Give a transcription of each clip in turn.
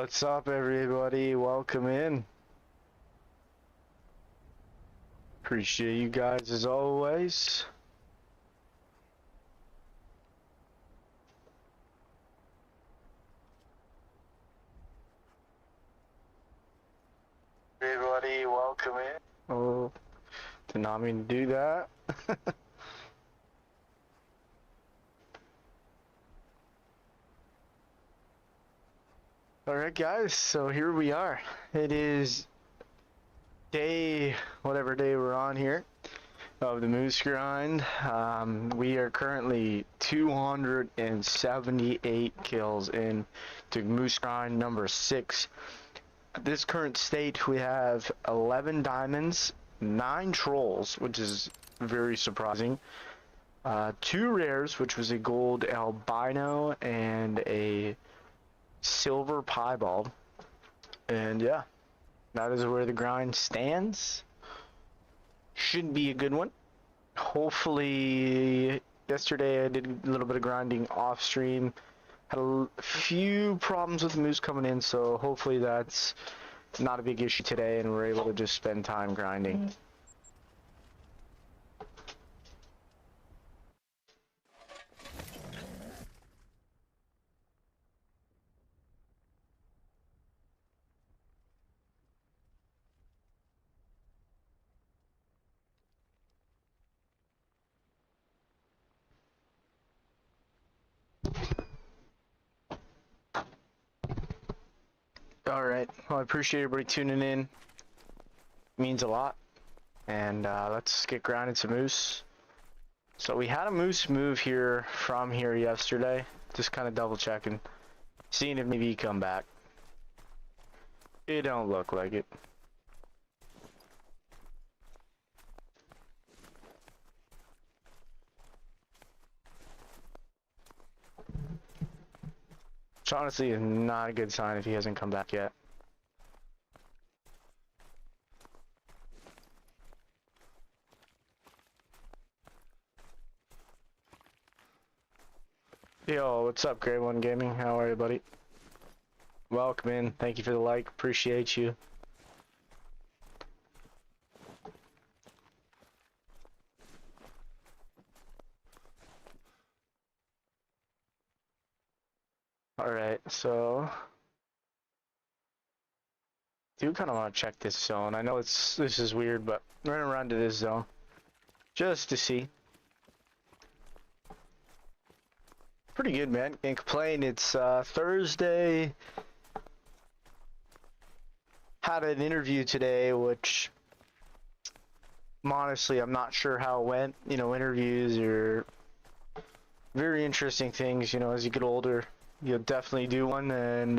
What's up, everybody? Welcome in. Appreciate you guys as always. Everybody, welcome in. Oh, did not mean to do that. Alright guys, so here we are. It is whatever day we're on here, of the Moose Grind. We are currently 278 kills in to Moose Grind number 6. At this current state, we have 11 diamonds, 9 trolls, which is very surprising, 2 rares, which was a gold albino and a silver piebald, and yeah, that is where the grind stands. Should be a good one. Hopefully, yesterday I did a little bit of grinding off stream. Had a few problems with the moose coming in, so hopefully that's not a big issue today and we're able to just spend time grinding. Alright, well I appreciate everybody tuning in. It means a lot. And let's get grinding some moose. So we had a moose move here from here yesterday. Just kind of double checking. Seeing if maybe he come back. It don't look like it. Which honestly is not a good sign if he hasn't come back yet. Yo, what's up, Grey One Gaming? How are you, buddy? Welcome in. Thank you for the like. Appreciate you. Alright, so do kind of want to check this zone. I know this is weird, but we're gonna run to this zone just to see. Pretty good, man. Can't complain. It's Thursday. Had an interview today, which honestly I'm not sure how it went. You know, interviews are very interesting things. You know, as you get older, you'll definitely do one, and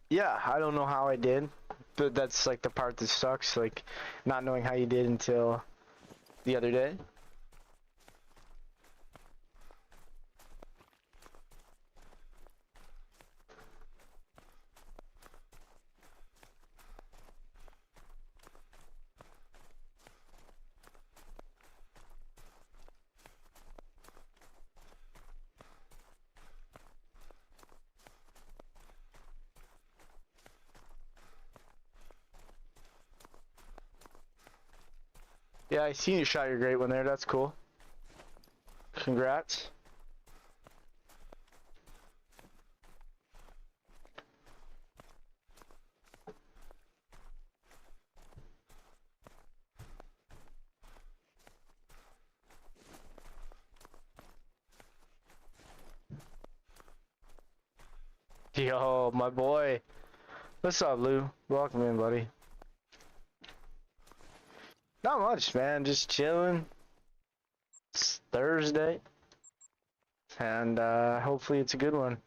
yeah, I don't know how I did, but that's like the part that sucks, like not knowing how you did until the other day. Yeah, I seen you shot your great one there. That's cool. Congrats. Yo, my boy. What's up, Lou? Welcome in, buddy. Not much, man. Just chilling. It's Thursday. And hopefully it's a good one.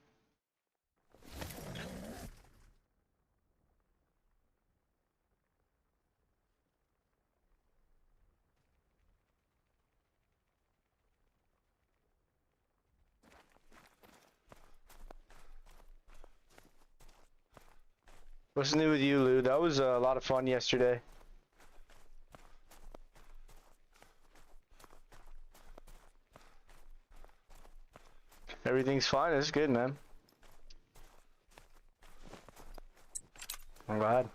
What's new with you, Lou? That was a lot of fun yesterday. Everything's fine. It's good, man. I'm glad.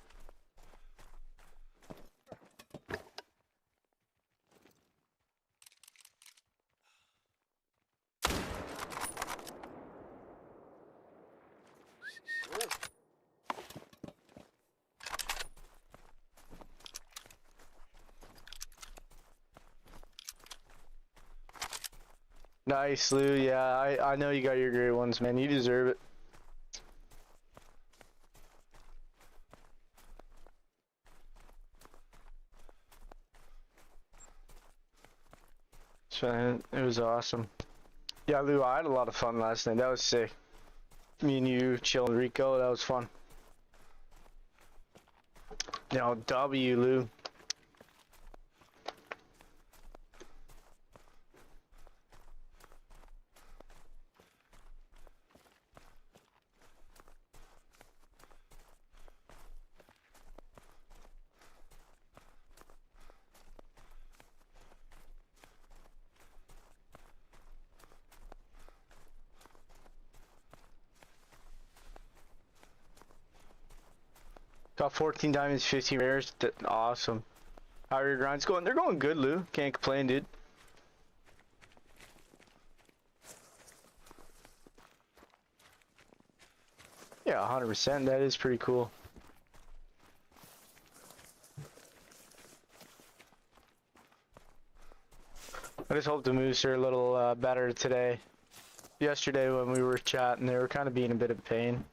Nice, Lou. Yeah, I know you got your great ones, man. You deserve it. So, it was awesome. Yeah, Lou, I had a lot of fun last night. That was sick. Me and you chilling with Rico. That was fun. No, W, Lou. Got 14 diamonds, 15 rares. Awesome. How are your grinds going? They're going good, Lou. Can't complain, dude. Yeah, 100%. That is pretty cool. I just hope the moose are a little better today. Yesterday when we were chatting, they were kind of being a bit of pain.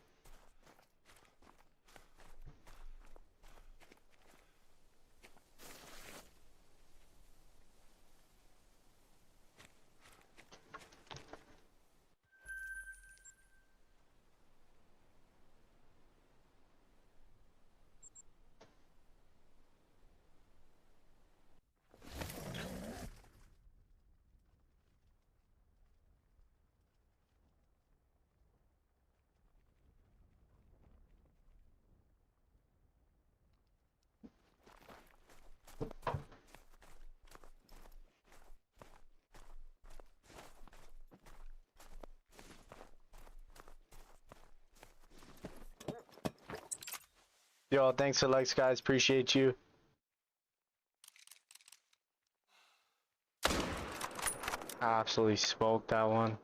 Yo, thanks for the likes, guys. Appreciate you. Absolutely smoked that one.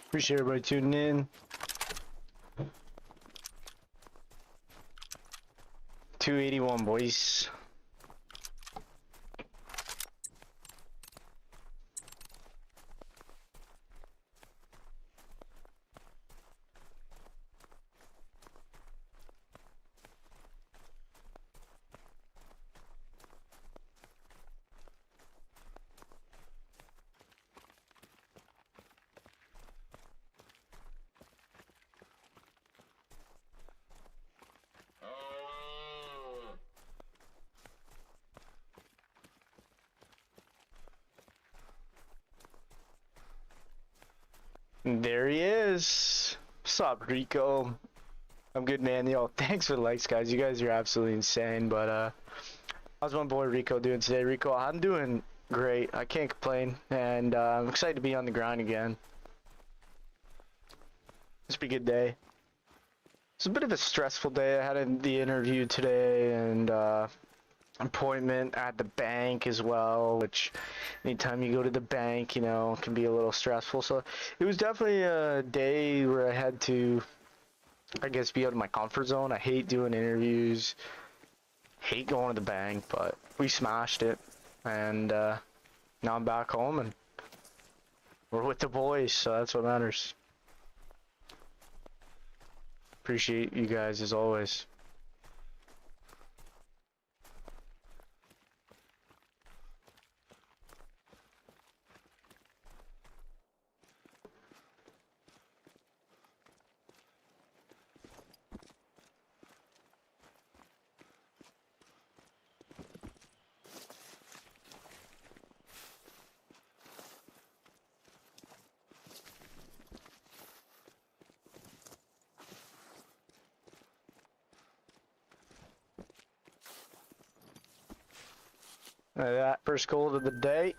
Appreciate everybody tuning in. 281, boys. There he is. What's up, Rico? I'm good, man. Yo, thanks for the likes, guys. You guys are absolutely insane. But how's my boy Rico doing today? Rico, I'm doing great. I can't complain, and I'm excited to be on the grind again. It's been a good day. It's a bit of a stressful day. I had the interview today and appointment at the bank as well, which anytime you go to the bank, you know, can be a little stressful. So it was definitely a day where I had to, I guess, be out of my comfort zone. I hate doing interviews, hate going to the bank, but we smashed it. And now I'm back home and we're with the boys, so that's what matters. Appreciate you guys as always. That first goal of the day.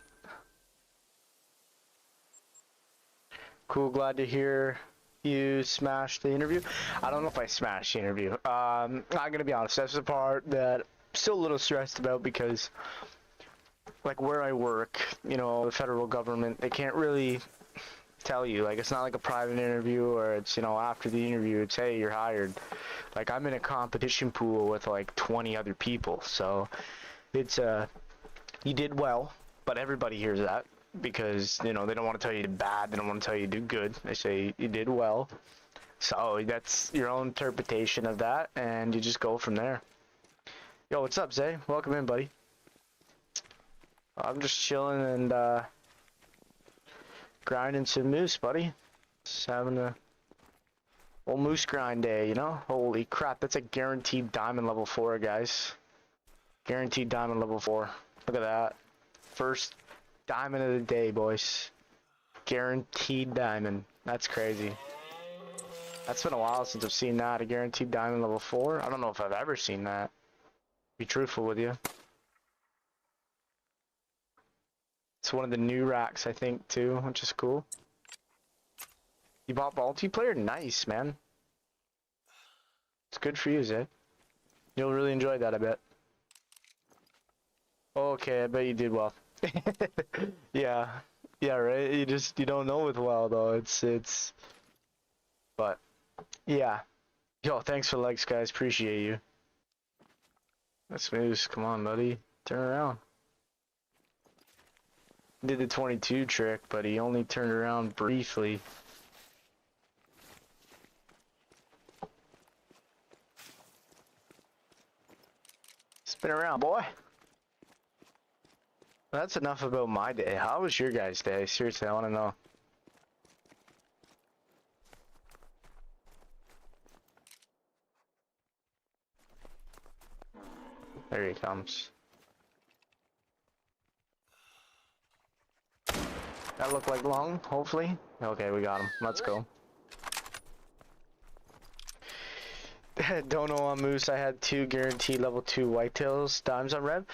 Cool, glad to hear you smashed the interview. I don't know if I smashed the interview. I'm gonna be honest, that's the part that I'm still a little stressed about because like where I work, you know, the federal government, they can't really tell you. Like it's not like a private interview or it's, you know, after the interview it's, hey, you're hired. Like I'm in a competition pool with like 20 other people, so it's you did well, but everybody hears that because, you know, they don't want to tell you you did bad, they don't want to tell you you did good. They say you did well. So that's your own interpretation of that, and you just go from there. Yo, what's up, Zay? Welcome in, buddy. I'm just chilling and grinding some moose, buddy. Just having a old moose grind day, you know? Holy crap, that's a guaranteed diamond level 4, guys. Guaranteed diamond level 4. Look at that. First diamond of the day, boys. Guaranteed diamond. That's crazy. That's been a while since I've seen that. A guaranteed diamond level 4. I don't know if I've ever seen that. Be truthful with you. It's one of the new racks, I think, too, which is cool. You bought multiplayer? Nice, man. It's good for you, Zed. You'll really enjoy that, I bet. Okay, I bet you did well. Yeah. Yeah, right? You don't know with WoW, though. But, yeah. Yo, thanks for the likes, guys. Appreciate you. That's Moose. Come on, buddy. Turn around. Did the 22 trick, but he only turned around briefly. Spin around, boy. That's enough about my day. How was your guys' day? Seriously, I want to know. There he comes. That looked like long, hopefully. Okay, we got him. Let's go. Don't know on Moose, I had 2 guaranteed level 2 whitetails dimes on Rev.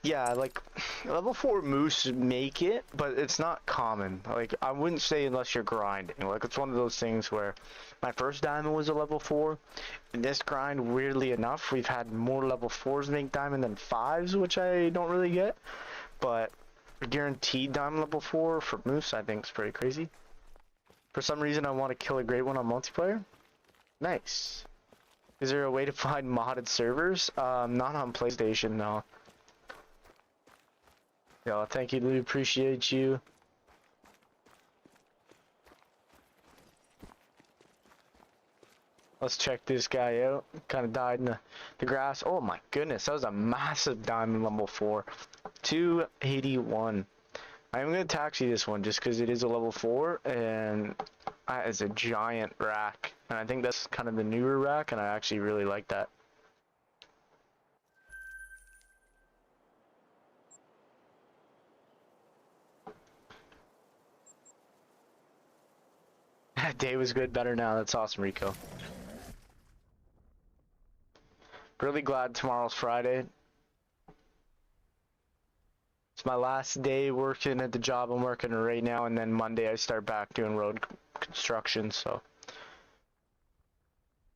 Yeah, like level 4 Moose make it, but it's not common. Like I wouldn't say unless you're grinding. Like it's one of those things where my first diamond was a level 4. In this grind, weirdly enough, we've had more level 4s make diamond than 5s, which I don't really get. But a guaranteed diamond level 4 for Moose, I think is pretty crazy. For some reason, I want to kill a great one on multiplayer. Nice. Is there a way to find modded servers? Not on PlayStation, no. Yo, thank you, Lou. Appreciate you. Let's check this guy out. Kind of died in the grass. Oh my goodness, that was a massive diamond level 4. 281. I'm going to taxi this one just because it is a level 4 and it's a giant rack. And I think that's kind of the newer rack and I actually really like that. Day was good, better now. That's awesome, Rico. Really glad tomorrow's Friday. It's my last day working at the job I'm working right now, and then Monday I start back doing road construction, so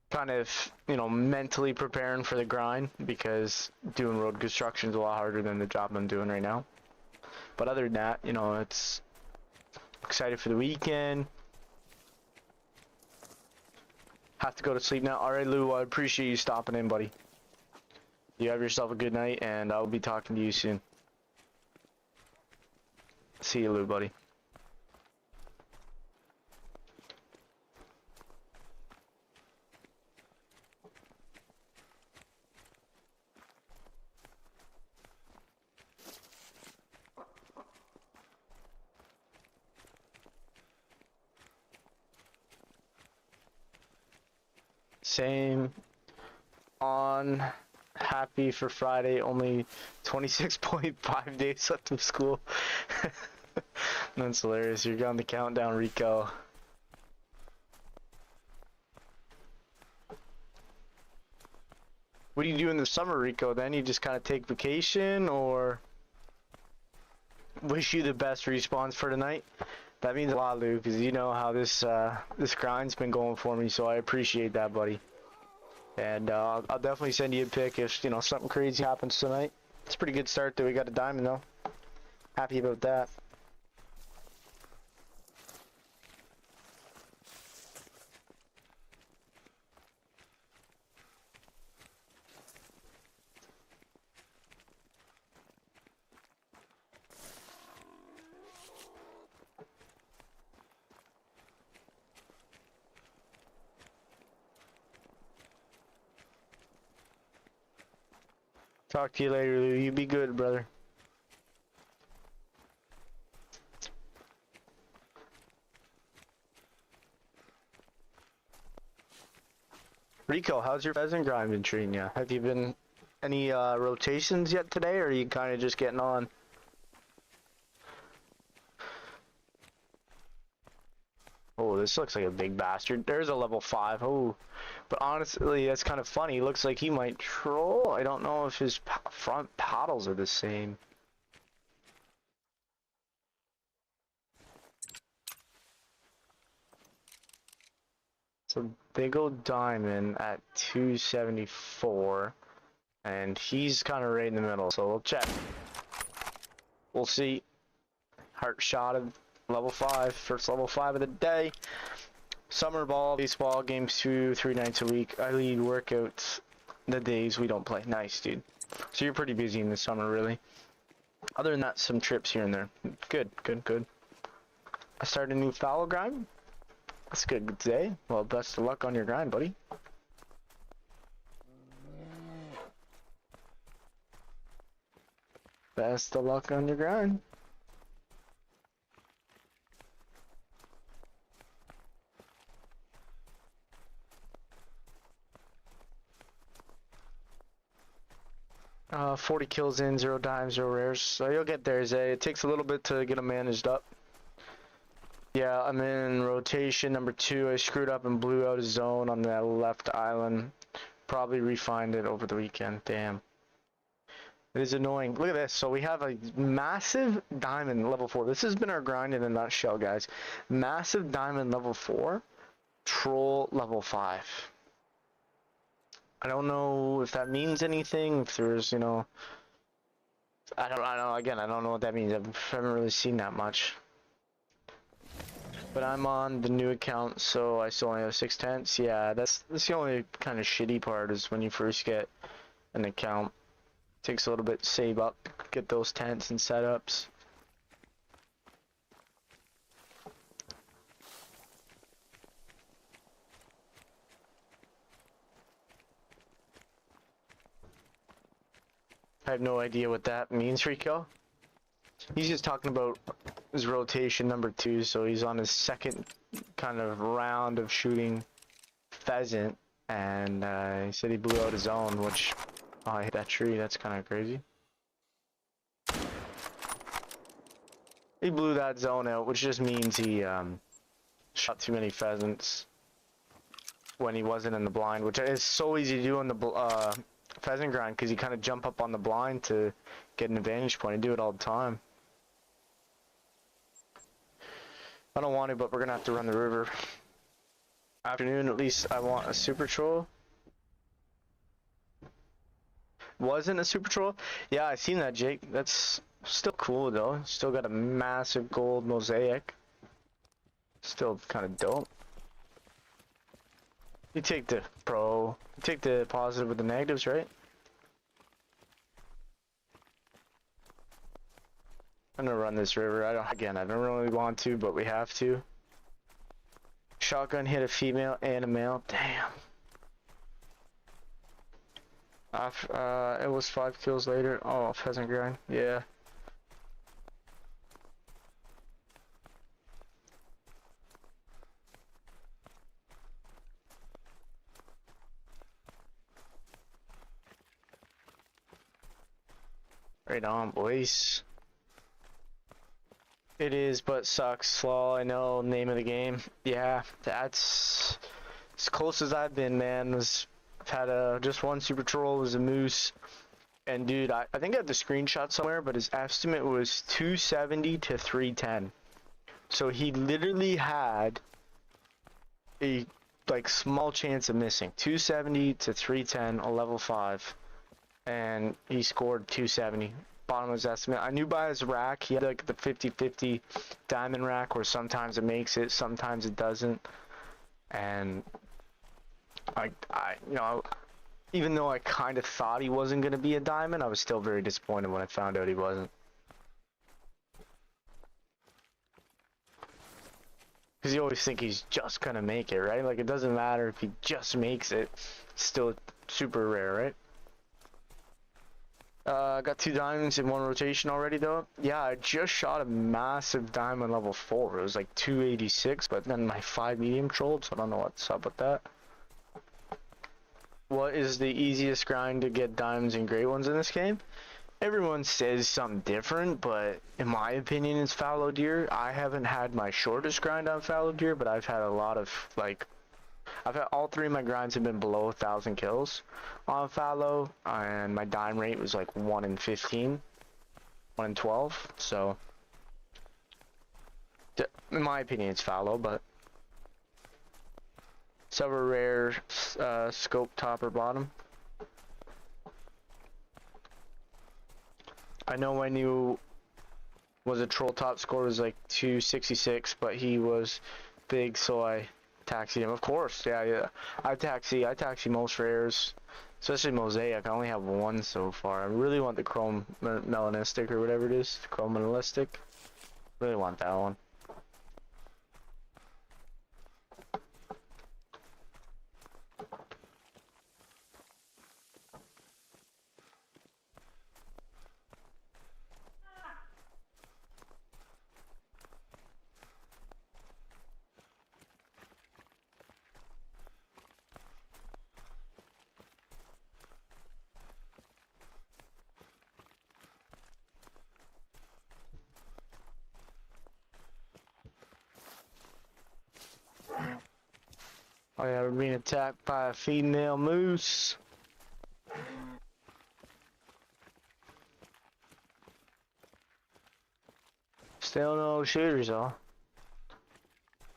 kind of, you know, mentally preparing for the grind because doing road construction is a lot harder than the job I'm doing right now. But other than that, you know, it's excited for the weekend. Have to go to sleep now. Alright, Lou, I appreciate you stopping in, buddy. You have yourself a good night, and I'll be talking to you soon. See you, Lou, buddy. Same. On. Happy for Friday. Only 26.5 days left of school. That's hilarious. You're on the countdown, Rico. What do you do in the summer, Rico? Then you just kind of take vacation, or wish you the best respawns for tonight. That means a lot, Lou, because you know how this grind's been going for me, so I appreciate that, buddy. And I'll definitely send you a pic if, you know, something crazy happens tonight. It's a pretty good start that we got a diamond, though. Happy about that. Talk to you later, Lou. You be good, brother. Rico, how's your pheasant grind been treating you? Have you been any rotations yet today, or are you kind of just getting on? Oh, this looks like a big bastard. There's a level 5. Oh, but honestly, that's kind of funny. Looks like he might troll. I don't know if his front paddles are the same. So big old diamond at 274, and he's kind of right in the middle. So we'll check. We'll see. Heart shot of level 5, first level 5 of the day. Summer ball, baseball, games 2-3 nights a week. I lead workouts the days we don't play. Nice, dude. So you're pretty busy in the summer, really. Other than that, some trips here and there. Good, good, good. I started a new fallow grind. That's good today. Well, best of luck on your grind, buddy. Best of luck on your grind. Uh, 40 kills in, 0 dimes, 0 rares. So you'll get there, Zay. It takes a little bit to get them managed up. Yeah, I'm in rotation number 2. I screwed up and blew out a zone on that left island. Probably refined it over the weekend. Damn. It is annoying. Look at this. So we have a massive diamond level 4. This has been our grind in a nutshell, guys. Massive diamond level 4. Troll level 5. I don't know if that means anything. If there's, you know... I don't know. Again, I don't know what that means. I haven't really seen that much. But I'm on the new account, so I still only have 6 tents. Yeah, that's the only kind of shitty part is when you first get an account. It takes a little bit to save up, get those tents and setups. I have no idea what that means, Rico. He's just talking about his rotation number 2, so he's on his second kind of round of shooting pheasant, and he said he blew out his own, which, oh, I hit that tree, that's kind of crazy. He blew that zone out, which just means he shot too many pheasants when he wasn't in the blind, which is so easy to do on the pheasant grind, because you kind of jump up on the blind to get an advantage point. I do it all the time. I don't want to, but we're gonna have to run the river. Afternoon, at least I want a super troll. Wasn't a super troll? Yeah, I seen that, Jake. That's still cool though. Still got a massive gold mosaic. Still kind of dope. You take the pro, you take the positive with the negatives, right? I'm gonna run this river. I don't really want to, but we have to. Shotgun hit a female and a male. Damn. It was 5 kills later. Oh, pheasant grind. Yeah. Right on, boys. It is, but sucks. Slaw, I know, name of the game. Yeah, that's as close as I've been, man. I've had just one super troll, was a moose. And dude, I think I have the screenshot somewhere, but his estimate was 270 to 310. So he literally had a like small chance of missing. 270 to 310, a level 5. And he scored 270. Bottom of his estimate. I knew by his rack, he had like the 50-50 diamond rack where sometimes it makes it, sometimes it doesn't. And I you know, even though I kind of thought he wasn't going to be a diamond, I was still very disappointed when I found out he wasn't. Because you always think he's just going to make it, right? Like, it doesn't matter if he just makes it. It's still super rare, right? I got 2 diamonds in 1 rotation already, though. Yeah, I just shot a massive diamond level 4. It was like 286, but then my 5 medium trolled, so I don't know what's up with that. What is the easiest grind to get diamonds and great ones in this game? Everyone says something different, but in my opinion, it's fallow deer. I haven't had my shortest grind on fallow deer, but I've had a lot of, like, I've had all 3 of my grinds have been below 1,000 kills on fallow, and my dime rate was like 1 in 15, 1 in 12. So, in my opinion, it's fallow, but silver rare, scope top or bottom. I know my new was a troll top score was like 266, but he was big, so I taxied him. Of course, yeah. I taxi most rares, especially mosaic. I only have 1 so far. I really want the chrome melanistic or whatever it is, chrome melanistic. Really want that one. Oh yeah, we're being attacked by a female moose. Still no shooters though.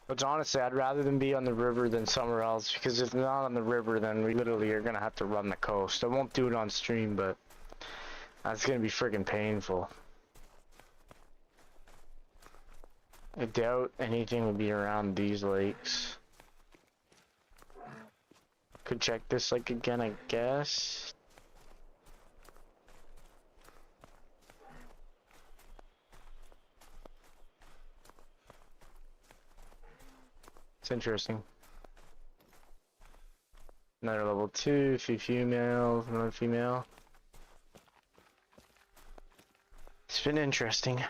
Which honestly, I'd rather them be on the river than somewhere else, because if they're not on the river, then we literally are gonna have to run the coast. I won't do it on stream, but that's gonna be freaking painful. I doubt anything would be around these lakes. Could check this like again, I guess. It's interesting. Another level 2, a few females, another female. It's been interesting.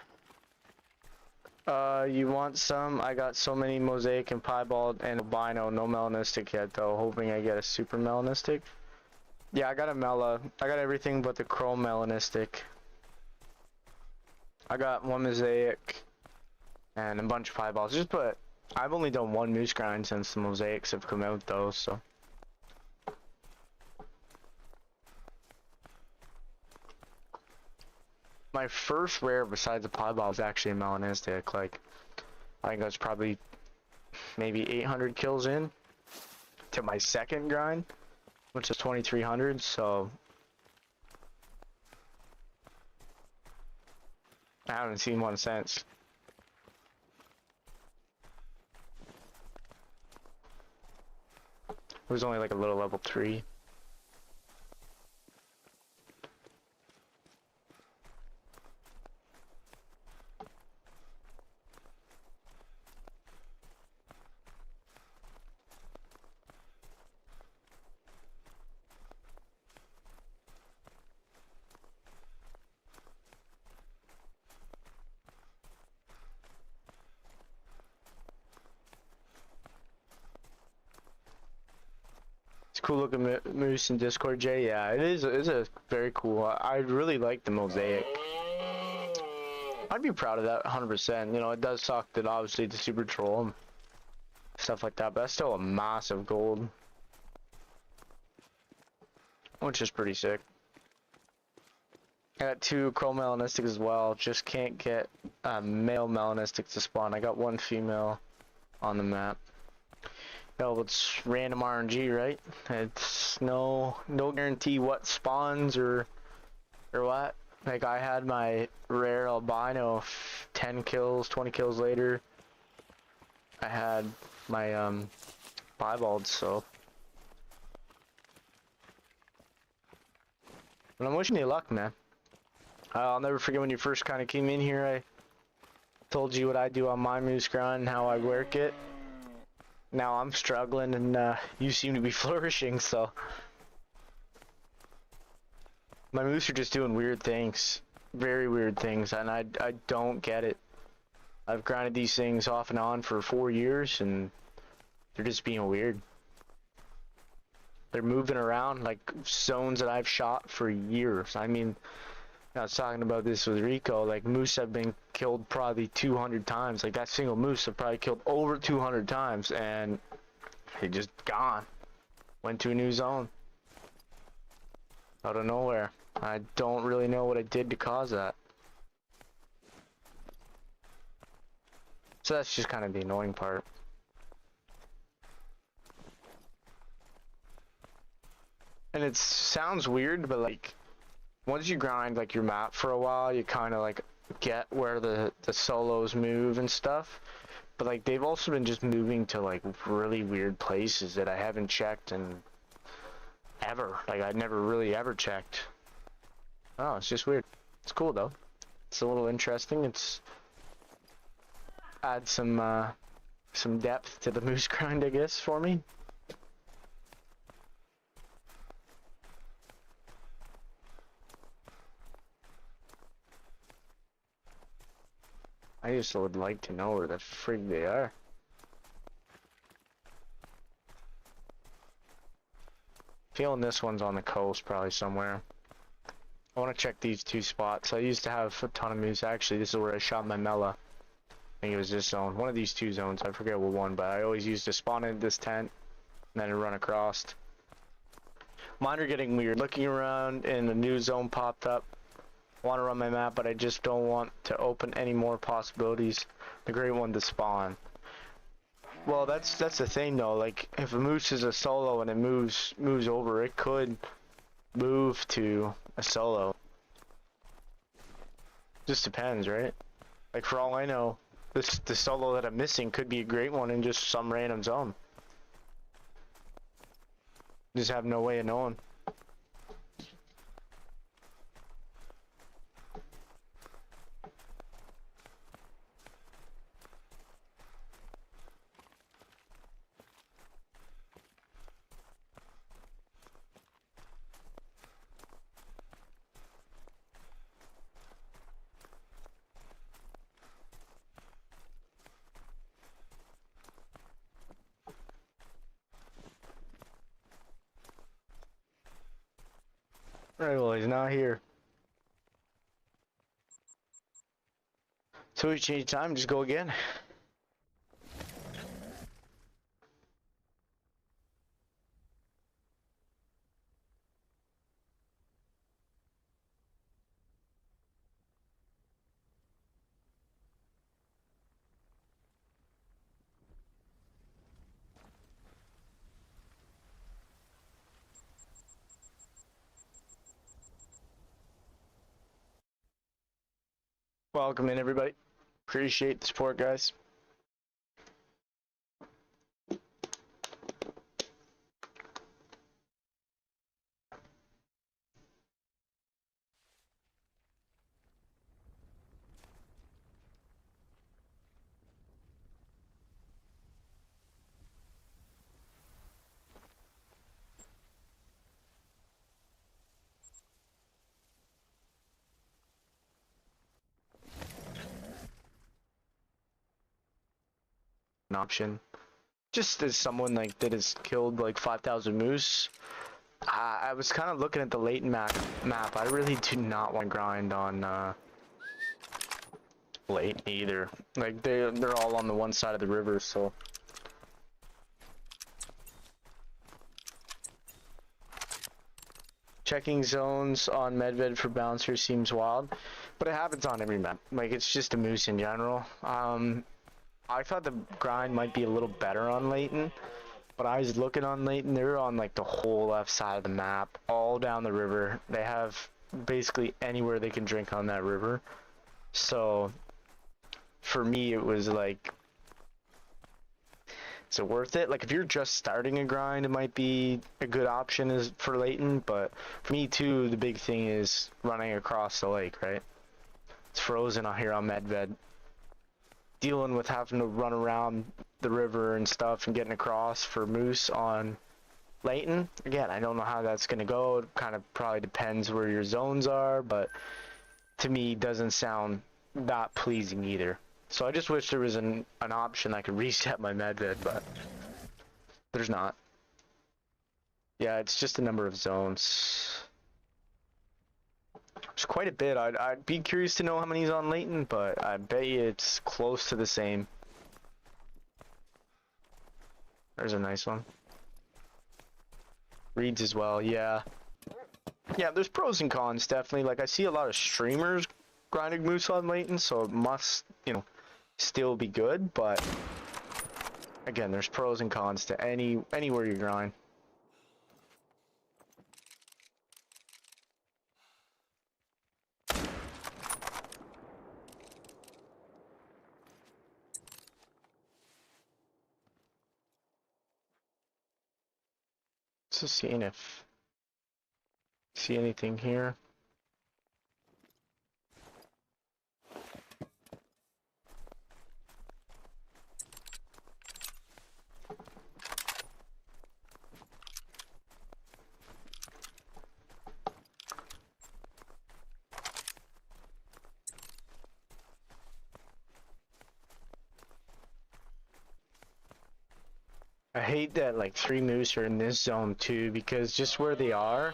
You want some? I got so many mosaic and piebald and albino, no melanistic yet though, hoping I get a super melanistic. Yeah, I got a mela. I got everything but the chrome melanistic. I got 1 mosaic and a bunch of piebalds. Just put, I've only done 1 moose grind since the mosaics have come out though, so. My first rare besides the piebald is actually a melanistic. Like, I think that's probably maybe 800 kills in to my second grind, which is 2300, so I haven't seen one since. It was only like a little level 3. It's cool looking moose in Discord, Jay. Yeah, it is. It's a very cool. I really like the mosaic. I'd be proud of that 100%. You know, it does suck that obviously the super troll and stuff like that, but that's still a massive gold, which is pretty sick. I got 2 crow melanistics as well. Just can't get male melanistic to spawn. I got 1 female on the map. No, it's random RNG, right? It's no guarantee what spawns or what. Like I had my rare albino 10 kills, 20 kills later. I had my piebald, so. But I'm wishing you luck, man. I'll never forget when you first kind of came in here. I told you what I do on my moose grind and how I work it. Now I'm struggling and you seem to be flourishing, so. My moose are just doing weird things. Very weird things, and I don't get it. I've grinded these things off and on for 4 years and they're just being weird. They're moving around like zones that I've shot for years. I mean, I was talking about this with Rico, like moose have been killed probably 200 times. Like that single moose have probably killed over 200 times and they just gone. Went to a new zone. Out of nowhere. I don't really know what I did to cause that. So that's just kind of the annoying part. And it sounds weird, but like once you grind like your map for a while, you kind of like get where the solos move and stuff. But like they've also been just moving to like really weird places that I haven't checked in ever. Like I'd never really ever checked. Oh, it's just weird. It's cool though. It's a little interesting. It's add some depth to the moose grind, I guess, for me. I just would like to know where the frig they are. Feeling this one's on the coast, probably somewhere. I want to check these 2 spots. I used to have a ton of moose. Actually, this is where I shot my Mela. I think it was this zone. One of these 2 zones. I forget what one, but I always used to spawn in this tent and then run across. Mine are getting weird. Looking around and a new zone popped up. Want to run my map, but I just don't want to open any more possibilities. The great one to spawn. Well, that's the thing though. Like if a moose is a solo and it moves over, it could move to a solo. Just depends, right? Like for all I know, the solo that I'm missing could be a great one in just some random zone. Just have no way of knowing. Right, well, he's not here. So we change time, just go again. Welcome in, everybody. Appreciate the support, guys. An option. Just as someone like that has killed like 5,000 moose, I was kind of looking at the Layton map. I really do not want to grind on Layton either. Like they're all on the one side of the river, so. Checking zones on Medved for bouncers seems wild, but it happens on every map. Like, it's just a moose in general. I thought the grind might be a little better on Layton, but I was looking on Layton. They're on like the whole left side of the map, all down the river. They have basically anywhere they can drink on that river. So for me, it was like, is it worth it? Like, if you're just starting a grind, it might be a good option is for Layton, but for me too, the big thing is running across the lake, right? It's frozen out here on Medved. Dealing with having to run around the river and stuff and getting across for moose on Layton. Again, I don't know how that's going to go. It kind of probably depends where your zones are, but to me, doesn't sound that pleasing either. So I just wish there was an option I could reset my Medved, but there's not. Yeah, it's just a number of zones. It's quite a bit. I'd be curious to know how many's on Layton, but I bet you it's close to the same. There's a nice one. Reeds as well, yeah. Yeah, there's pros and cons, definitely. Like, I see a lot of streamers grinding moose on Layton, so it must, you know, still be good, but again, there's pros and cons to anywhere you grind. Just seeing if see anything here. I hate that like 3 moose are in this zone too, because just where they are,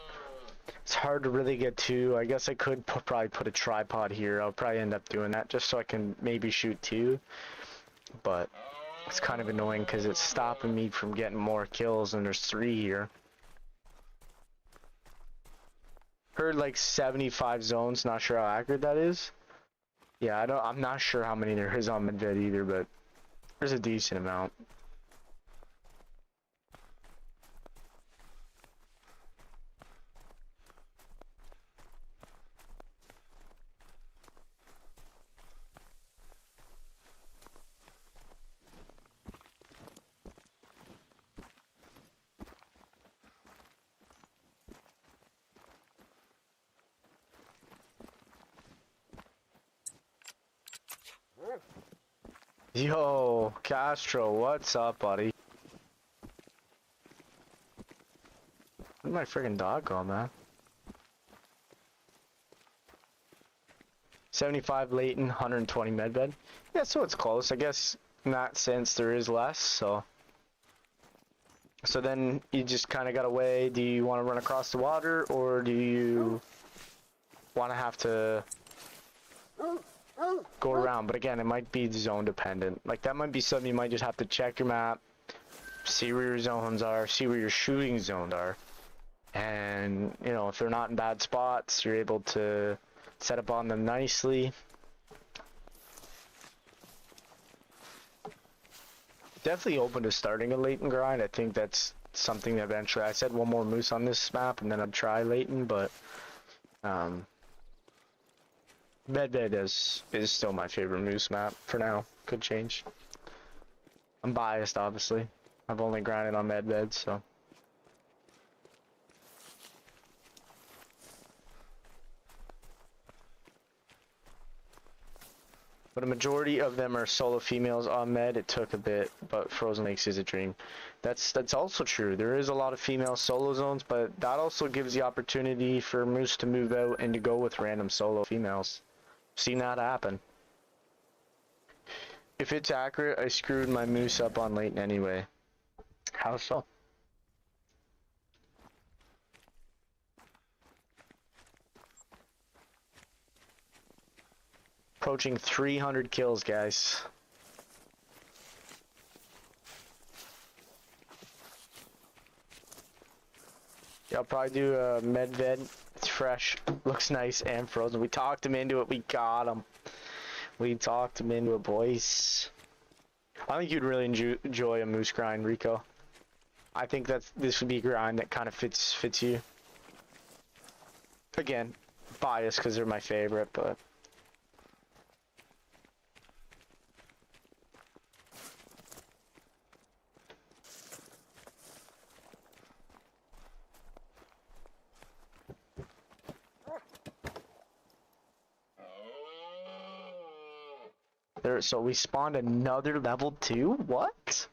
it's hard to really get to. I guess I could probably put a tripod here. I'll probably end up doing that just so I can maybe shoot 2. But it's kind of annoying because it's stopping me from getting more kills, and there's 3 here. Heard like 75 zones, not sure how accurate that is. Yeah, I'm not sure how many there is on Medved either, but there's a decent amount. Yo, Castro, what's up, buddy? Where'd my friggin' dog go, man? 75 Layton, 120 Medved. Yeah, so it's close. I guess in that sense there is less, so then you just kind of gotta weigh, do you want to run across the water, or do you want to have to go around? But again, it might be zone dependent. Like, that might be something you might just have to check your map, see where your zones are, see where your shooting zones are, and you know, if they're not in bad spots, you're able to set up on them nicely. Definitely open to starting a Layton grind. I think that's something that eventually, I said one more moose on this map and then I'd try Layton, but Medved is still my favorite moose map for now. Could change. I'm biased, obviously. I've only grinded on Medved, so. But a majority of them are solo females on Med. It took a bit, but Frozen Lakes is a dream. That's also true. There is a lot of female solo zones, but that also gives the opportunity for moose to move out and to go with random solo females. Seen that happen. If it's accurate, I screwed my moose up on Layton anyway. How so? Approaching 300 kills, guys. I'll probably do a Medved. It's fresh, looks nice and frozen. We talked him into it. We got him. We talked him into it, boys. I think you'd really enjoy a moose grind, Rico. I think this would be a grind that kind of fits you. Again, biased because they're my favorite, but. There, so we spawned another level 2? What?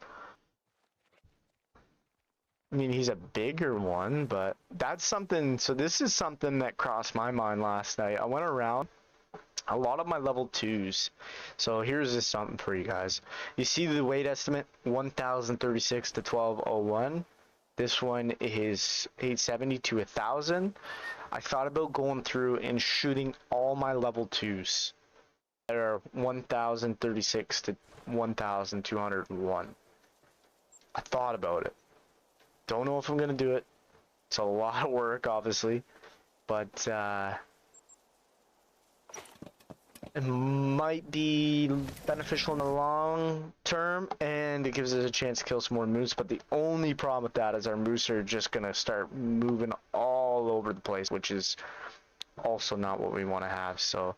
I mean, he's a bigger one, but that's something. So this is something that crossed my mind last night. I went around a lot of my level 2s. So here's just something for you guys. You see the weight estimate, 1036 to 1201. This one is 870 to 1000. I thought about going through and shooting all my level 2s. That are 1036 to 1201. I thought about it. Don't know if I'm gonna do it. It's a lot of work, obviously, but it might be beneficial in the long term, and it gives us a chance to kill some more moose. But the only problem with that is our moose are just gonna start moving all over the place, which is also not what we want to have. So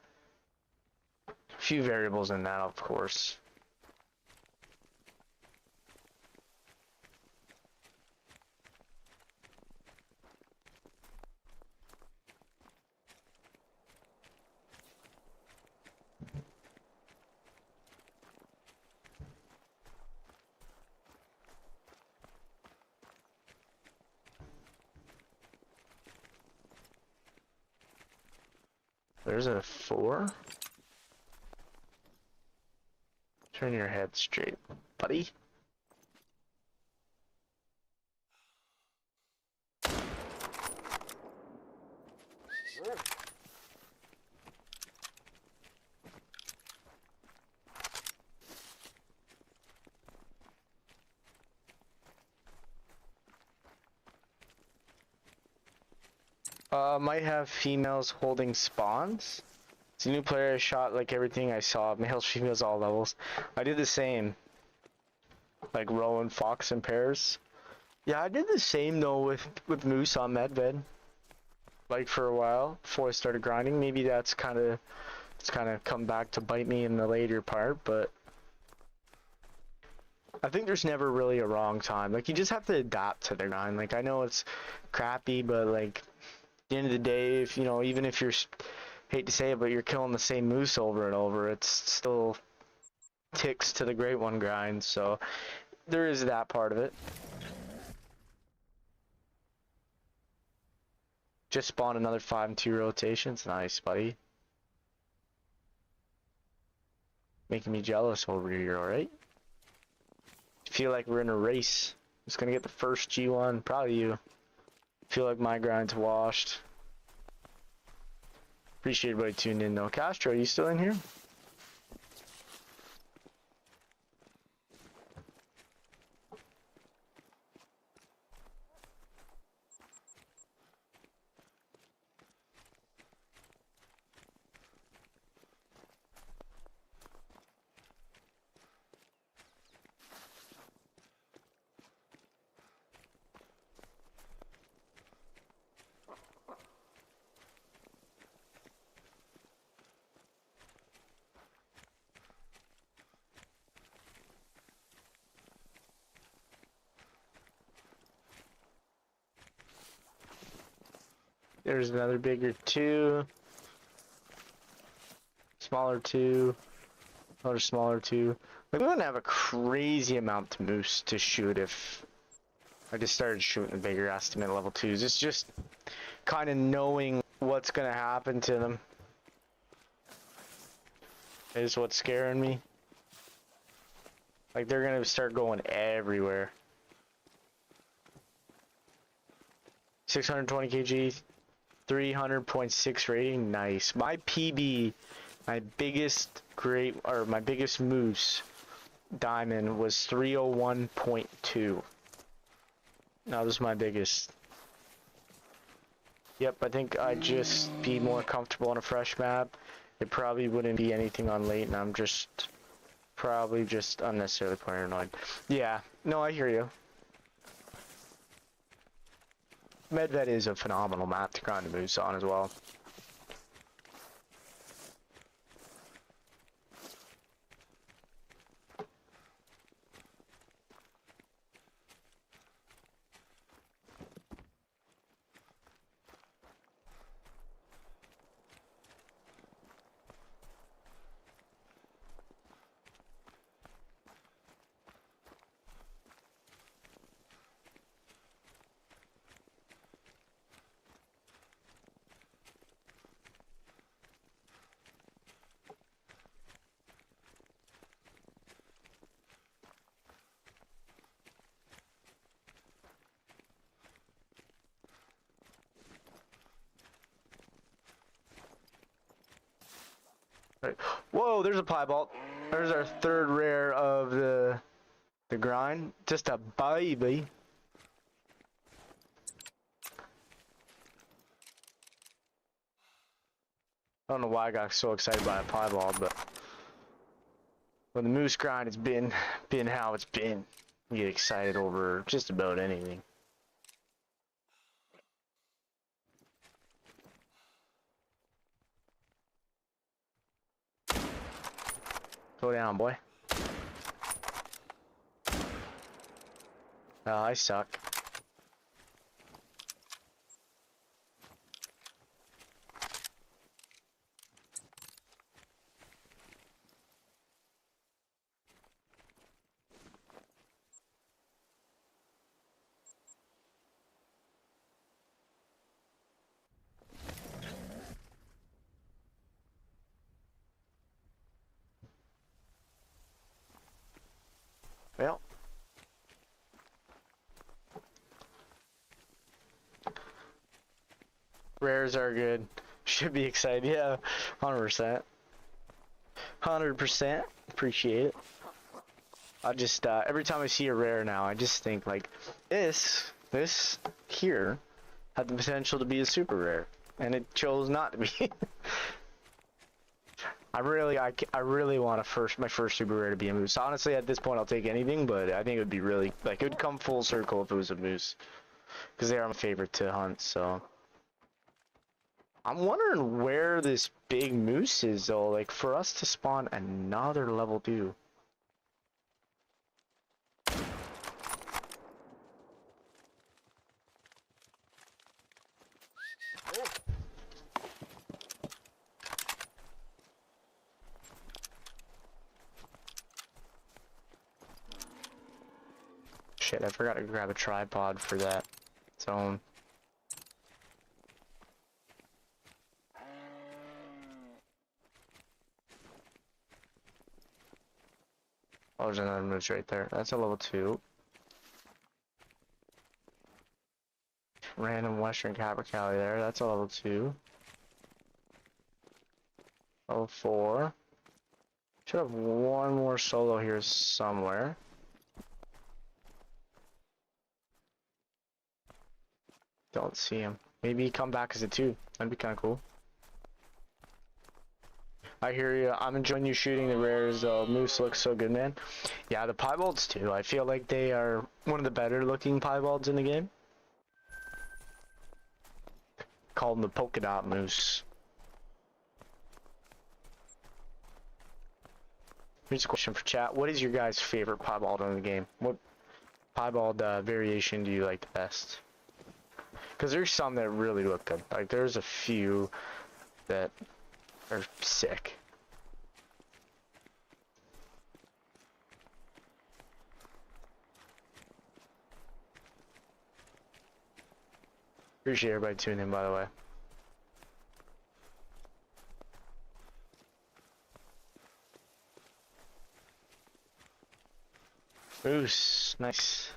a few variables in that, of course. There's a 4. Turn your head straight, buddy. Might have females holding spawns. It's a new player. I shot like everything I saw. Males, females, all levels. I did the same. Like Rowan, Fox, and pairs. Yeah, I did the same though with Moose on Medved. Like for a while before I started grinding. Maybe it's kind of come back to bite me in the later part, but I think there's never really a wrong time. Like you just have to adapt to the grind. Like I know it's crappy, but like at the end of the day, if you know, even if you're, hate to say it, but you're killing the same moose over and over, it's still ticks to the great one grind. So there is that part of it. Just spawned another 5 and 2 rotations. Nice, buddy. Making me jealous over here, alright? Feel like we're in a race. Just gonna get the first G1. Proud of you. Feel like my grind's washed. Appreciate everybody tuning in though. Castro, are you still in here? There's another bigger 2. Smaller 2. Another smaller 2. Like, we wouldn't have a crazy amount of moose to shoot if I just started shooting the bigger estimate level 2s. It's just kind of knowing what's going to happen to them is what's scaring me. Like, they're going to start going everywhere. 620 kg. 300.6 rating, nice. My PB, my biggest moose diamond was 301.2. Now this is my biggest. Yep, I think I'd just be more comfortable on a fresh map. It probably wouldn't be anything on late, and I'm just probably just unnecessarily paranoid. Yeah, no, I hear you. Medved is a phenomenal map to grind the moose on as well. Right. Whoa, there's a piebald. There's our third rare of the grind. Just a baby. I don't know why I got so excited by a piebald, but when the moose grind has been how it's been, you get excited over just about anything. Go down, boy. Oh, I suck. Well. Rares are good. Should be excited. Yeah, 100%. 100%. Appreciate it. I just, every time I see a rare now, I just think, like, this here had the potential to be a super rare. And it chose not to be. I really want my first super rare to be a moose. Honestly, at this point, I'll take anything, but I think it would be really, like, it would come full circle if it was a moose. Because they are my favorite to hunt, so. I'm wondering where this big moose is, though, like, for us to spawn another level 2. Shit, I forgot to grab a tripod for that zone. Oh, there's another moose right there. That's a level 2. Random Western Capercaillie there. That's a level 2. Level 4. Should have one more solo here somewhere. Don't see him. Maybe he come back as a 2. That'd be kind of cool. I hear you. I'm enjoying you shooting the rares, though. Moose looks so good, man. Yeah, the piebalds too. I feel like they are one of the better looking piebalds in the game. Call them the polka dot moose. Here's a question for chat. What is your guys' favorite piebald in the game? What piebald variation do you like the best? Because there's some that really look good. Like, there's a few that are sick. Appreciate everybody tuning in, by the way. Moose, nice.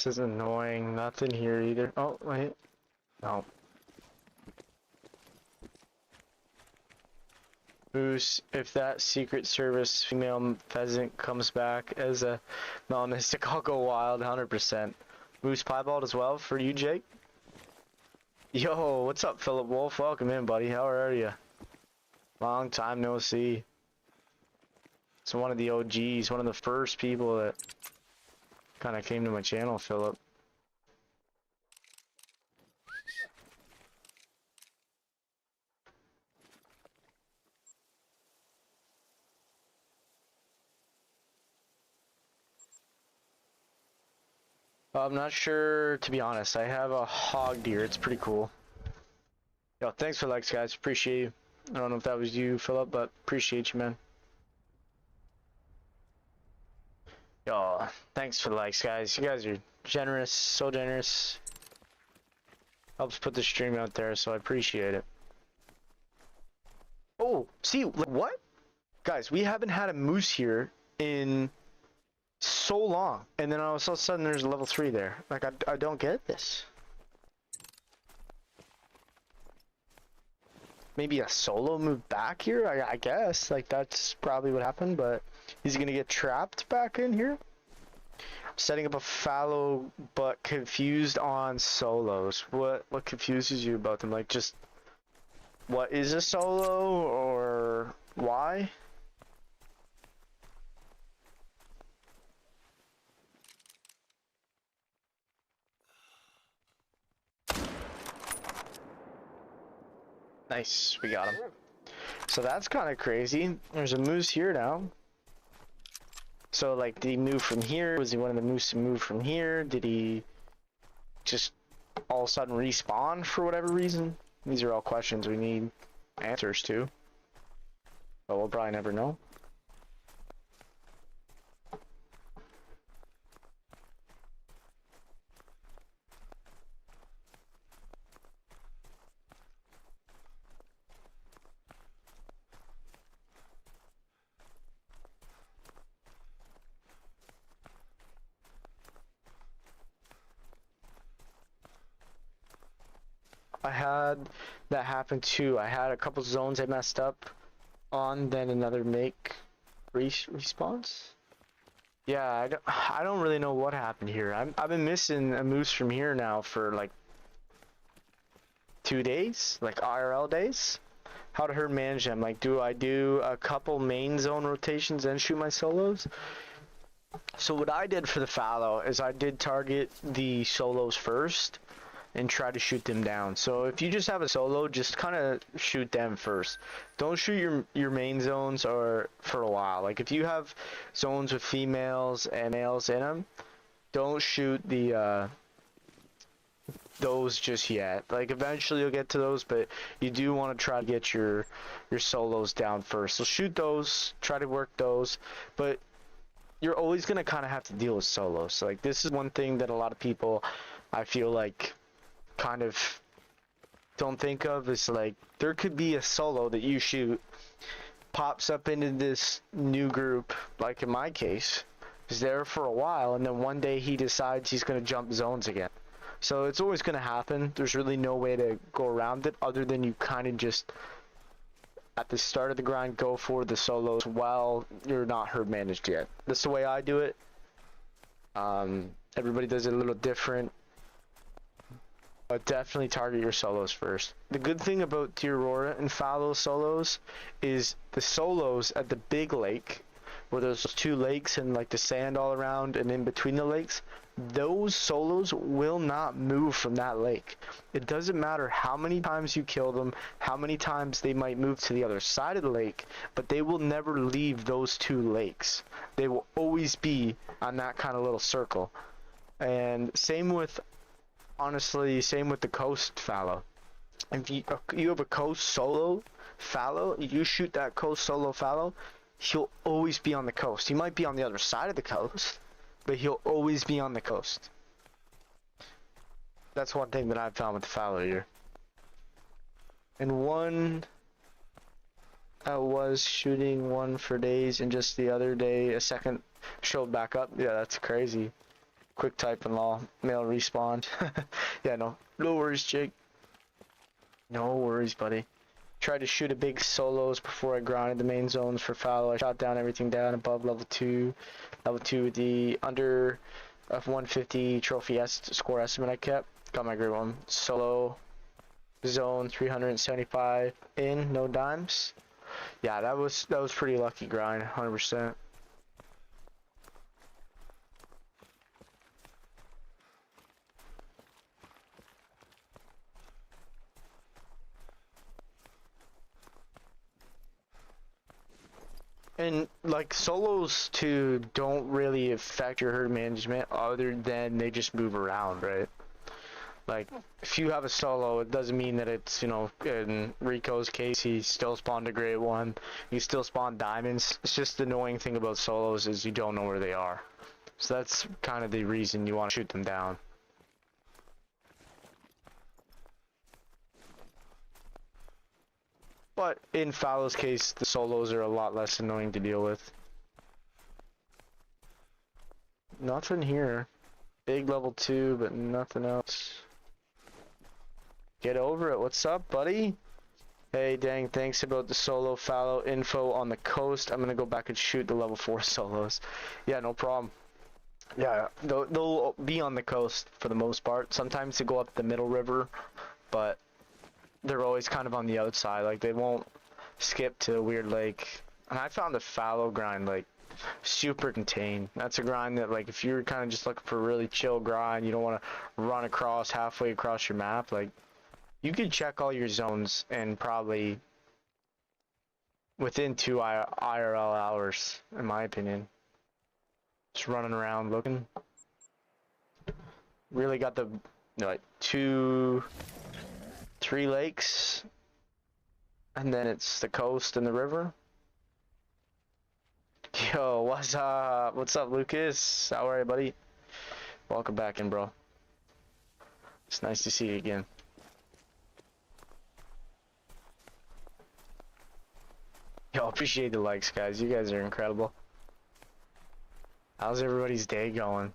This is annoying. Nothing here either. Oh, wait. No. Moose, if that Secret Service female pheasant comes back as a melanistic, I'll go wild 100%. Moose piebald as well for you, Jake. Yo, what's up, Philip Wolf? Welcome in, buddy. How are you? Long time no see. It's one of the OGs, one of the first people that kind of came to my channel, Philip. I'm not sure, to be honest. I have a hog deer. It's pretty cool. Yo, thanks for the likes, guys. Appreciate you. I don't know if that was you, Philip, but appreciate you, man. Yo, thanks for the likes, guys. You guys are generous, so generous. Helps put the stream out there, so I appreciate it. Oh, see, like, what? Guys, we haven't had a moose here in so long, and then all of a sudden there's a level 3 there. Like, I don't get this. Maybe a solo moved back here, I guess. Like, that's probably what happened, but he's gonna get trapped back in here. Setting up a fallow, but confused on solos. What confuses you about them? Like, just what is a solo, or why? Nice, we got him. So that's kind of crazy. There's a moose here now. So, like, did he move from here? Was he one of the moose to move from here? Did he just all of a sudden respawn for whatever reason? These are all questions we need answers to. But we'll probably never know. I had that happen too. I had a couple zones I messed up on, then another make response. Yeah, I don't really know what happened here. I've been missing a moose from here now for like 2 days, like IRL days. How to herd manage them? Like, do I do a couple main zone rotations and shoot my solos? So what I did for the fallow is I did target the solos first and try to shoot them down. So if you just have a solo, just kind of shoot them first. Don't shoot your main zones or for a while. Like, if you have zones with females and males in them, don't shoot the those just yet. Like, eventually you'll get to those, but you do want to try to get your solos down first. So shoot those, try to work those, but you're always gonna kind of have to deal with solos. So, like, this is one thing that a lot of people, I feel like, kind of don't think of, is like, there could be a solo that you shoot, pops up into this new group, like in my case, is there for a while, and then one day he decides he's going to jump zones again. So it's always going to happen. There's really no way to go around it other than you kind of just, at the start of the grind, go for the solos while you're not herd managed yet. That's the way I do it. Everybody does it a little different. But definitely target your solos first. The good thing about the Aurora and fallow solos is the solos at the big lake, where there's 2 lakes and like the sand all around and in between the lakes, those solos will not move from that lake. It doesn't matter how many times you kill them, how many times they might move to the other side of the lake, but they will never leave those 2 lakes. They will always be on that kind of little circle. And same with, honestly, same with the coast fallow. If you have a coast solo fallow, you shoot that coast solo fallow, he'll always be on the coast. He might be on the other side of the coast, but he'll always be on the coast. That's one thing that I've found with the fallow here. And one, I was shooting one for days, and just the other day a second showed back up. Yeah, that's crazy. Quick type and law. Male respawn. Yeah, no worries, Jake. No worries, buddy. Tried to shoot a big solos before I grounded the main zones for fallow. I shot down everything down above level 2. Level 2 with the under of 150 trophy score estimate I kept. Got my great one. Solo zone 375 in, no dimes. Yeah, that was pretty lucky grind, 100%. And like solos too don't really affect your herd management other than they just move around, right? Like if you have a solo, it doesn't mean that it's, in Rico's case he still spawned a great one. You still spawn diamonds. It's just the annoying thing about solos is you don't know where they are. So that's kind of the reason you want to shoot them down. But in Fallow's case, the solos are a lot less annoying to deal with. Nothing here. Big level 2, but nothing else. Get over it. What's up, buddy? Hey, dang, thanks about the solo fallow info on the coast. I'm gonna go back and shoot the level 4 solos. Yeah, no problem. Yeah, they'll be on the coast for the most part. Sometimes they go up the middle river, but they're always kind of on the outside. Like, they won't skip to a weird lake. And I found the fallow grind, like, super contained. That's a grind that, like, if you're kind of just looking for a really chill grind, you don't want to run across halfway across your map, like, you can check all your zones and probably within 2 IRL hours, in my opinion. Just running around looking. Really got the, like, 2, 3 lakes, and then it's the coast and the river. Yo, what's up? What's up, Lucas? How are you, buddy? Welcome back in, bro. It's nice to see you again. Yo, appreciate the likes, guys. You guys are incredible. How's everybody's day going?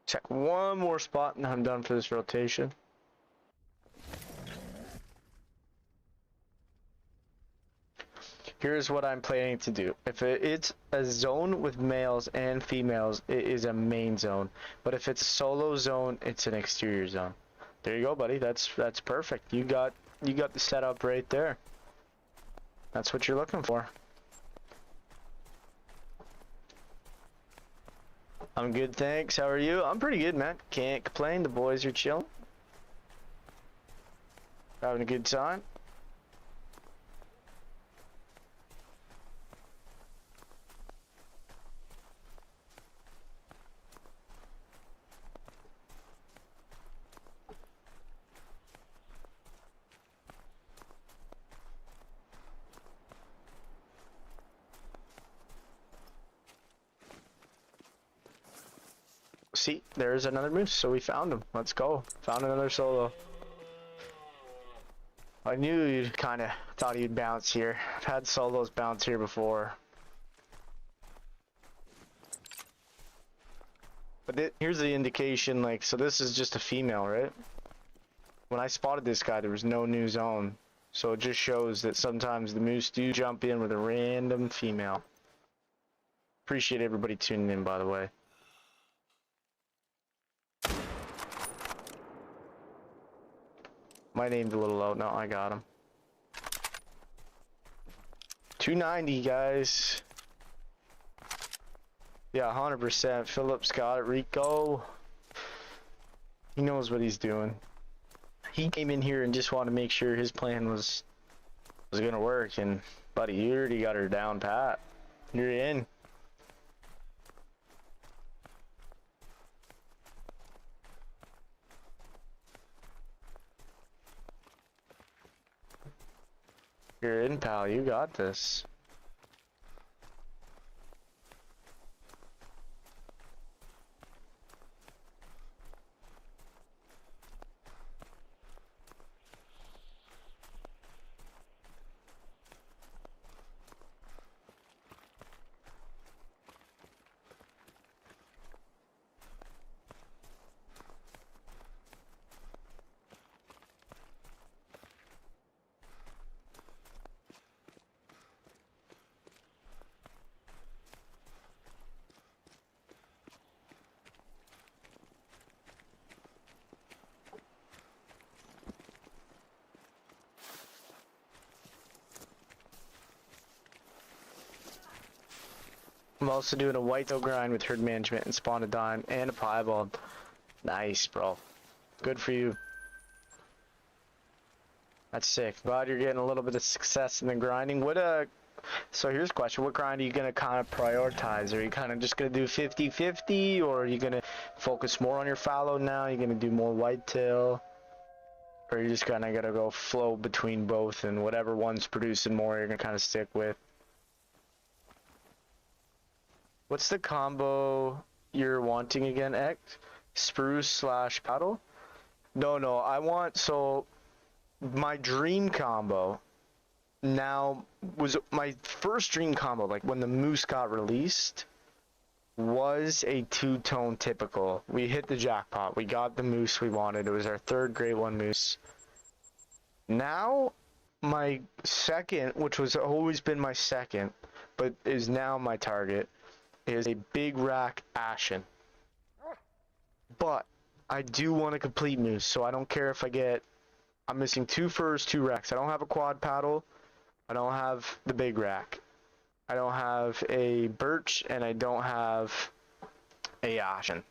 Check one more spot and I'm done for this rotation. Here's what I'm planning to do. If it's a zone with males and females, it is a main zone. But if it's a solo zone, it's an exterior zone. There you go, buddy. That's perfect. You got the setup right there. That's what you're looking for. I'm good, thanks. How are you? I'm pretty good, man. Can't complain. The boys are chilling. Having a good time. See, there's another moose, so we found him. Let's go. Found another solo. I knew you'd kind of thought he'd bounce here. I've had solos bounce here before. But here's the indication, like, so this is just a female, right? When I spotted this guy, there was no new zone. So it just shows that sometimes the moose do jump in with a random female. Appreciate everybody tuning in, by the way. Might aimed a little low. No, I got him. 290, guys. Yeah, 100%. Phillips got it. Rico. He knows what he's doing. He came in here and just wanted to make sure his plan was gonna work. And buddy, you already got her down pat. You're in. You're in. pal. You got this. I'm also doing a whitetail grind with herd management and spawn a dime and a piebald. Nice, bro. Good for you. That's sick. Glad you're getting a little bit of success in the grinding. So here's a question. What grind are you going to kind of prioritize? Are you kind of just going to do 50-50, or are you going to focus more on your fallow now? Are you going to do more whitetail? Or are you just kind of going to go flow between both, and whatever one's producing more, you're going to kind of stick with? What's the combo you're wanting again, X? Spruce / paddle? No, I want, so my dream combo now was my first dream combo, like when the moose got released, was a two-tone typical. We hit the jackpot. We got the moose we wanted. It was our third grade one moose. Now, my second, which was always been my second, but is now my target, is a big rack ashen. But I do want a complete moose, so I don't care if I'm missing 2 furs, 2 racks. I don't have a quad paddle. I don't have the big rack. I don't have a birch, and I don't have a ashen.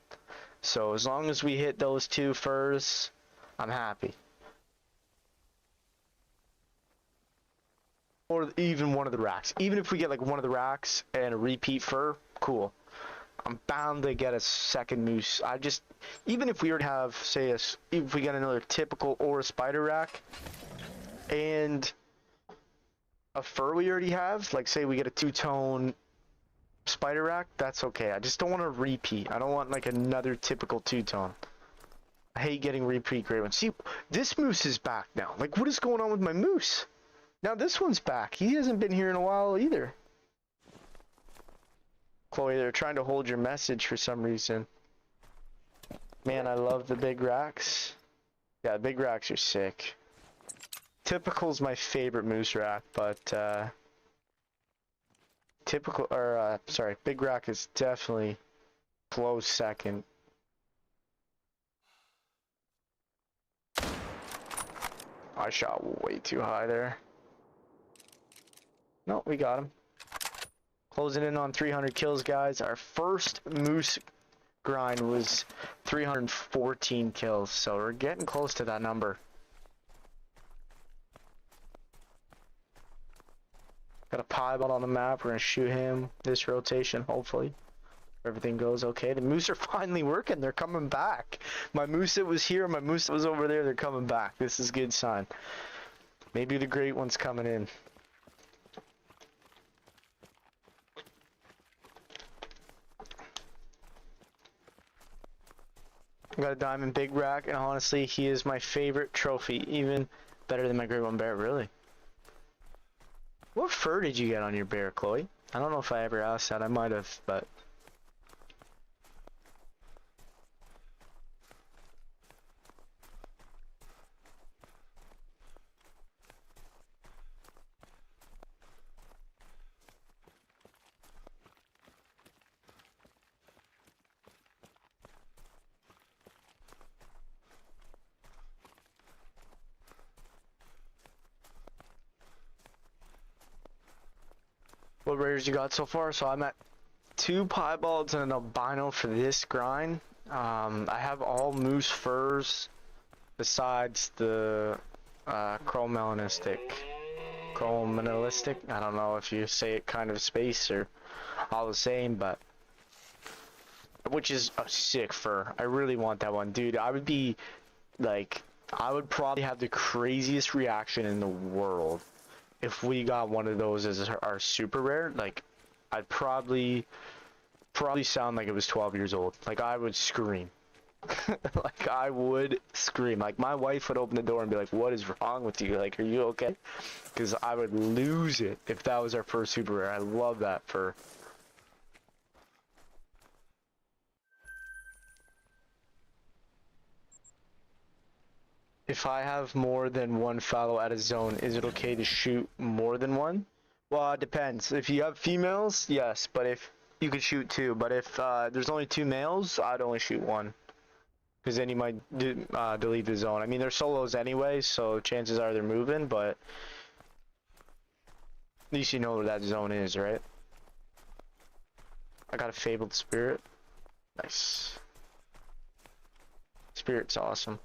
So as long as we hit those 2 furs, I'm happy. Or even one of the racks. Even if we get like one of the racks and a repeat fur, cool. I'm bound to get a second moose. Even if we were to have, say, if we got another typical or a spider rack, and a fur we already have, like say we get a 2-tone spider rack, that's okay. I just don't want to repeat. I don't want like another typical 2-tone. I hate getting repeat great ones. See, this moose is back now. Like, what is going on with my moose? Now this one's back. He hasn't been here in a while either. Chloe, they're trying to hold your message for some reason. Man, I love the big racks. Yeah, the big racks are sick. Typical's my favorite moose rack, but big rack is definitely close second. I shot way too high there. No, we got him. Closing in on 300 kills, guys. Our first moose grind was 314 kills, so we're getting close to that number. Got a piebald on the map. We're gonna shoot him this rotation, hopefully. Everything goes okay. The moose are finally working. They're coming back. My moose that was here, my moose that was over there, they're coming back. This is a good sign. Maybe the great one's coming in. I got a diamond big rack, and honestly, he is my favorite trophy, even better than my great one bear, really. What fur did you get on your bear, Chloe? I don't know if I ever asked that. I might have, but... What rares you got so far? So I'm at 2 piebalds and an albino for this grind. I have all moose furs besides the chrome melanistic. I don't know if you say it kind of space or all the same, but which is a sick fur. I really want that one, dude. I would probably have the craziest reaction in the world if we got one of those as our super rare, like, I'd probably sound like it was 12 years old. Like, I would scream. Like, I would scream. Like, my wife would open the door and be like, what is wrong with you? Like, are you okay? Because I would lose it if that was our first super rare. I love that fur. If I have more than one fallow at a zone, is it okay to shoot more than one? Well, it depends. If you have females, yes, but if you could shoot two, but if there's only two males, I'd only shoot one. Because then you might delete the zone. I mean, they're solos anyway, so chances are they're moving, but at least you know where that zone is, right? I got a fabled spirit. Nice. Spirit's awesome.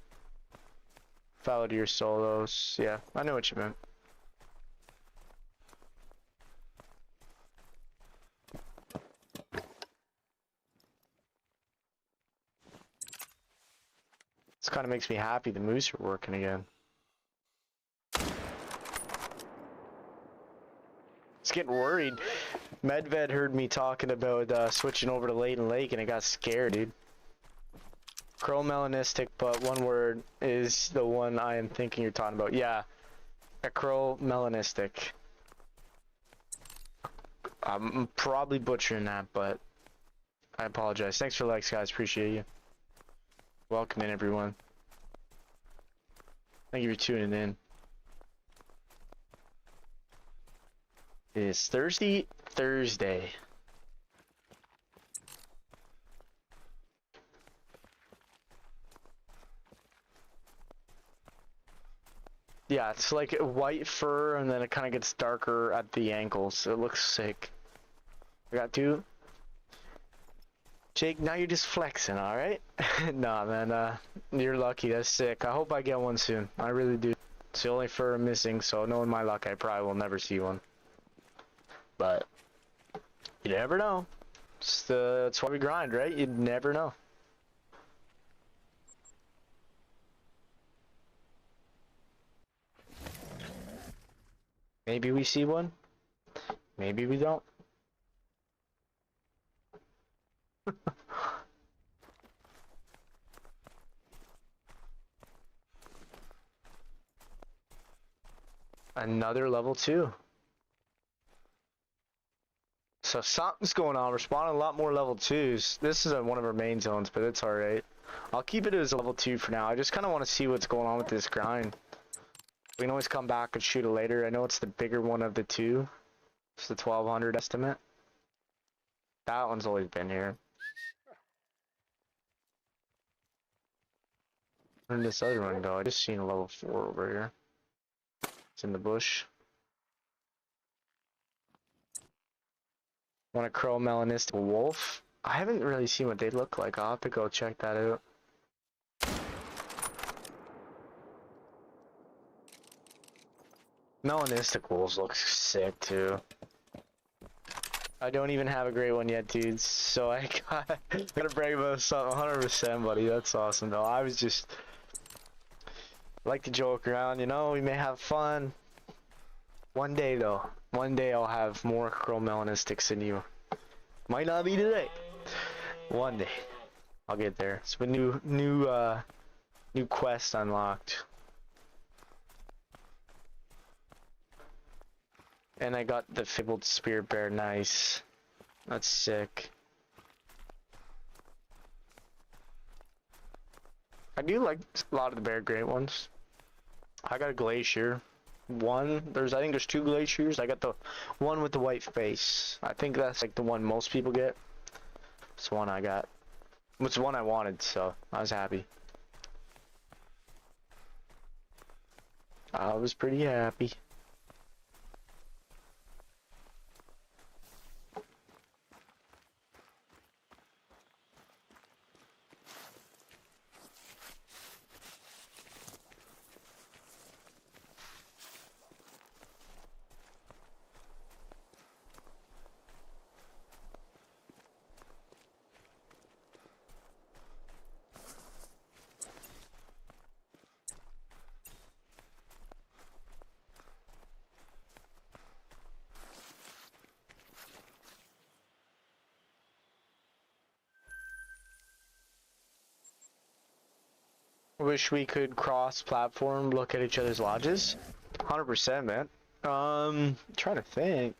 Follow to your solos. Yeah, I know what you meant. This kind of makes me happy the moose are working again. It's getting worried. Medved heard me talking about switching over to Layton Lake and it got scared, dude. Acromelanistic, but one word is the one I am thinking you're talking about. Yeah, acromelanistic. I'm probably butchering that, but I apologize. Thanks for the likes, guys. Appreciate you. Welcome in, everyone. Thank you for tuning in. It is Thursday. Yeah, it's like white fur and then it kind of gets darker at the ankles. It looks sick. I got two. Jake, now you're just flexing, alright? Nah, man, you're lucky. That's sick. I hope I get one soon. I really do. It's the only fur I'm missing, so knowing my luck, I probably will never see one. But you never know. It's why we grind, right? You never know. Maybe we see one. Maybe we don't. Another level 2. So something's going on. We're spawning a lot more level 2s. This is one of our main zones, but it's alright. I'll keep it as a level 2 for now. I just kind of want to see what's going on with this grind. We can always come back and shoot it later. I know it's the bigger one of the two. It's the 1200 estimate. That one's always been here. Where did this other one go? I just seen a level 4 over here. It's in the bush. Want a acromelanistic wolf? I haven't really seen what they look like. I'll have to go check that out. Melanistic wolves look sick too. I don't even have a great one yet, dudes. So I gotta brag about something 100%, buddy. That's awesome though. I was just like to joke around, you know, we may have fun. One day though. One day I'll have more acromelanistics than you. Might not be today. One day. I'll get there. It's a new quest unlocked. And I got the fabled spirit bear. Nice. That's sick. I do like a lot of the bear great ones. I got a glacier. I think there's 2 glaciers. I got the one with the white face. I think that's like the one most people get. It's the one I got. It's the one I wanted, so I was happy. I was pretty happy. Wish we could cross-platform, look at each other's lodges. 100%, man. Trying to think.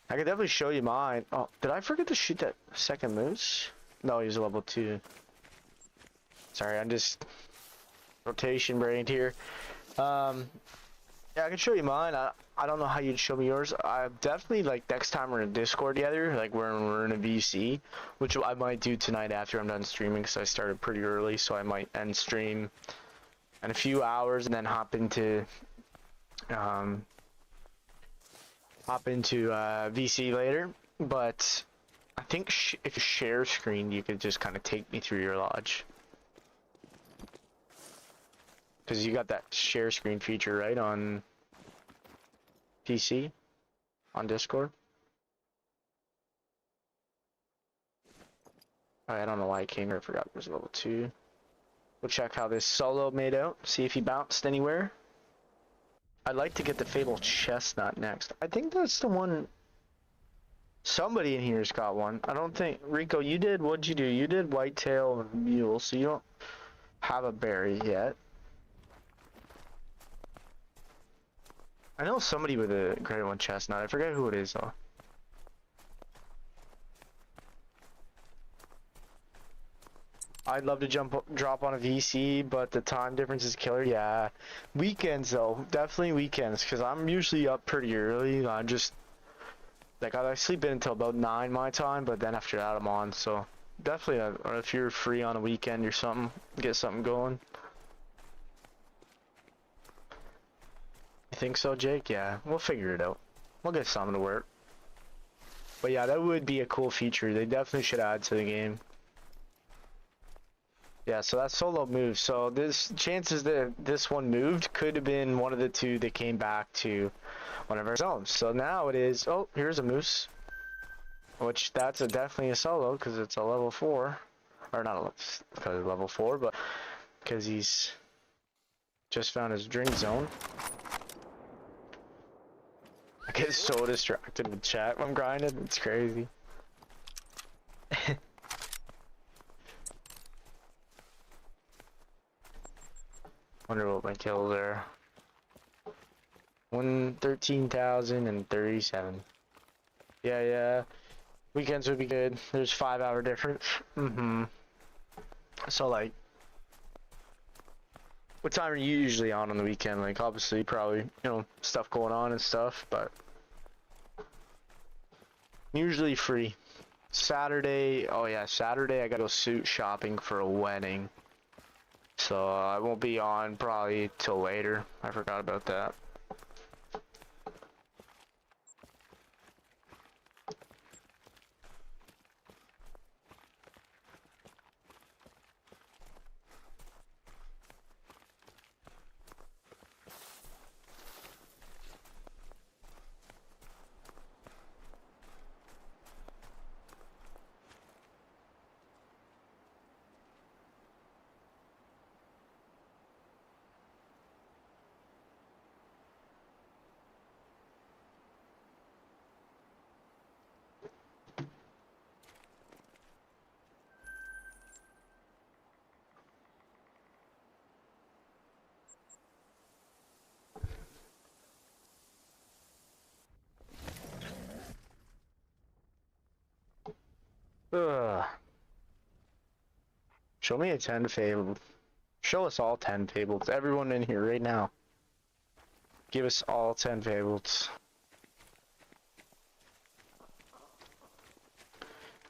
I could definitely show you mine. Oh, did I forget to shoot that second moose? No, he's a level 2. Sorry, I'm just rotation brained here. Yeah, I can show you mine. I don't know how you'd show me yours. I definitely, like, next time we're in Discord together, like we're in a VC, which I might do tonight after I'm done streaming, because I started pretty early, so I might end stream in a few hours and then hop into VC later. But I think if you share screen, you could just kind of take me through your lodge. Because you got that share screen feature, right, on PC? On Discord? I don't know why I came here. I forgot it was level 2. We'll check how this solo made out. See if he bounced anywhere. I'd like to get the Fable Chestnut next. I think that's the one... Somebody in here's got one. I don't think... Rico, you did... What'd you do? You did Whitetail and Mule, so you don't have a berry yet. I know somebody with a Great One Chestnut. I forget who it is though. I'd love to drop on a VC, but the time difference is killer. Yeah, weekends though, definitely weekends, because I'm usually up pretty early. I just like I sleep in until about 9 my time, but then after that I'm on. So definitely, if you're free on a weekend or something, get something going. You think so, Jake? Yeah, we'll figure it out. We'll get something to work. But yeah, that would be a cool feature. They definitely should add to the game. Yeah, so that solo moved. So this chances that this one moved could have been one of the two that came back to one of our zones. So now it is. Oh, here's a moose. Which that's definitely a solo because it's a level 4, or not because it's level 4, but because he's just found his drink zone. I get so distracted with chat when I'm grinding, it's crazy. Wonder what my kills are. 13,037. Yeah. Weekends would be good. There's 5-hour difference. So like, what time are you usually on the weekend? Like, obviously, probably, you know, stuff going on and stuff, but usually free. Saturday, oh yeah, Saturday I gotta go suit shopping for a wedding. So I won't be on probably till later. I forgot about that. Ugh. Show me a 10 fabled. Show us all 10 fabled. Everyone in here right now. Give us all 10 fabled.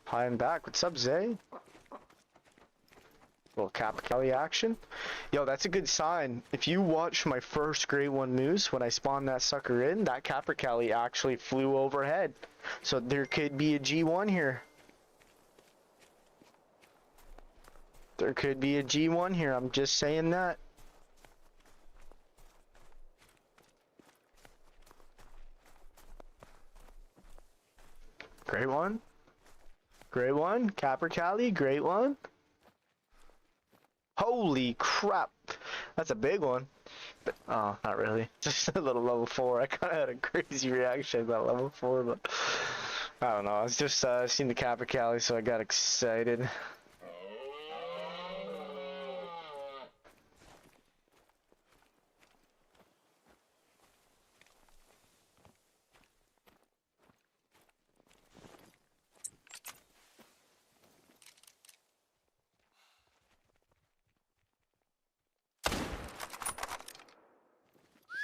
Hi, I'm back. What's up, Zay? Little Capercaillie action. Yo, that's a good sign. If you watch my first Great One Moose, when I spawned that sucker in, that Capercaillie actually flew overhead. So there could be a G1 here. There could be a G1 here, I'm just saying that. Great one. Great one. Capercaillie, great one. Holy crap. That's a big one. But, oh, not really. Just a little level 4. I kind of had a crazy reaction at that level 4, but I don't know. I was just seen the Capercaillie, so I got excited.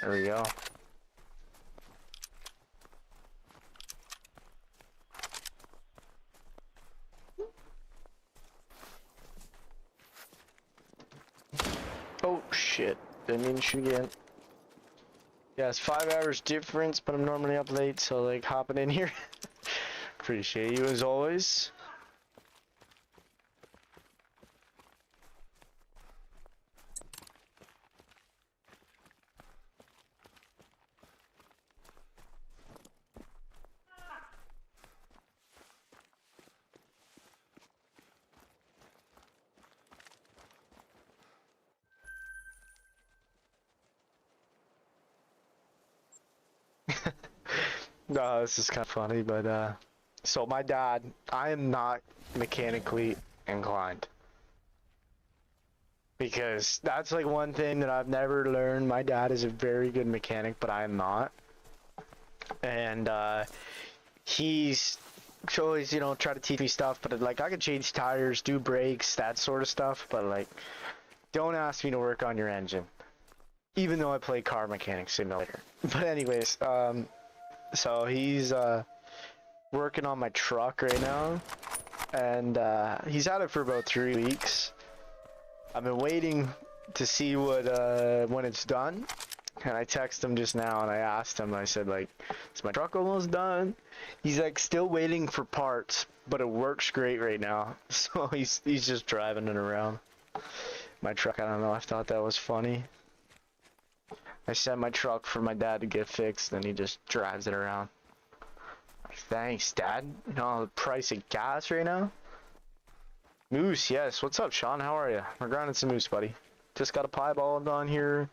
There we go. Oh shit, didn't mean to shoot again. Yeah, it's 5 hours difference, but I'm normally up late, so like hopping in here. Appreciate you as always. No, this is kind of funny, but so my dad, I am not mechanically inclined. Because that's like one thing that I've never learned. My dad is a very good mechanic, but I am not. And he's always, you know, try to teach me stuff, but like I can change tires, do brakes, that sort of stuff, but like don't ask me to work on your engine. Even though I play Car Mechanic Simulator. But anyways, so he's working on my truck right now, and he's had it for about 3 weeks. I've been waiting to see what when it's done, and I texted him just now and I asked him, I said like, is my truck almost done? He's like still waiting for parts, but it works great right now. So he's just driving it around. My truck, I don't know, I thought that was funny. I sent my truck for my dad to get fixed, and he just drives it around. Thanks, Dad. You know the price of gas right now? Moose, yes. What's up, Sean? How are you? We're grinding some moose, buddy. Just got a piebald on here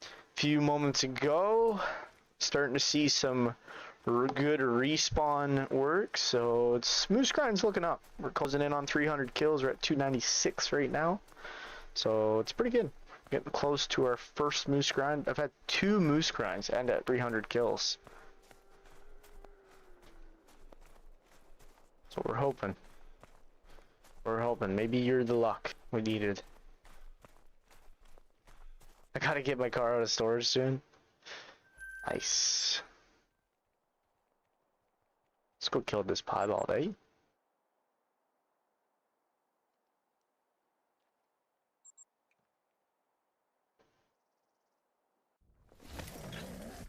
a few moments ago. Starting to see some good respawn work, so it's moose grind's looking up. We're closing in on 300 kills. We're at 296 right now, so it's pretty good. Getting close to our first moose grind. I've had 2 moose grinds and at 300 kills. So we're hoping. We're hoping. Maybe you're the luck we needed. I gotta get my car out of storage soon. Nice. Let's go kill this piebald, eh?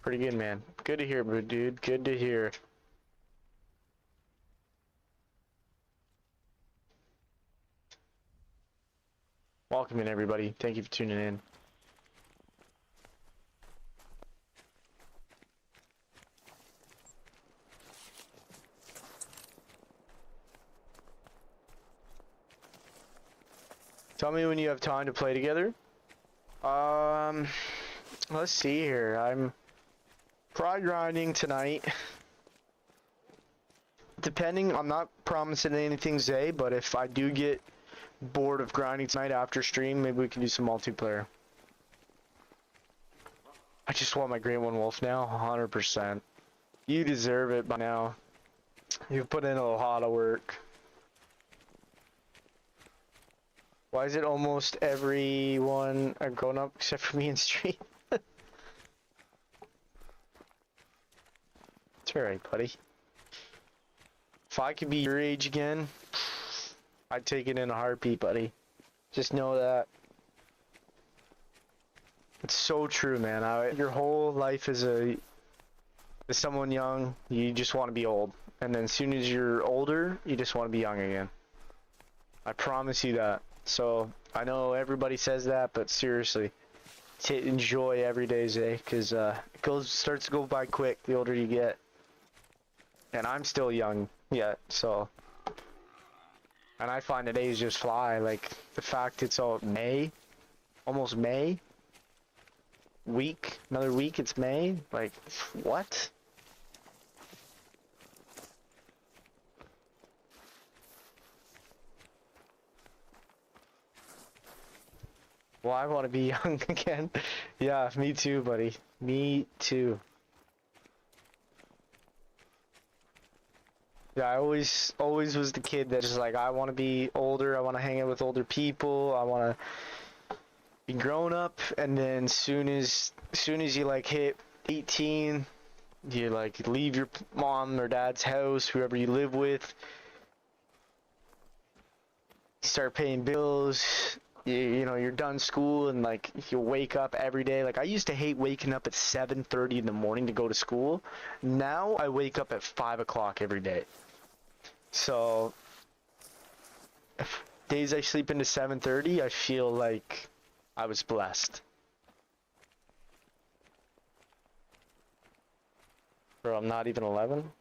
Pretty good, man. Good to hear, bro, dude. Good to hear. Welcome in, everybody. Thank you for tuning in. Tell me when you have time to play together. Let's see here. I'm probably grinding tonight. Depending, I'm not promising anything today, but if I do get bored of grinding tonight after stream, maybe we can do some multiplayer. I just want my Great One Wolf now, 100%. You deserve it by now. You've put in a lot of work. Why is it almost everyone a grown-up except for me in stream? It's alright, buddy. If I could be your age again, I'd take it in a heartbeat, buddy. Just know that. It's so true, man. Your whole life as someone young, you just want to be old. And then as soon as you're older, you just want to be young again. I promise you that. So, I know everybody says that, but seriously, enjoy every day's day, because it starts to go by quick the older you get. And I'm still young yet, so. And I find the days just fly. Like, the fact it's all May, almost May. Another week, it's May. Like, what? Well, I want to be young again. Yeah, me too, buddy. Me too. Yeah, I always was the kid that just like, I want to be older. I want to hang out with older people. I want to you're grown up, and then soon as you like hit 18, you like leave your mom or dad's house, whoever you live with. You start paying bills. You know, you're done school, and like you wake up every day. Like I used to hate waking up at 7:30 in the morning to go to school. Now I wake up at 5 o'clock every day. So days I sleep into 7:30, I feel like I was blessed. Bro, I'm not even 11.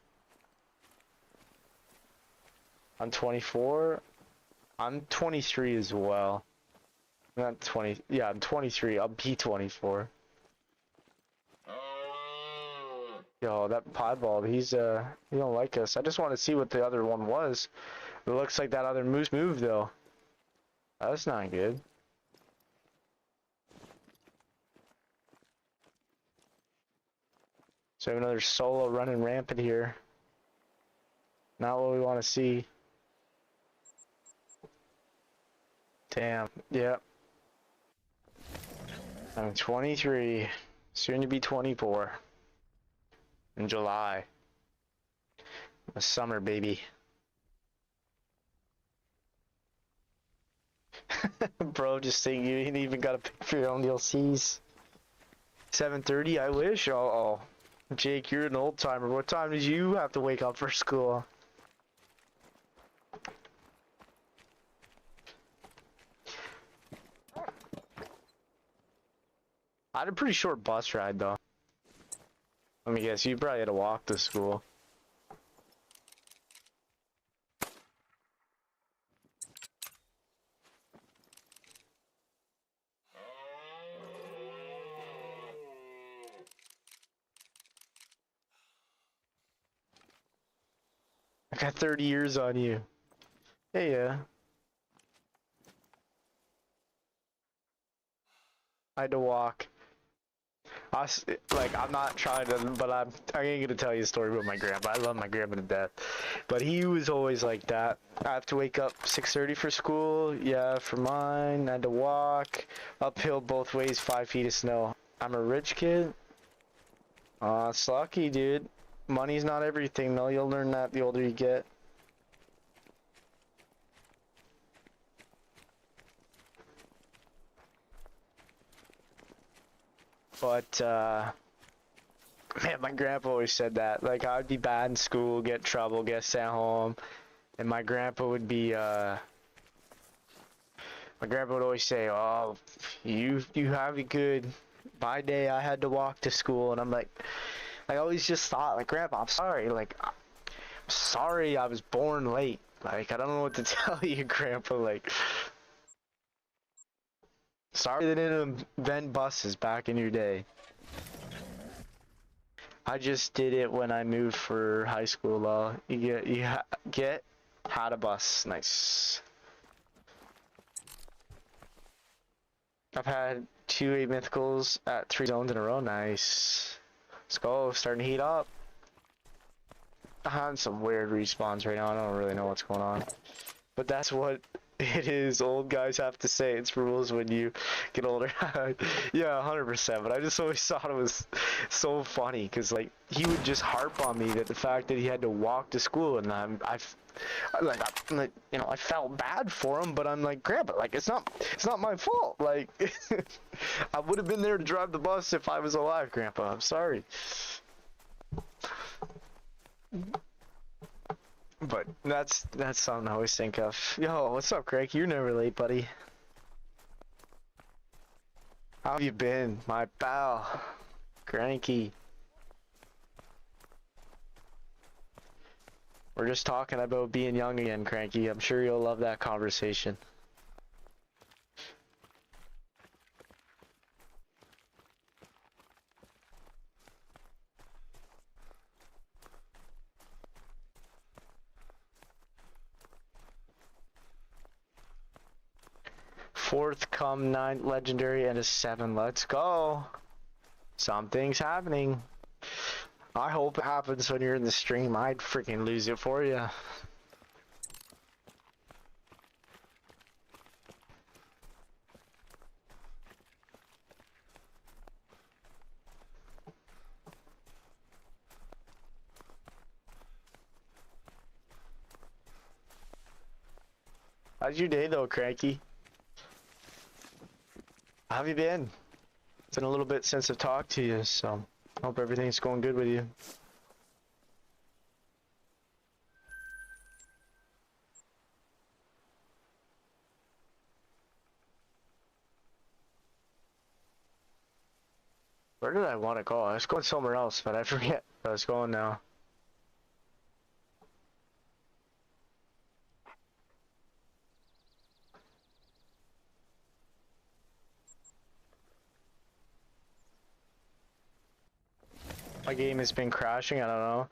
I'm 24. I'm 23 as well. I'm not 20. Yeah, I'm 23. I'll be 24. Yo, that piebald, he don't like us. I just want to see what the other one was. It looks like that other moose moved though. That's not good. So we have another solo running rampant here. Not what we want to see. Damn. Yep. I'm 23. Soon to be 24. In July. A summer baby. Bro, just think you ain't even got to pay for your own DLCs. 7:30, I wish. Oh, Jake, you're an old timer. What time did you have to wake up for school? I had a pretty short bus ride though. Let me guess, you probably had to walk to school. I got 30 years on you. Hey, yeah. I had to walk. I'm not trying to, but I ain't gonna tell you a story about my grandpa. I love my grandpa to death, but he was always like that. I have to wake up 6:30 for school. Yeah, for mine, I had to walk uphill both ways, 5 feet of snow. I'm a rich kid. It's lucky, dude. Money's not everything, though. You'll learn that the older you get. But, man, my grandpa always said that. Like, I'd be bad in school, get in trouble, get sent home. And my grandpa would be, my grandpa would always say, oh, you have it good. My day, I had to walk to school. And I'm like, I always just thought, like, Grandpa, I'm sorry. Like, I'm sorry I was born late. Like, I don't know what to tell you, Grandpa. Like, sorry they didn't invent buses back in your day. I just did it when I moved for high school, though. Had a bus. Nice. I've had 2 8 mythicals at 3 zones in a row. Nice. Let's go. Starting to heat up. I'm having some weird respawns right now. I don't really know what's going on. But that's what it is. Old guys have to say. It's rules when you get older. Yeah, 100%. But I just always thought it was so funny because, like, he would just harp on me that the fact that he had to walk to school, and I felt bad for him, but I'm like, Grandpa, like, it's not my fault. Like, I would have been there to drive the bus if I was alive, Grandpa. I'm sorry. But that's something I always think of. Yo, what's up, Craig? You're never late, buddy. How have you been, my pal? Cranky. We're just talking about being young again, Cranky. I'm sure you'll love that conversation. Fourth come 9th legendary and a 7. Let's go. Something's happening. I hope it happens when you're in the stream. I'd freaking lose it for you. How's your day though, Cranky? How have you been? It's been a little bit since I've talked to you, so hope everything's going good with you. Where did I want to go? I was going somewhere else, but I forget where I was going now. My game has been crashing, I don't know.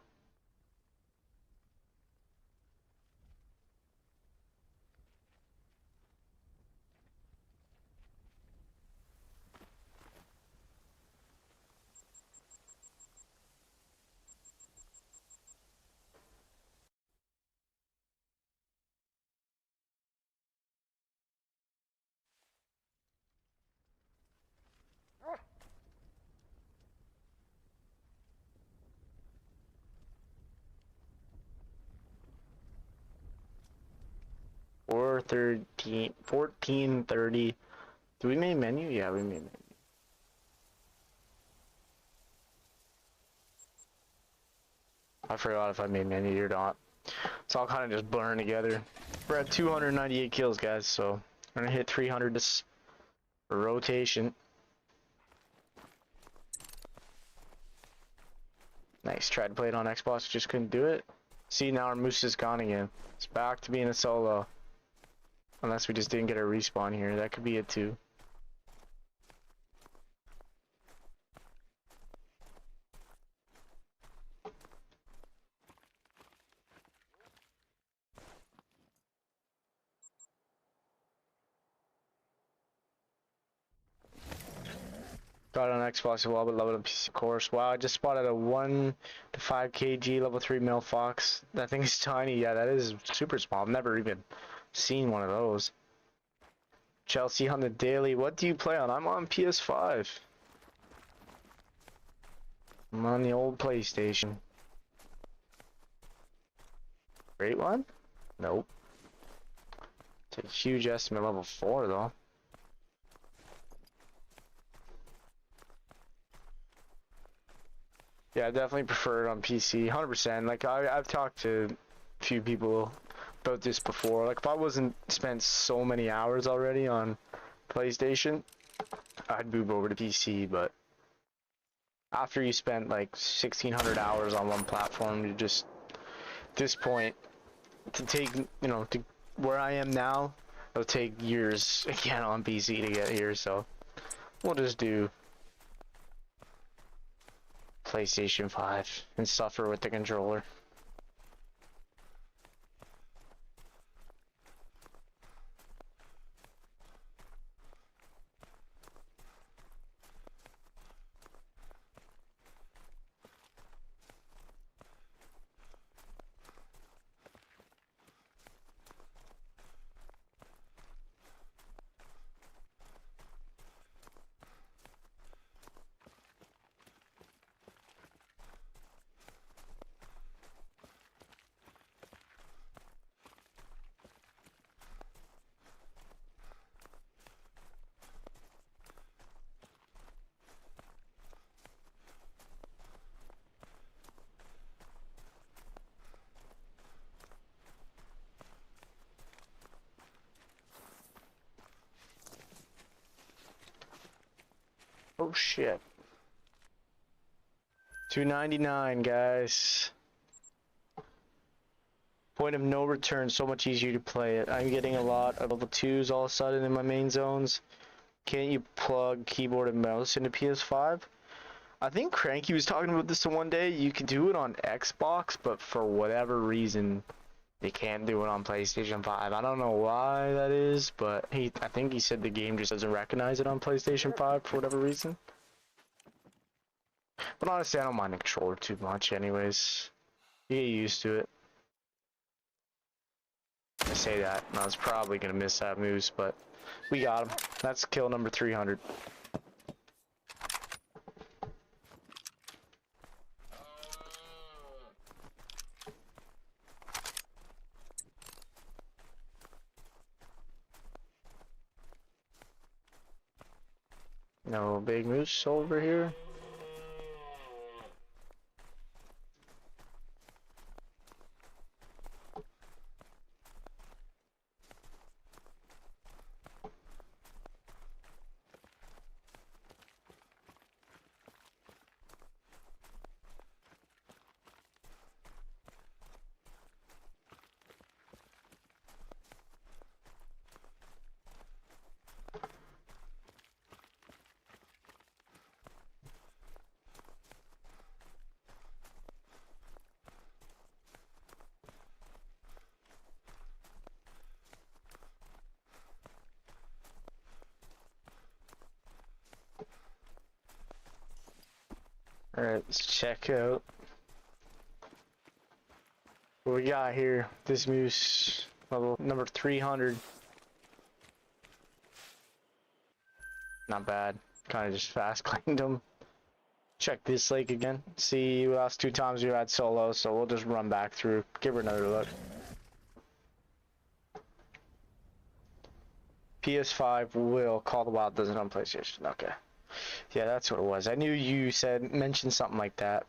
Or 14:30. Do we make menu? Yeah, we made menu. I forgot if I made menu or not. It's all kind of just blurring together. We're at 298 kills, guys, so we're gonna hit 300 this rotation. Nice, tried to play it on Xbox, just couldn't do it. See, now our moose is gone again. It's back to being a solo. Unless we just didn't get a respawn here, that could be it too. Got it on Xbox as well, but love it on PC, of course. Wow, I just spotted a 1 to 5 kg level 3 male fox. That thing is tiny. Yeah, that is super small. I've never even seen one of those. Chelsea on the daily. What do you play on? I'm on PS5. I'm on the old PlayStation. Great one? Nope. It's a huge estimate level 4 though. Yeah, I definitely prefer it on PC, 100%. Like, I've talked to a few people about this before. Like, if I wasn't spent so many hours already on PlayStation, I'd move over to PC, but after you spent like 1,600 hours on one platform, you just, at this point, to take, you know, to where I am now, it'll take years again on PC to get here, so we'll just do PlayStation 5 and suffer with the controller. Oh shit. 299, guys. Point of no return, so much easier to play it. I'm getting a lot of level 2s all of a sudden in my main zones. Can't you plug keyboard and mouse into PS5? I think Cranky was talking about this one day. You can do it on Xbox, but for whatever reason, you can't do it on PlayStation 5. I don't know why that is, but I think he said the game just doesn't recognize it on PlayStation 5 for whatever reason. But honestly, I don't mind the controller too much anyways. You get used to it. I say that, and I was probably going to miss that moose, but we got him. That's kill number 300. No big moose over here. Alright, let's check out what we got here. This moose, level number 300. Not bad. Kind of just fast cleaned him. Check this lake again. See, last 2 times we've had solo, so we'll just run back through. Give her another look. PS5 will Call the Wild doesn't on PlayStation. Okay. Yeah, that's what it was. I knew you mentioned something like that.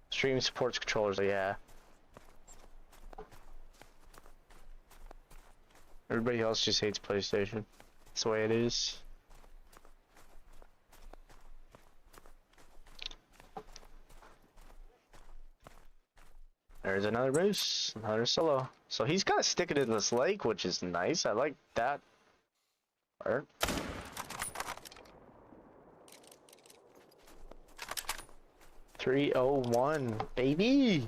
Stream supports controllers, yeah. Everybody else just hates PlayStation. That's the way it is. There's another moose, another solo. So he's kind of sticking in this lake, which is nice. I like that part. .301, baby.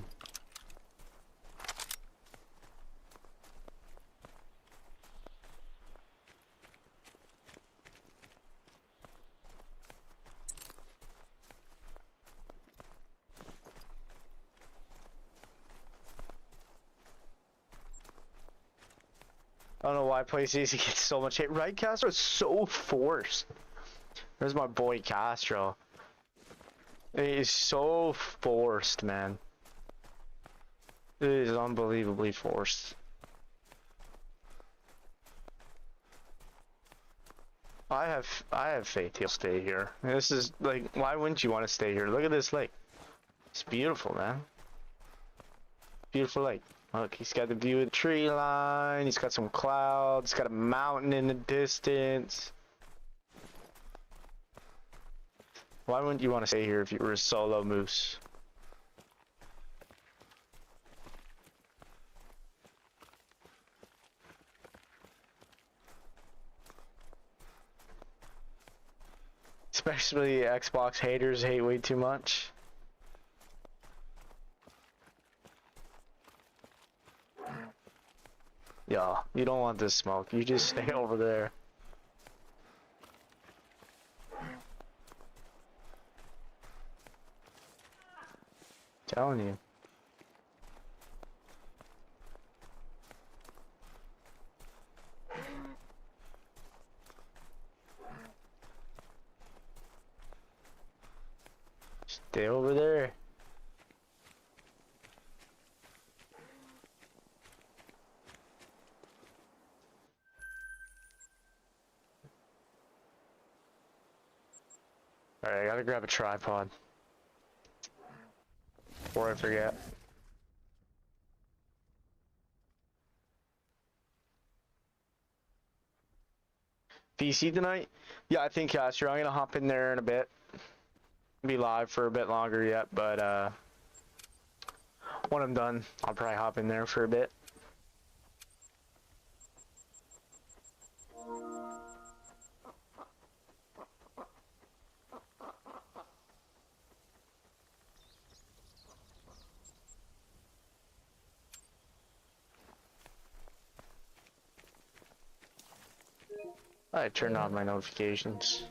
I don't know why PlayStation gets so much hate. Right, Castro? It's so forced. There's my boy Castro. It is so forced, man. It is unbelievably forced. I have faith he'll stay here. This is like, why wouldn't you want to stay here? Look at this lake. It's beautiful, man. Beautiful lake. Look, he's got the view of the tree line. He's got some clouds. He's got a mountain in the distance. Why wouldn't you want to stay here if you were a solo moose? Especially Xbox haters hate way too much. Yeah, you don't want this smoke. You just stay over there. Telling you. Stay over there. Alright, I gotta grab a tripod before I forget. PC tonight? Yeah, I think Castro. I'm gonna hop in there in a bit. Be live for a bit longer yet, but when I'm done, I'll probably hop in there for a bit. I turned off my notifications.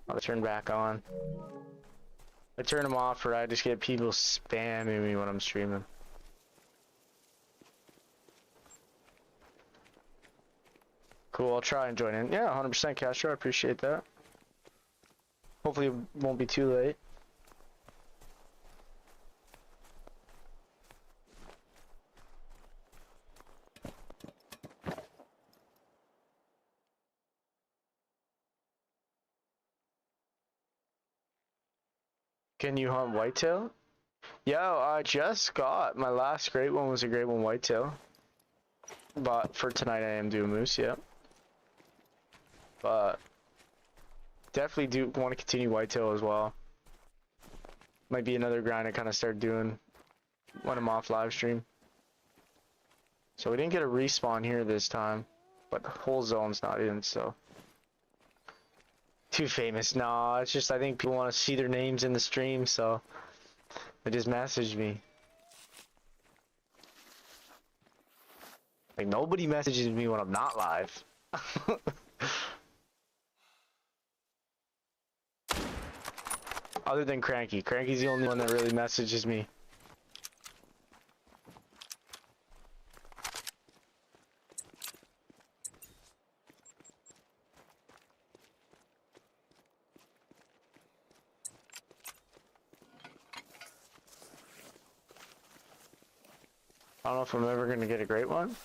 I'll turn back on. I turn them off or I just get people spamming me when I'm streaming. Cool, I'll try and join in. Yeah, 100% Castro, I appreciate that. Hopefully it won't be too late. Can you hunt whitetail? Yo, I just got my last great one was a great one whitetail. But for tonight I am doing moose, yeah. But definitely do want to continue whitetail as well. Might be another grind I kind of start doing when I'm off live stream. So we didn't get a respawn here this time, but the whole zone's not in, so. Too famous. No, it's just I think people want to see their names in the stream, so they just messaged me. Like, nobody messages me when I'm not live. Other than Cranky. Cranky's the only one that really messages me. I don't know if I'm ever gonna get a great one.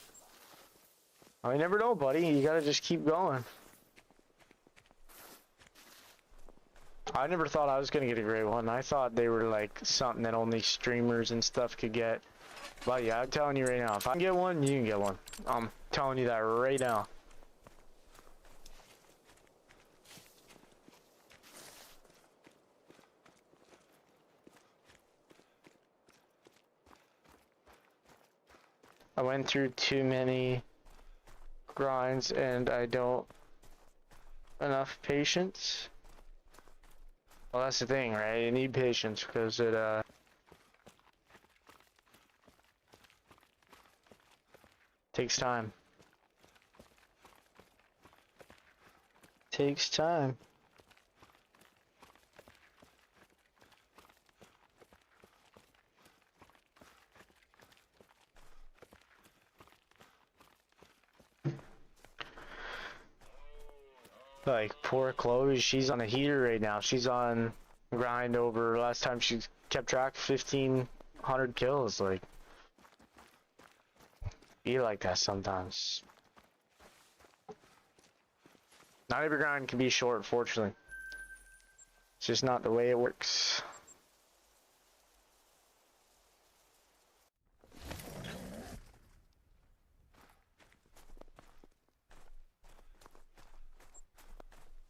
I never know, buddy. You gotta just keep going. I never thought I was gonna get a great one. I thought they were like something that only streamers and stuff could get. But yeah, I'm telling you right now, if I can get one, you can get one. I'm telling you that right now. I went through too many grinds and I don't enough patience. Well, that's the thing, right? You need patience because it takes time. Takes time. Like, poor Chloe, she's on a heater right now. She's on grind over, last time she kept track, 1,500 kills. Like, be like that sometimes. Not every grind can be short, fortunately. It's just not the way it works.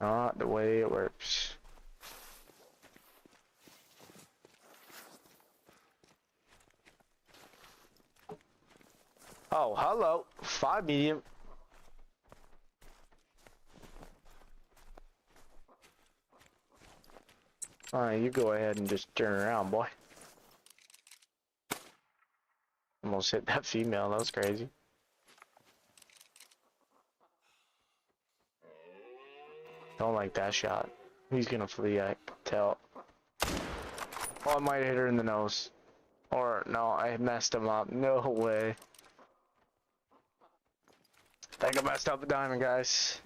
Not the way it works. Oh, hello. 5 medium. Alright, you go ahead and just turn around, boy. Almost hit that female. That was crazy. Don't like that shot. He's gonna flee, I can tell. Oh, I might hit her in the nose. Or, no, I messed him up. No way. I think I messed up a diamond, guys.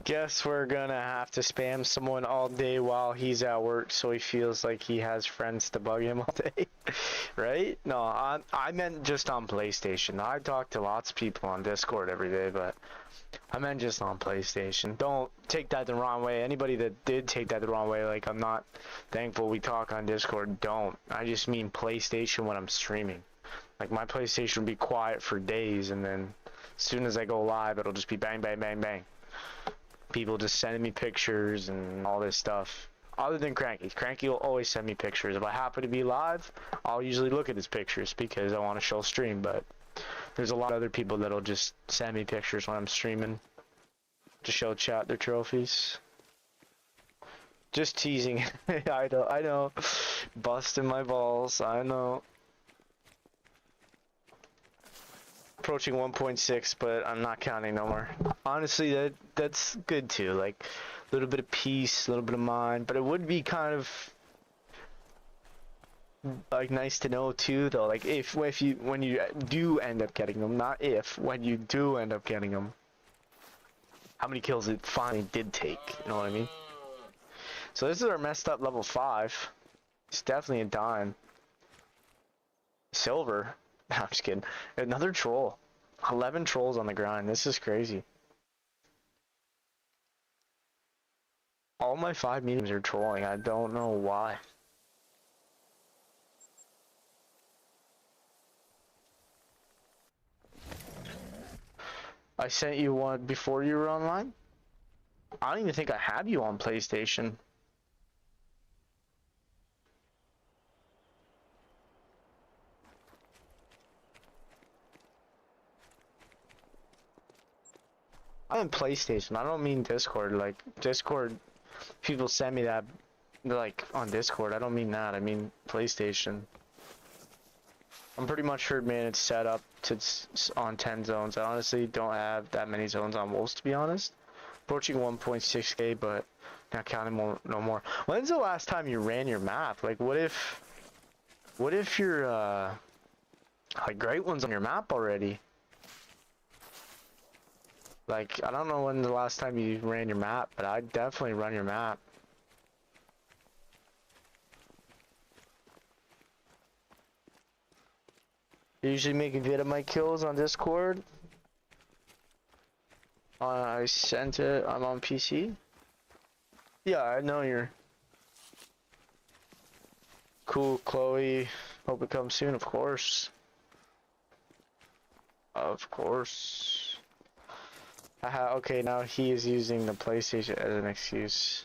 Guess we're gonna have to spam someone all day while he's at work so he feels like he has friends to bug him all day. Right? No, I meant just on PlayStation. I talk to lots of people on Discord every day, but I meant just on PlayStation. Don't take that the wrong way. Anybody that did take that the wrong way, like, I'm not thankful we talk on Discord, don't. I just mean PlayStation when I'm streaming. Like, my PlayStation will be quiet for days, and then as soon as I go live, it'll just be bang, bang, bang, bang. People just sending me pictures and all this stuff. Other than Cranky. Cranky will always send me pictures. If I happen to be live, I'll usually look at his pictures because I want to show stream, but there's a lot of other people that'll just send me pictures when I'm streaming to show chat their trophies. Just teasing. I know. Busting my balls, I know. approaching 1.6, but I'm not counting no more. Honestly, that's good too. Like a little bit of peace, a little bit of mind, but it would be kind of like nice to know too, though. Like if you when you do end up getting them, not if, when you do end up getting them, how many kills it finally did take. You know what I mean? So this is our messed up level 5. It's definitely a dime. Silver. No, I'm just kidding. Another troll. 11 trolls on the grind. This is crazy. All my 5 mediums are trolling. I don't know why. I sent you one before you were online? I don't even think I had you on PlayStation. I'm in PlayStation. I don't mean Discord. Like, Discord, people send me that, like, on Discord. I don't mean that. I mean PlayStation. I'm pretty much sure, man, it's set up to on 10 zones. I honestly don't have that many zones on Wolves, to be honest. Approaching 1.6k, but not counting no more. When's the last time you ran your map? Like, what if your, like, great one's on your map already? Like, I don't know when the last time you ran your map, but I'd definitely run your map. You usually make a vid of my kills on Discord. I sent it. I'm on PC. Yeah, I know you're cool, Chloe. Hope it comes soon, of course. Of course. Haha, okay, now he is using the PlayStation as an excuse.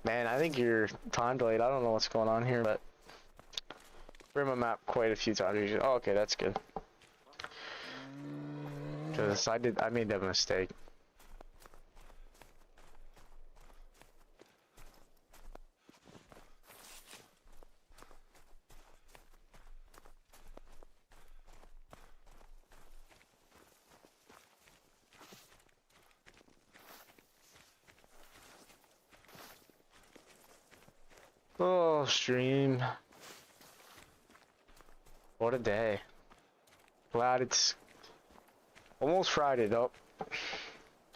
Man, I think you're time delayed. I don't know what's going on here, but ran my map quite a few times. Oh, okay, that's good. Because I made that mistake. Oh, stream. What a day. Glad it's almost Friday though.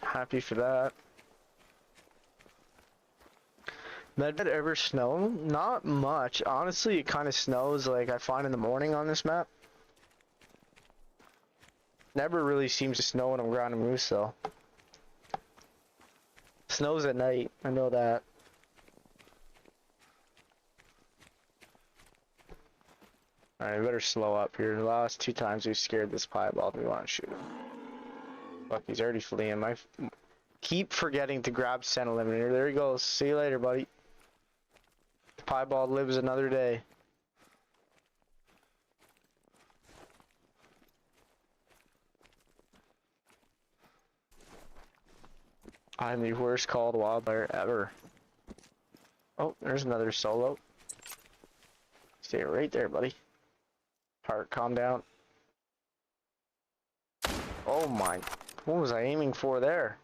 Happy for that. Did it ever snow? Not much. Honestly, it kind of snows like I find in the morning on this map. Never really seems to snow when I'm grinding moose though. Snows at night, I know that. Alright, better slow up here. The last 2 times we scared this piebald, we want to shoot him. Fuck, he's already fleeing. Keep forgetting to grab scent eliminator. There he goes. See you later, buddy. The piebald lives another day. I'm the worst called wildfire ever. Oh, there's another solo. Stay right there, buddy. Heart, calm down. Oh my, what was I aiming for there?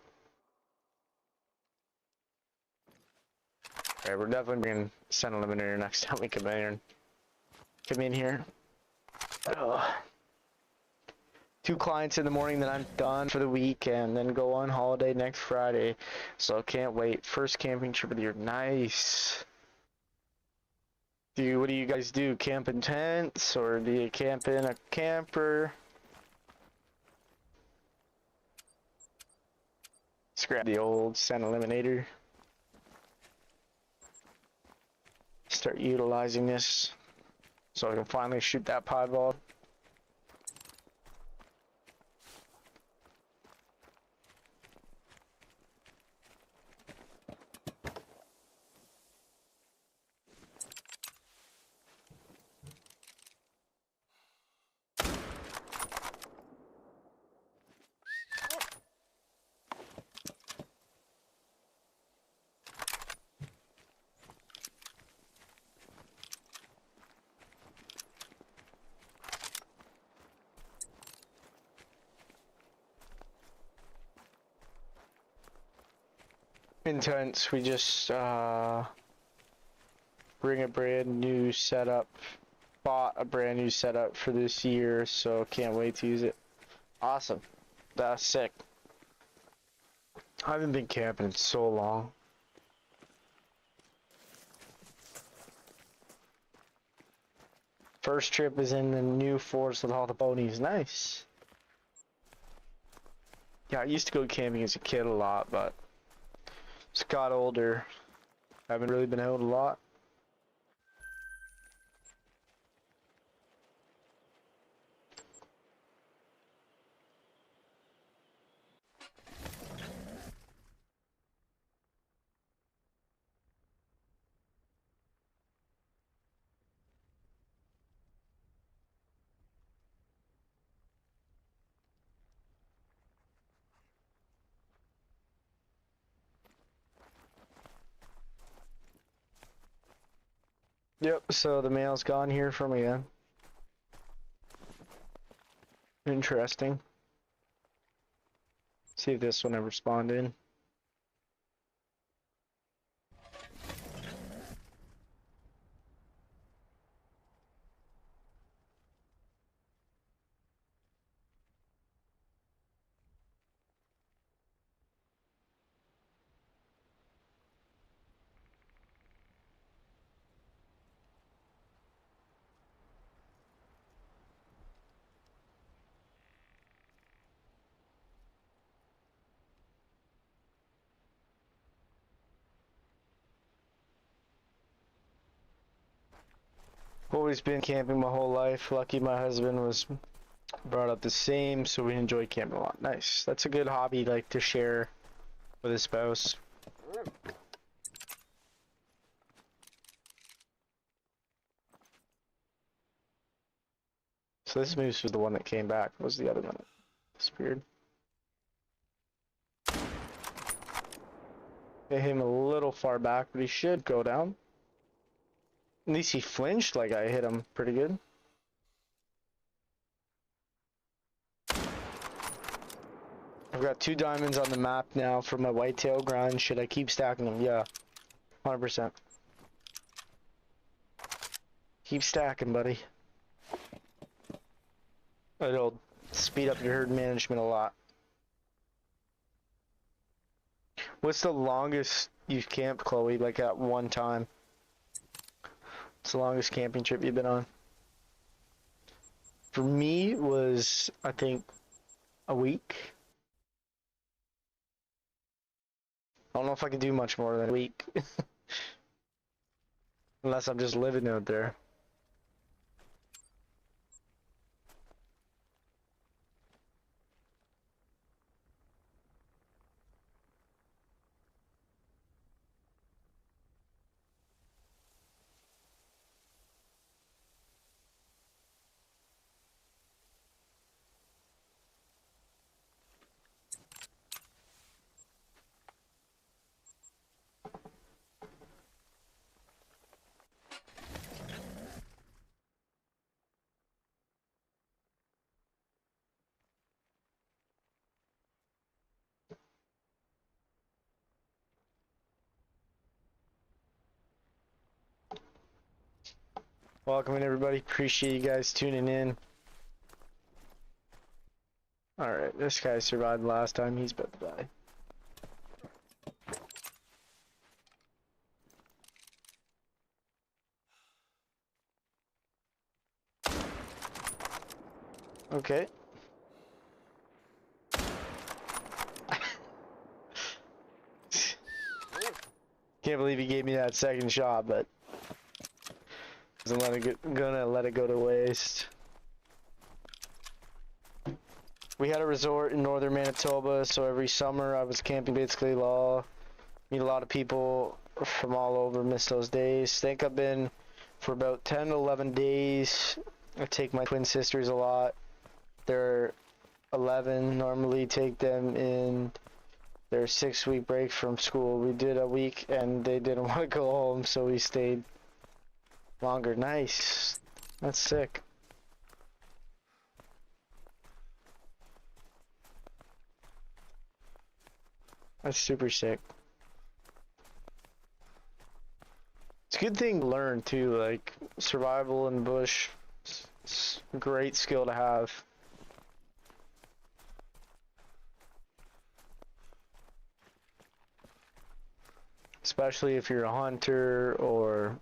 Alright, we're definitely bringing scent eliminator next time we come in here. Ugh. 2 clients in the morning, then I'm done for the week, and then go on holiday next Friday. So can't wait. First camping trip of the year. Nice. What do you guys do? Camp in tents, or do you camp in a camper? Let's grab the old scent eliminator. Start utilizing this so I can finally shoot that piebald. intense. We just bring a brand new setup, bought a brand new setup for this year, so can't wait to use it. Awesome. That's sick. I haven't been camping in so long. First trip is in the new forest with all the ponies. Nice. Yeah, I used to go camping as a kid a lot, but just got older. I haven't really been out a lot. Yep, so the mail's gone here from again. Interesting. See if this one ever spawned in. Always been camping my whole life. Lucky my husband was brought up the same, so we enjoy camping a lot. Nice. That's a good hobby, like, to share with a spouse. So this moose was the one that came back. What was the other one that disappeared? Hit him a little far back, but he should go down. At least he flinched like I hit him pretty good. I've got 2 diamonds on the map now for my whitetail grind. Should I keep stacking them? Yeah, 100%. Keep stacking, buddy. It'll speed up your herd management a lot. What's the longest you've camped, Chloe, like at one time? What's the longest camping trip you've been on? For me, it was, I think, a week. I don't know if I can do much more than a week. Unless I'm just living out there. Welcome in, everybody. Appreciate you guys tuning in. Alright, this guy survived last time. He's about to die. Okay. Can't believe he gave me that second shot, but gonna let it go to waste. We had a resort in northern Manitoba, so every summer I was camping basically law. Meet a lot of people from all over, miss those days. Think I've been for about 10 to 11 days. I take my twin sisters a lot. They're 11, normally take them in their 6-week break from school. We did a week and they didn't want to go home, so we stayed longer. Nice. That's sick. That's super sick. It's a good thing to learn too, like survival in the bush. It's a great skill to have. Especially if you're a hunter or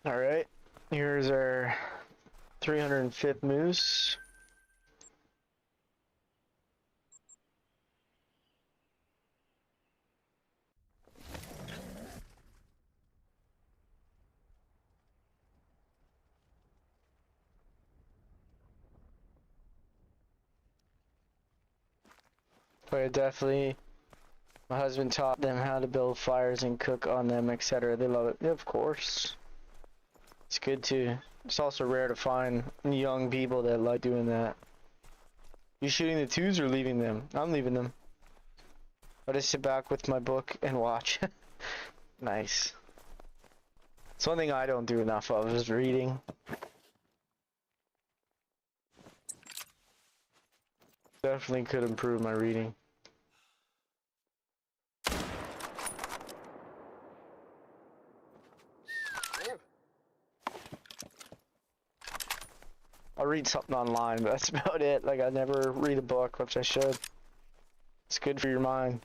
Alright, here's our 305th moose. But definitely, my husband taught them how to build fires and cook on them, etc. They love it. Yeah, of course. It's good too. It's also rare to find young people that like doing that. You shooting the twos or leaving them? I'm leaving them. I just sit back with my book and watch. Nice. It's one thing I don't do enough of is reading. Definitely could improve my reading. I'll read something online, but that's about it. Like, I never read a book, which I should. It's good for your mind.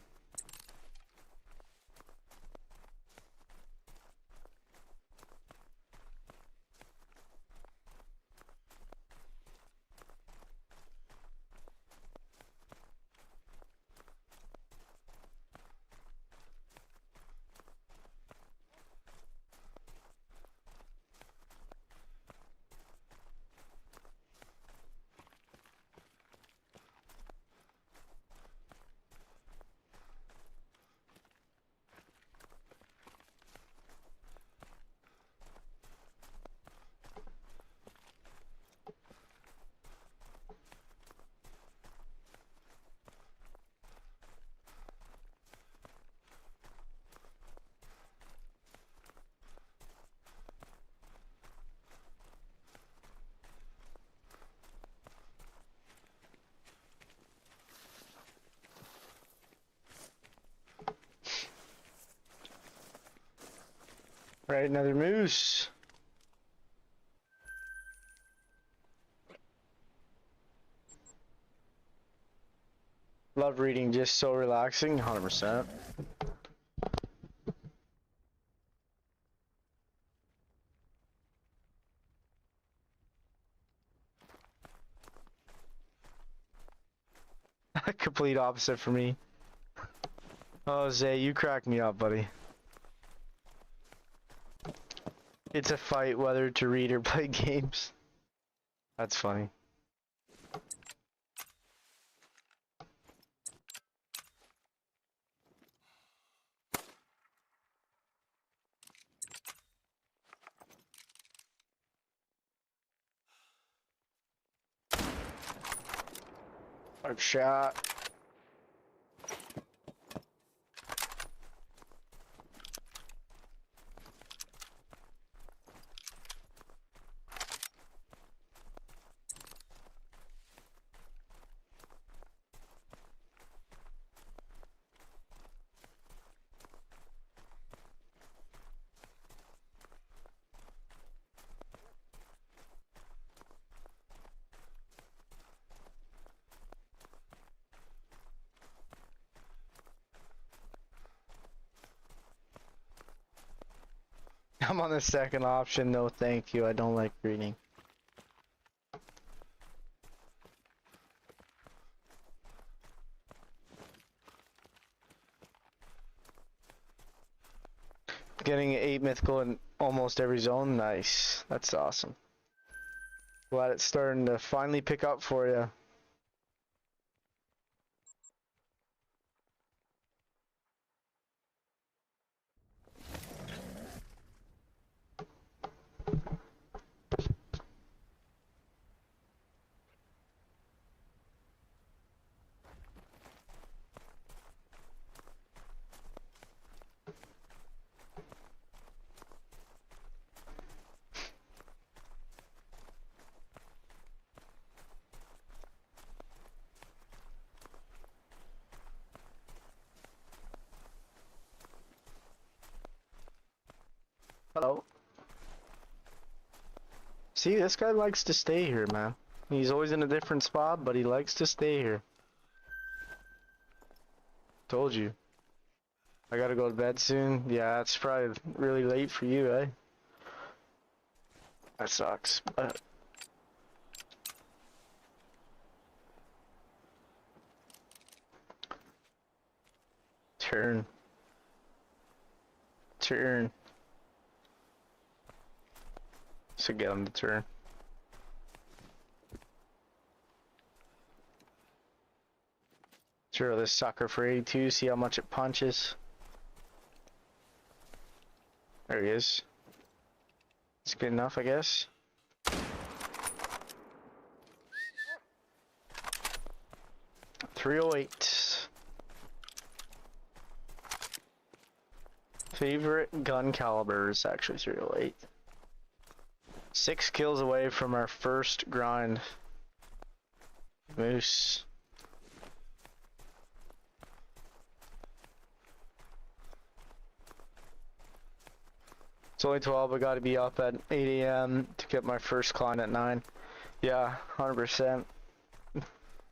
Right, another moose. Love reading, just so relaxing, 100%. Complete opposite for me. Oh, Zay, you crack me up, buddy. It's a fight whether to read or play games. That's funny. Hard shot. I'm on the second option. No, thank you. I don't like reading. Getting 8 mythical in almost every zone. Nice. That's awesome. Glad it's starting to finally pick up for you. Hello. See, this guy likes to stay here, man. He's always in a different spot, but he likes to stay here. Told you. I gotta go to bed soon. Yeah, it's probably really late for you, eh? That sucks. Turn. Turn. So get him to turn. Throw this sucker for 82, see how much it punches. There he is. It's good enough, I guess. .308. Favorite gun caliber is actually .308. 6 kills away from our first grind. Moose. It's only 12, I gotta be up at 8 AM to get my first client at 9. Yeah, 100%.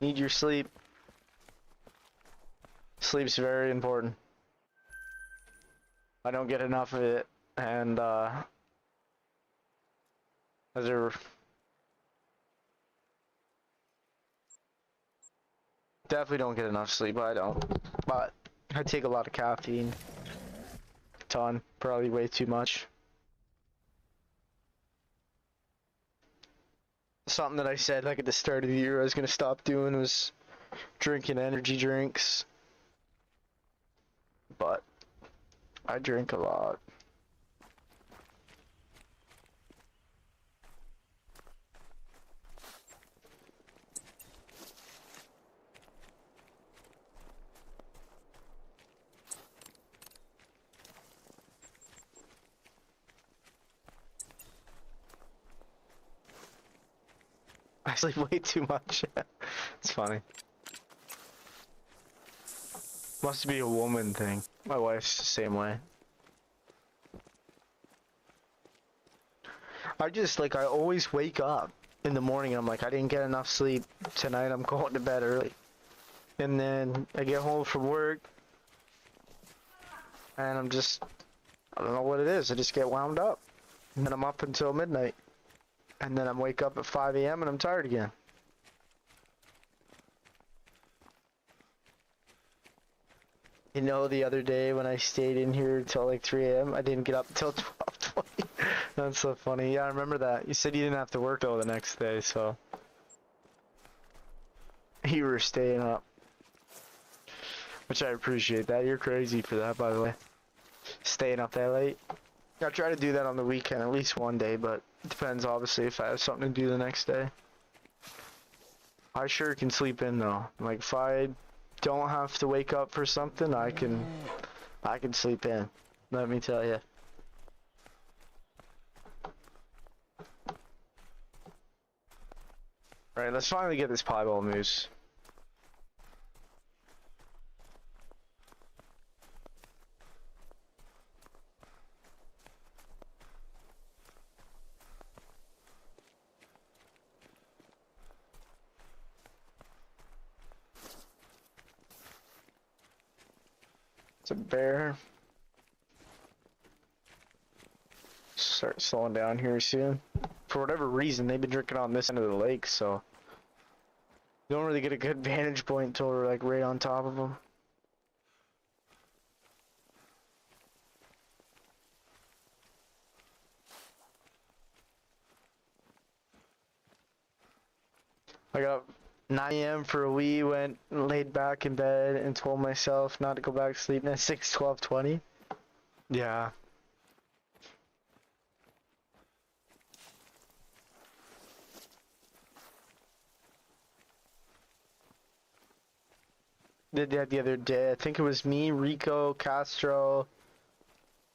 Need your sleep. Sleep's very important. I don't get enough of it, and definitely don't get enough sleep. I don't, but I take a lot of caffeine. A ton, probably way too much. Something that I said like at the start of the year I was gonna stop doing was drinking energy drinks, but I drink a lot. I sleep way too much. It's funny. Must be a woman thing. My wife's the same way. I always wake up in the morning and I'm like, I didn't get enough sleep tonight, I'm going to bed early. And then I get home from work and I don't know what it is, I just get wound up. And then I'm up until midnight. And then I wake up at 5 AM and I'm tired again. You know, the other day when I stayed in here till like 3 AM, I didn't get up until 12:20. That's so funny. Yeah, I remember that. You said you didn't have to work though the next day, so you were staying up. Which I appreciate that. You're crazy for that, by the way. Staying up that late. I try to do that on the weekend at least one day, but it depends obviously if I have something to do the next day. I sure can sleep in though. Like if I don't have to wake up for something, I can sleep in. Let me tell you. Alright, let's finally get this piebald moose. It's a bear. Start slowing down here soon. For whatever reason, they've been drinking on this end of the lake, so you don't really get a good vantage point until we're like right on top of them. I got up 9 AM for a wee, went and laid back in bed and told myself not to go back to sleep at 6, 12, 20. Yeah. Did that the other day. I think it was me, Rico, Castro,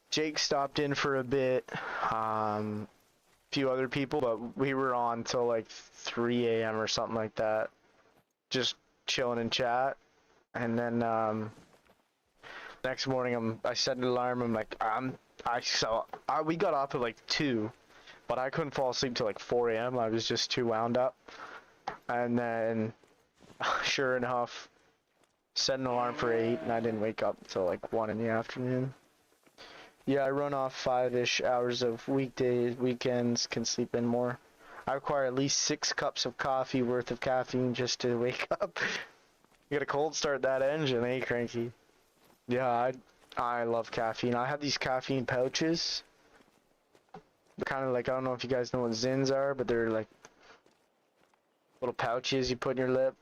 Jake stopped in for a bit, few other people, but we were on till like 3 AM or something like that. Just chilling in chat. And then next morning I set an alarm. I'm like, I'm we got up at like 2, but I couldn't fall asleep till like 4 a.m. I was just too wound up. And then, sure enough, set an alarm for 8, and I didn't wake up until like 1 in the afternoon. Yeah, I run off 5-ish hours of weekdays, weekends, can sleep in more. I require at least 6 cups of coffee worth of caffeine just to wake up. You gotta cold start that engine, eh, Cranky? Yeah, I love caffeine. I have these caffeine pouches. They're kind of like, I don't know if you guys know what Zins are, but they're like little pouches you put in your lip.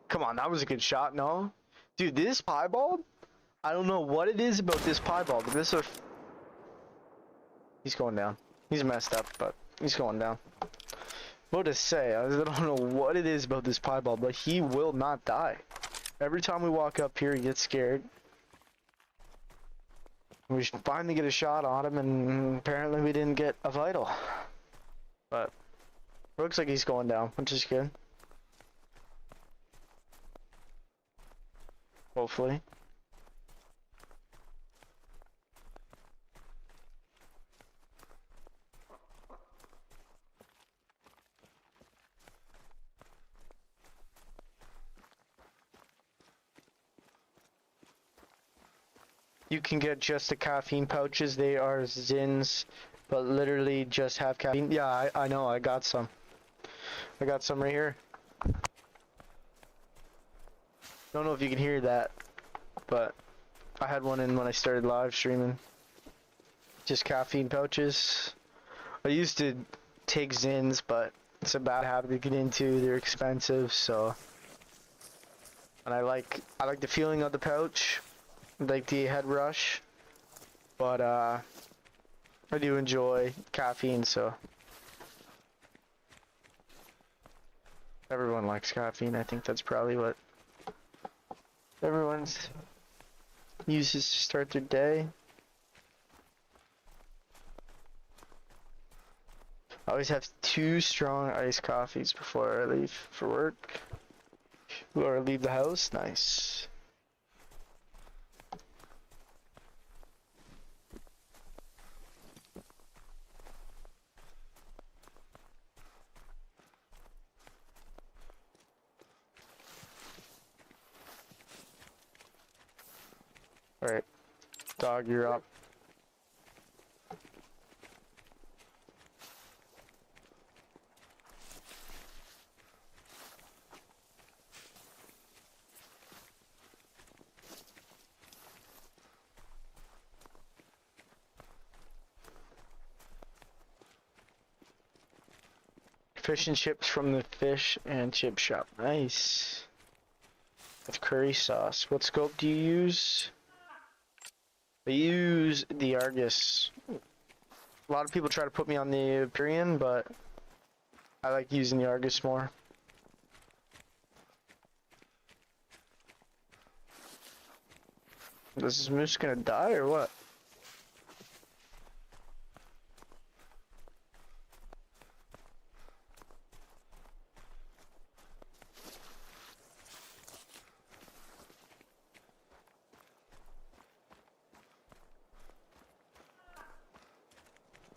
Come on, that was a good shot, no? Dude, this piebald? I don't know what it is about this piebald, but this is... He's going down. He's messed up, but he's going down. What to say? I don't know what it is about this piebald, but he will not die. Every time we walk up here, he gets scared. We should finally get a shot on him, and apparently we didn't get a vital. But looks like he's going down, which is good. Hopefully. You can get just the caffeine pouches. They are Zins, but literally just have caffeine. Yeah, I know. I got some. I got some right here. Don't know if you can hear that, but I had one in when I started live streaming. Just caffeine pouches. I used to take Zins, but it's a bad habit to get into. They're expensive, so. And I like the feeling of the pouch. Like the head rush, but I do enjoy caffeine, so everyone likes caffeine. I think that's probably what everyone's uses to start their day. I always have 2 strong iced coffees before I leave for work or leave the house. Nice. Alright, dog, you're up. Fish and chips from the fish and chip shop. Nice. With curry sauce. What scope do you use? I use the Argus. A lot of people try to put me on the Hyperion, but I like using the Argus more. Is this moose gonna die or what?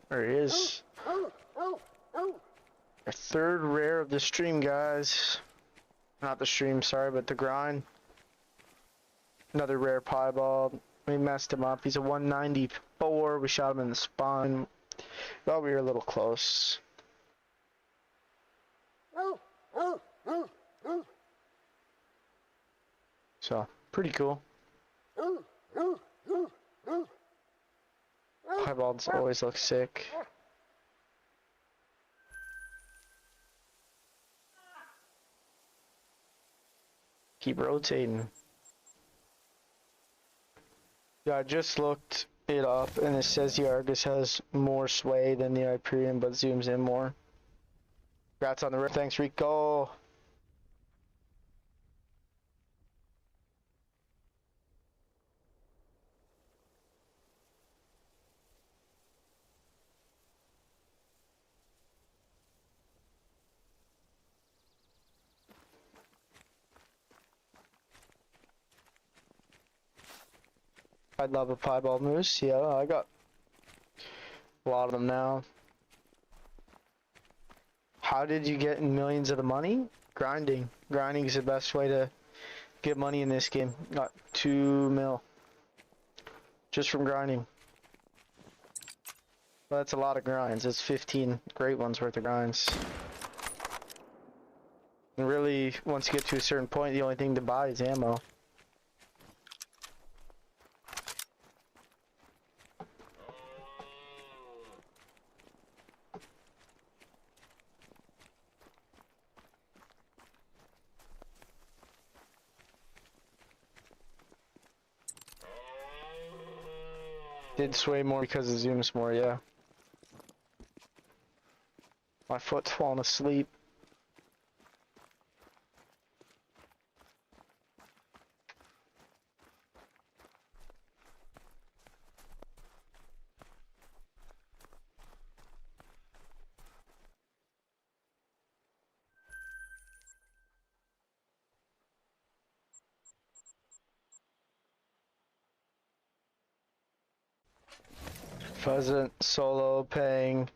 There he is. Our 3rd rare of the stream, guys. Not the stream, sorry, but the grind. Another rare piebald. We messed him up. He's a 194. We shot him in the spine. Thought we were a little close. So, pretty cool. Piebalds always look sick. Keep rotating. Yeah, I just looked it up and it says the Argus has more sway than the Hyperion, but zooms in more. Congrats on the rip. Thanks, Rico. I'd love a piebald moose. Yeah, I got a lot of them now. How did you get millions of the money? Grinding. Grinding is the best way to get money in this game. Got 2 mil. Just from grinding. Well, that's a lot of grinds. That's 15 great ones worth of grinds. And really, once you get to a certain point, the only thing to buy is ammo. Did sway more because it zooms more, yeah. My foot's falling asleep. Pheasant solo paying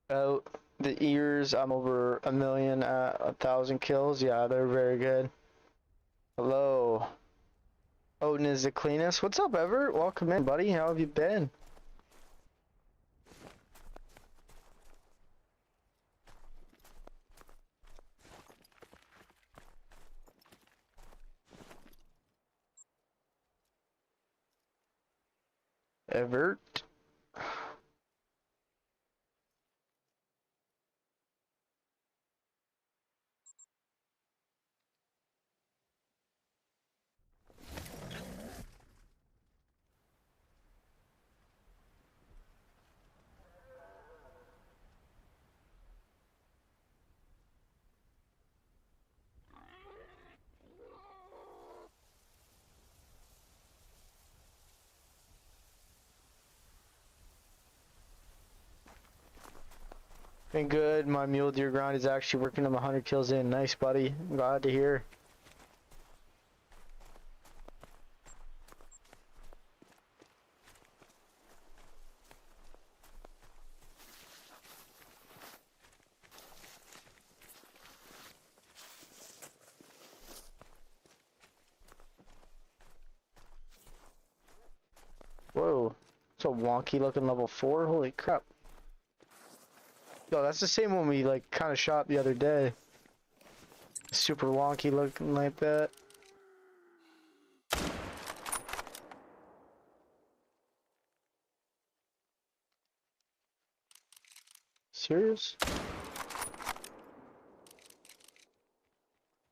out the ears. I'm over 1 million at 1,000 kills. Yeah, they're very good. Hello. Odin is the cleanest. What's up, Everett? Welcome in, buddy. How have you been? Everett. Been good. My mule deer grind is actually working. I'm 100 kills in. Nice, buddy. Glad to hear. Whoa. It's a wonky looking level 4. Holy crap. Yo, that's the same one we like kind of shot the other day. Super wonky looking like that. Serious?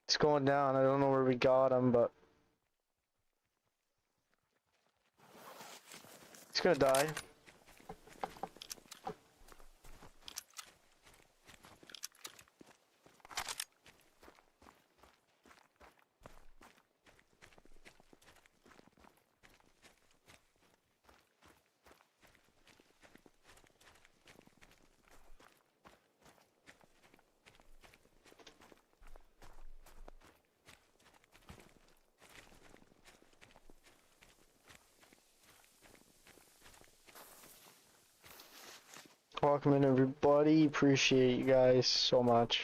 It's going down. I don't know where we got him, but it's gonna die. Welcome in, everybody. Appreciate you guys so much.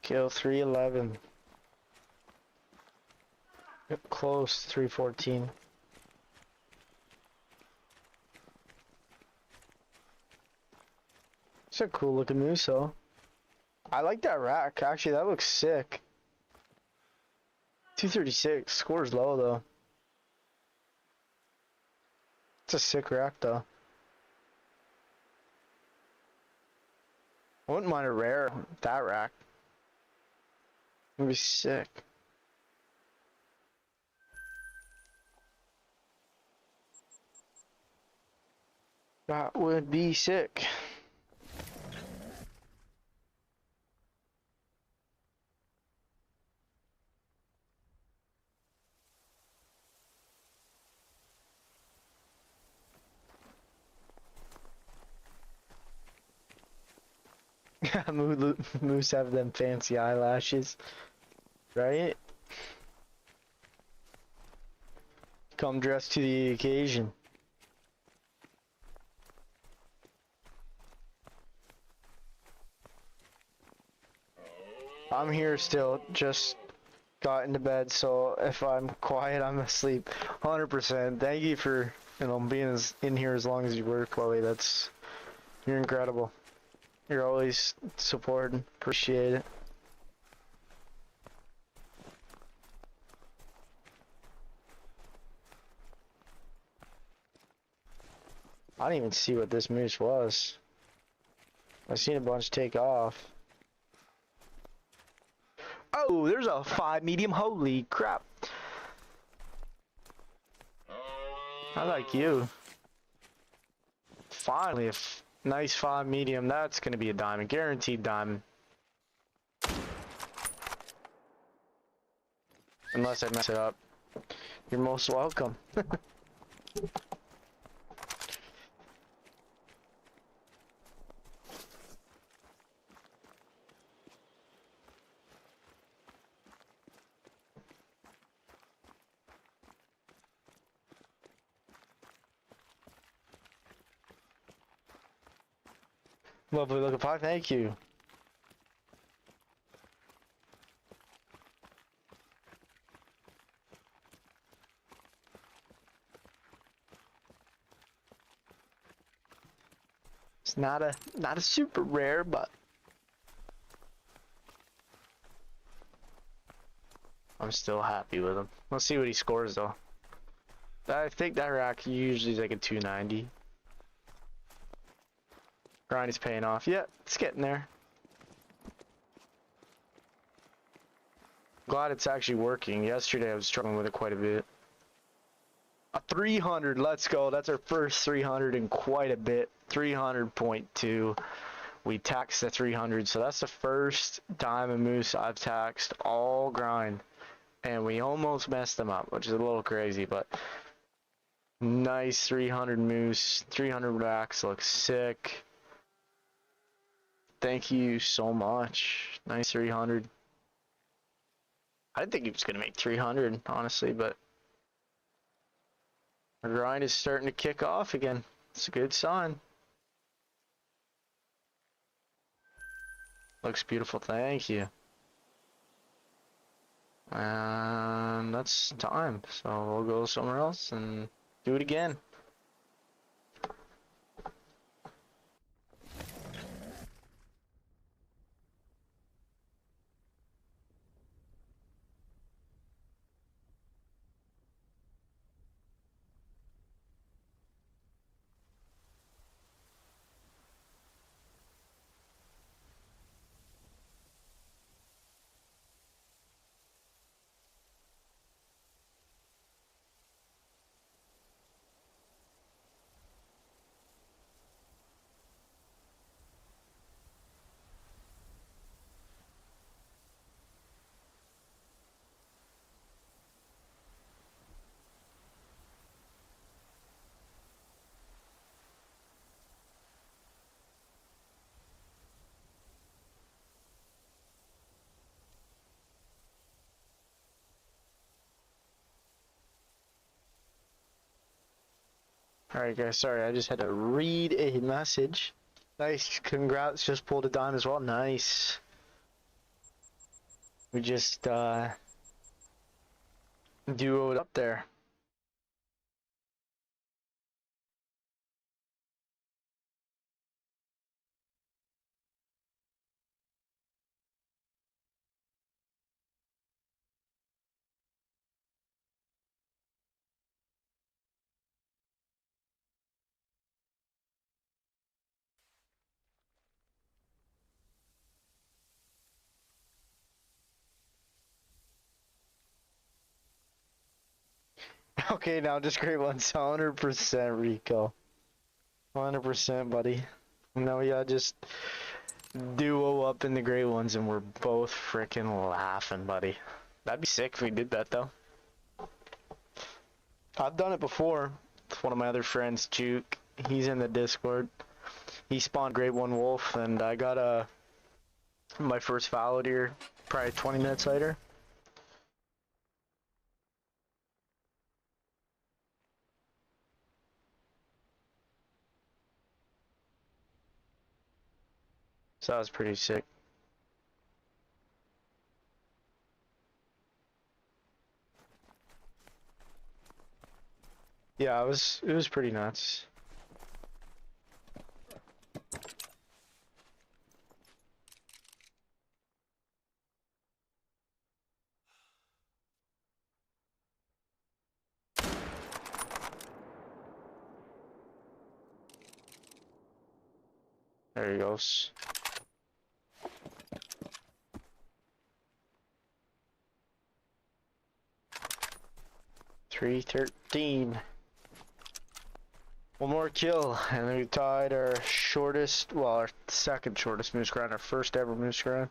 Kill 311. Close 314. It's a cool looking moose though. I like that rack. Actually, that looks sick. 236. Score's low though. It's a sick rack though. I wouldn't mind a rare that rack. It'd be sick. That would be sick. Moose have them fancy eyelashes, right? Come dressed to the occasion. I'm here still, just got into bed, so if I'm quiet, I'm asleep. 100%. Thank you for, being in here as long as you were, Chloe. You're incredible. You're always supporting. Appreciate it. I didn't even see what this moose was. I seen a bunch take off. Oh, there's a 5 medium. Holy crap. I like you. Finally, a nice 5 medium. That's going to be a diamond. Guaranteed diamond. Unless I mess it up. You're most welcome. Lovely looking 5, thank you. It's not a super rare, but I'm still happy with him. Let's see what he scores though. I think that rack usually is like a 290. Grind is paying off. Yeah, it's getting there. Glad it's actually working. Yesterday I was struggling with it quite a bit. A 300, let's go. That's our first 300 in quite a bit. 300.2. We taxed the 300, so that's the first diamond moose I've taxed all grind. And we almost messed them up, which is a little crazy, but nice 300 moose, 300 racks, looks sick. Thank you so much. Nice 300. I didn't think he was going to make 300, honestly, but our grind is starting to kick off again. It's a good sign. Looks beautiful, thank you. And that's time, so we'll go somewhere else and do it again. Alright guys, sorry, I just had to read a message. Nice, congrats, just pulled a dime as well, nice. We just duoed up there. Okay, now just great ones. 100% Rico. 100%, buddy. No, yeah, just duo up in the great ones and we're both freaking laughing, buddy. That'd be sick if we did that, though. I've done it before. With one of my other friends, Juke. He's in the Discord. He spawned Great One Wolf, and I got my first fallow deer probably 20 minutes later. So that was pretty sick. Yeah, it was pretty nuts. There he goes. $313. One more kill, and then we tied our shortest, well, our second shortest moose grind, our first ever moose grind.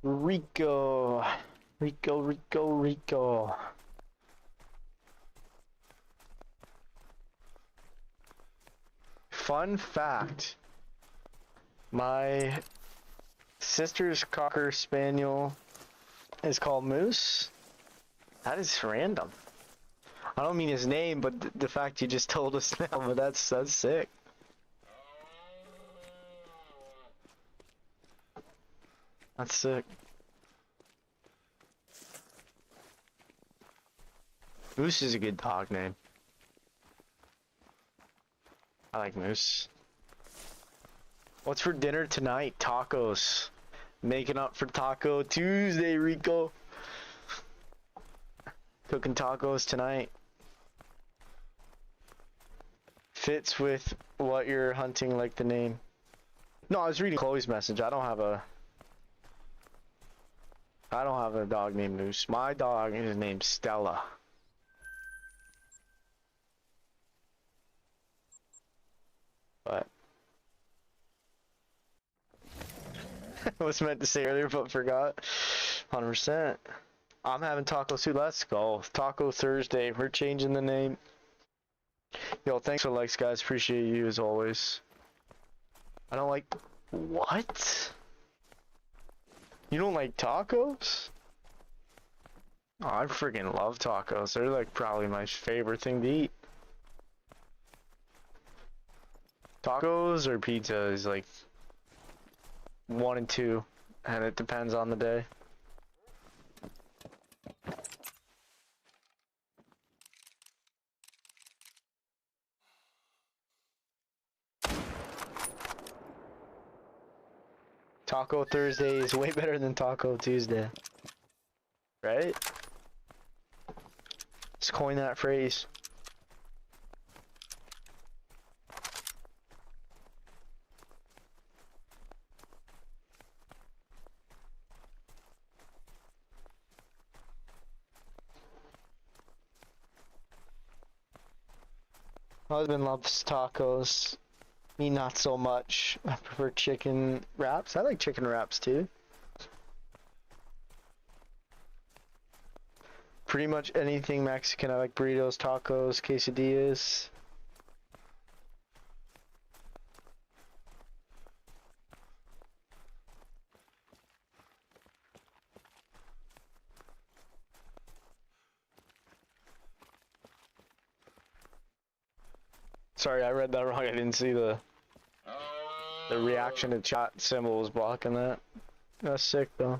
Rico. Rico, Rico, Rico. Fun fact. My sister's Cocker Spaniel is called Moose. That is random. I don't mean his name, but the fact you just told us now, but that's sick. That's sick. Moose is a good dog name. I like Moose. What's for dinner tonight? Tacos. Making up for Taco Tuesday, Rico. Cooking tacos tonight. Fits with what you're hunting, like the name. No, I was reading Chloe's message. I don't have a dog named Moose. My dog is named Stella. But I was meant to say earlier but forgot. 100%. I'm having tacos too. Let's go. Taco Thursday. We're changing the name. Yo, thanks for the likes, guys. Appreciate you as always. I don't like... What? You don't like tacos? Oh, I freaking love tacos. They're like probably my favorite thing to eat. Tacos or pizza is like 1 and 2, and it depends on the day. Taco Thursday is way better than Taco Tuesday. Right? Let's coin that phrase. My husband loves tacos. Me not so much. I prefer chicken wraps. I like chicken wraps too. Pretty much anything Mexican. I like burritos, tacos, quesadillas. Sorry, I read that wrong. I didn't see the reaction to chat symbol was blocking that. That's sick though.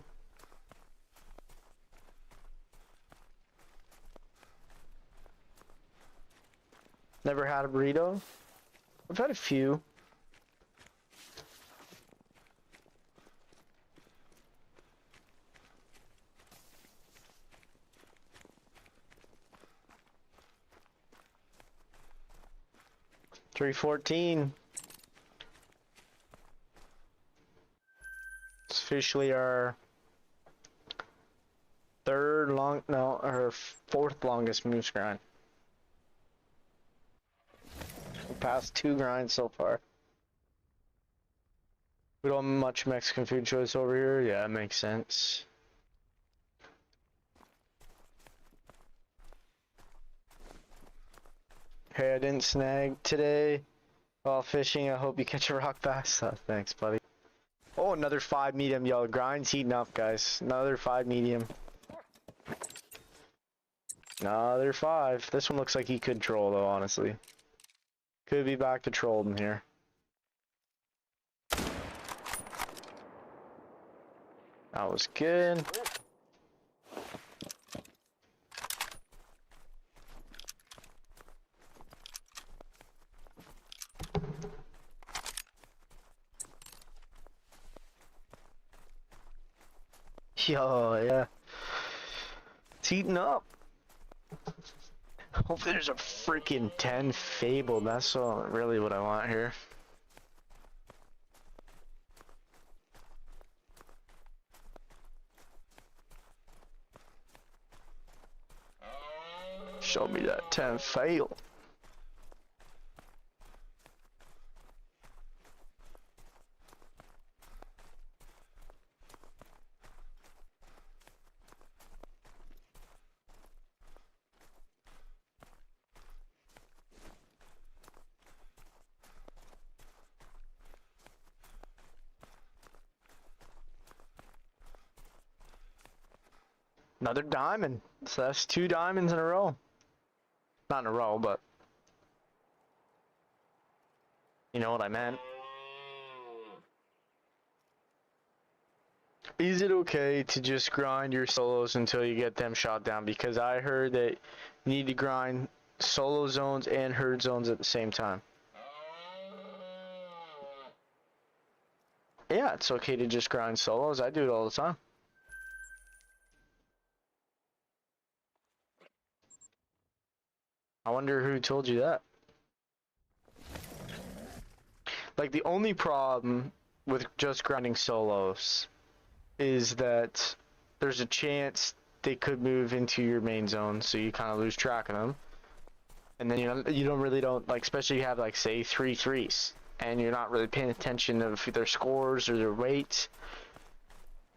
Never had a burrito? I've had a few. $3.14. It's officially our fourth longest moose grind. We passed 2 grinds so far. We don't have much Mexican food choice over here. Yeah, it makes sense. Hey, I didn't snag today while fishing. I hope you catch a rock bass. Oh, thanks, buddy. Oh, another 5 medium yellow. Grind's heating up, guys. Another 5 medium. Another 5. This one looks like he could troll, though, honestly. Could be back to trolling here. That was good. Yo, yeah. It's heating up. Hopefully there's a freaking 10 Fable. That's really what I want here. Show me that 10 fail. Another diamond. So that's 2 diamonds in a row. Not in a row, but you know what I meant. Is it okay to just grind your solos until you get them shot down? Because I heard that you need to grind solo zones and herd zones at the same time. Yeah, it's okay to just grind solos. I do it all the time. I wonder who told you that. Like, the only problem with just grinding solos is that there's a chance they could move into your main zone, so you kind of lose track of them. And then you don't really like, especially you have like say 3 threes, and you're not really paying attention of their scores or their weights.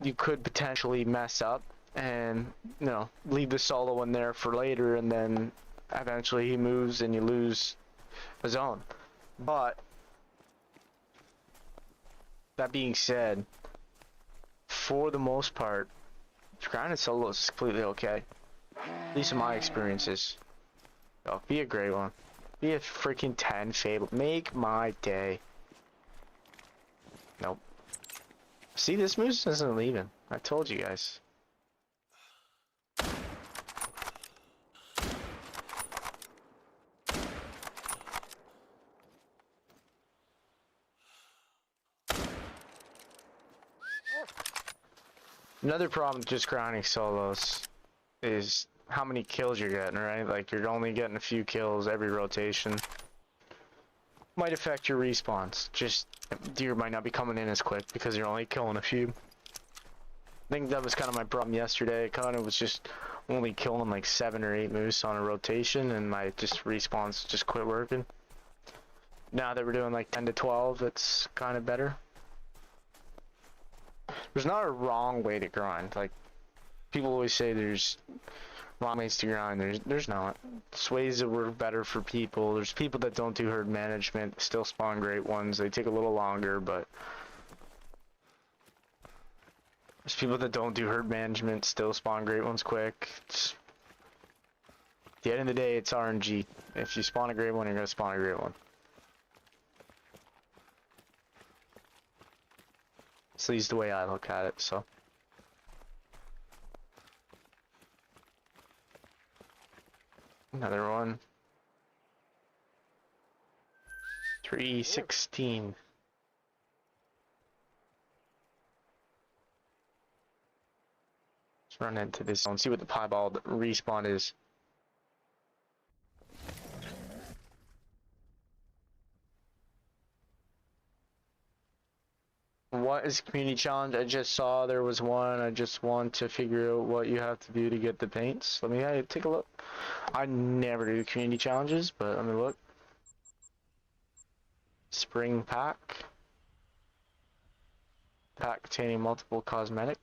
You could potentially mess up and leave the solo one there for later, and then eventually he moves and you lose a zone. But that being said, for the most part, grinding solos is completely okay. At least in my experiences. Oh, be a great one. Be a freaking 10 Fable. Make my day. Nope. See, this moose isn't leaving. I told you guys. Another problem with just grinding solos is how many kills you're getting, right? Like, you're only getting a few kills every rotation. Might affect your respawns. Just, deer might not be coming in as quick because you're only killing a few. I think that was kind of my problem yesterday. Kind of was just only killing like 7 or 8 moose on a rotation, and my respawns just quit working. Now that we're doing like 10 to 12, it's kind of better. There's not a wrong way to grind. Like, people always say there's wrong ways to grind. There's not. There's ways that work better for people. There's people that don't do herd management, still spawn great ones. They take a little longer, but there's people that don't do herd management, still spawn great ones quick. At the end of the day, it's RNG. If you spawn a great one, you're gonna spawn a great one. At least the way I look at it, so. Another one. 316. Let's run into this zone, see what the piebald respawn is. What is community challenge? I just saw there was one. I just want to figure out what you have to do to get the paints. Let me take a look. I never do community challenges, but let me look. Spring pack. Pack containing multiple cosmetic.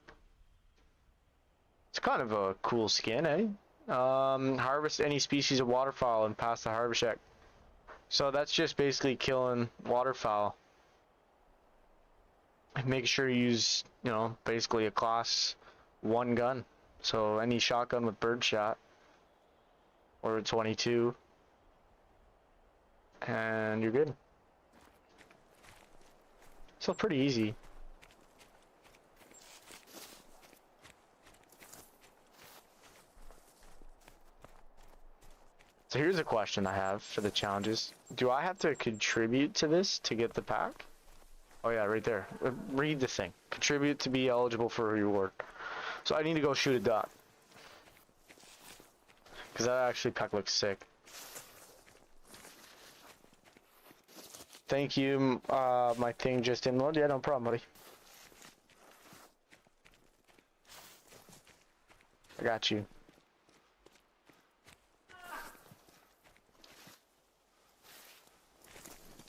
It's kind of a cool skin, eh? Harvest any species of waterfowl and pass the harvest check. So that's just basically killing waterfowl. Make sure you use, you know, basically a class 1 gun. So any shotgun with birdshot or a 22 and you're good. So pretty easy. So here's a question I have for the challenges. Do I have to contribute to this to get the pack? Oh yeah, right there. Read the thing. Contribute to be eligible for a reward. So I need to go shoot a duck. Because that actually pack looks sick. Thank you, my thing just didn't load. Yeah, no problem, buddy. I got you.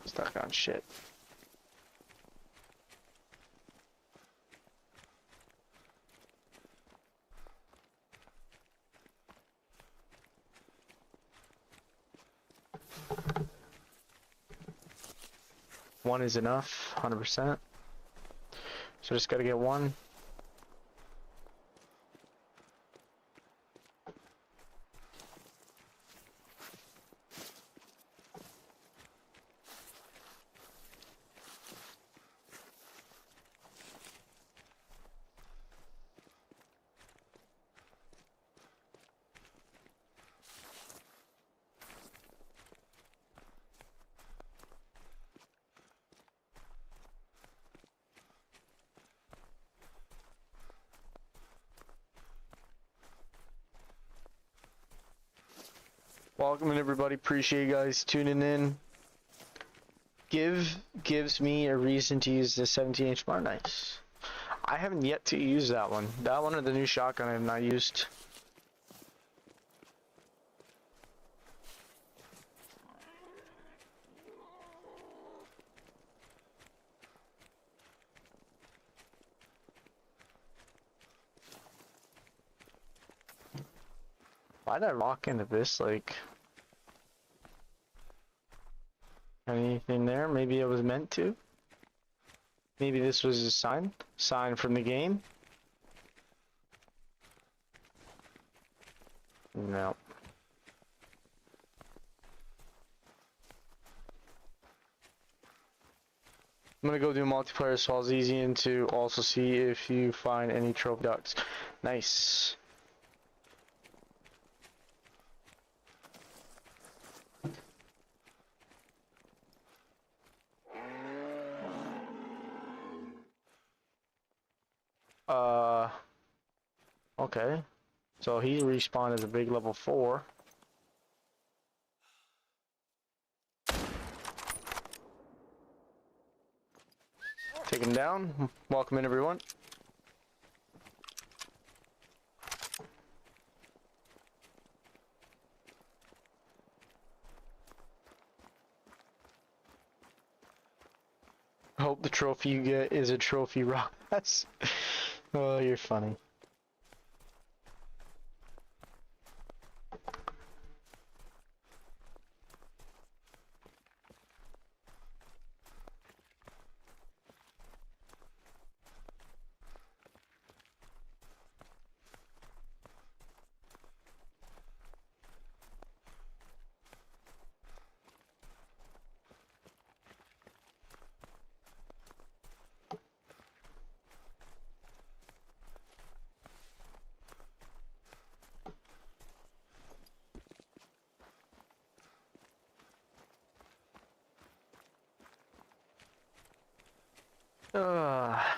Stuck on shit. One is enough, 100%. So just gotta get one. Welcome everybody, appreciate you guys tuning in. Gives me a reason to use the 17H bar. Nice. I haven't yet to use that one. That one or the new shotgun I have not used. Why did I walk into this? Like, anything there? Maybe I was meant to. Maybe this was a sign from the game. No. I'm gonna go do multiplayer Swalzizi and to also see if you find any trophy ducks. Nice. Okay. So he respawned as a big level 4. Take him down. Welcome in, everyone. hope the trophy you get is a trophy Ross. Oh, you're funny.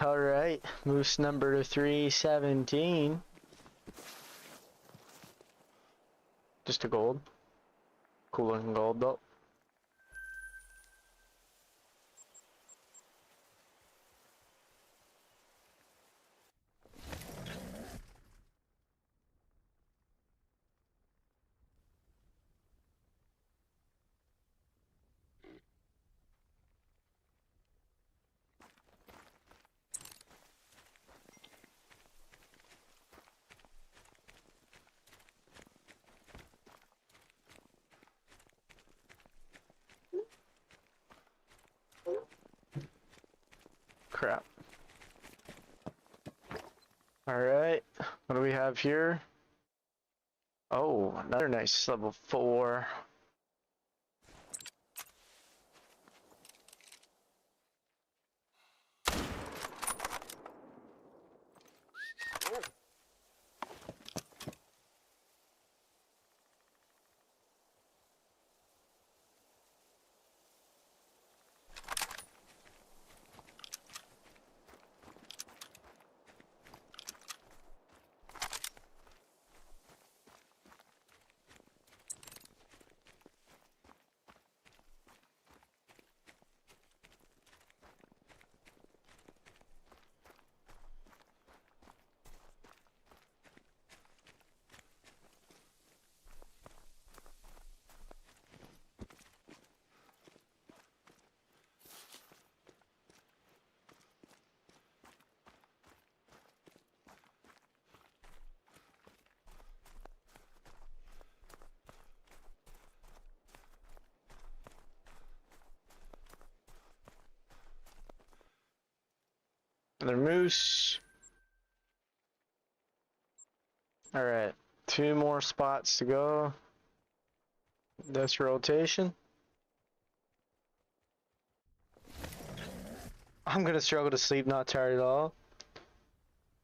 Alright. Moose number 317. Just a gold. Cool looking gold though. Crap. Alright. What do we have here? Oh, another nice level 4. Another moose. Alright. 2 more spots to go. This rotation. I'm gonna struggle to sleep, not tired at all.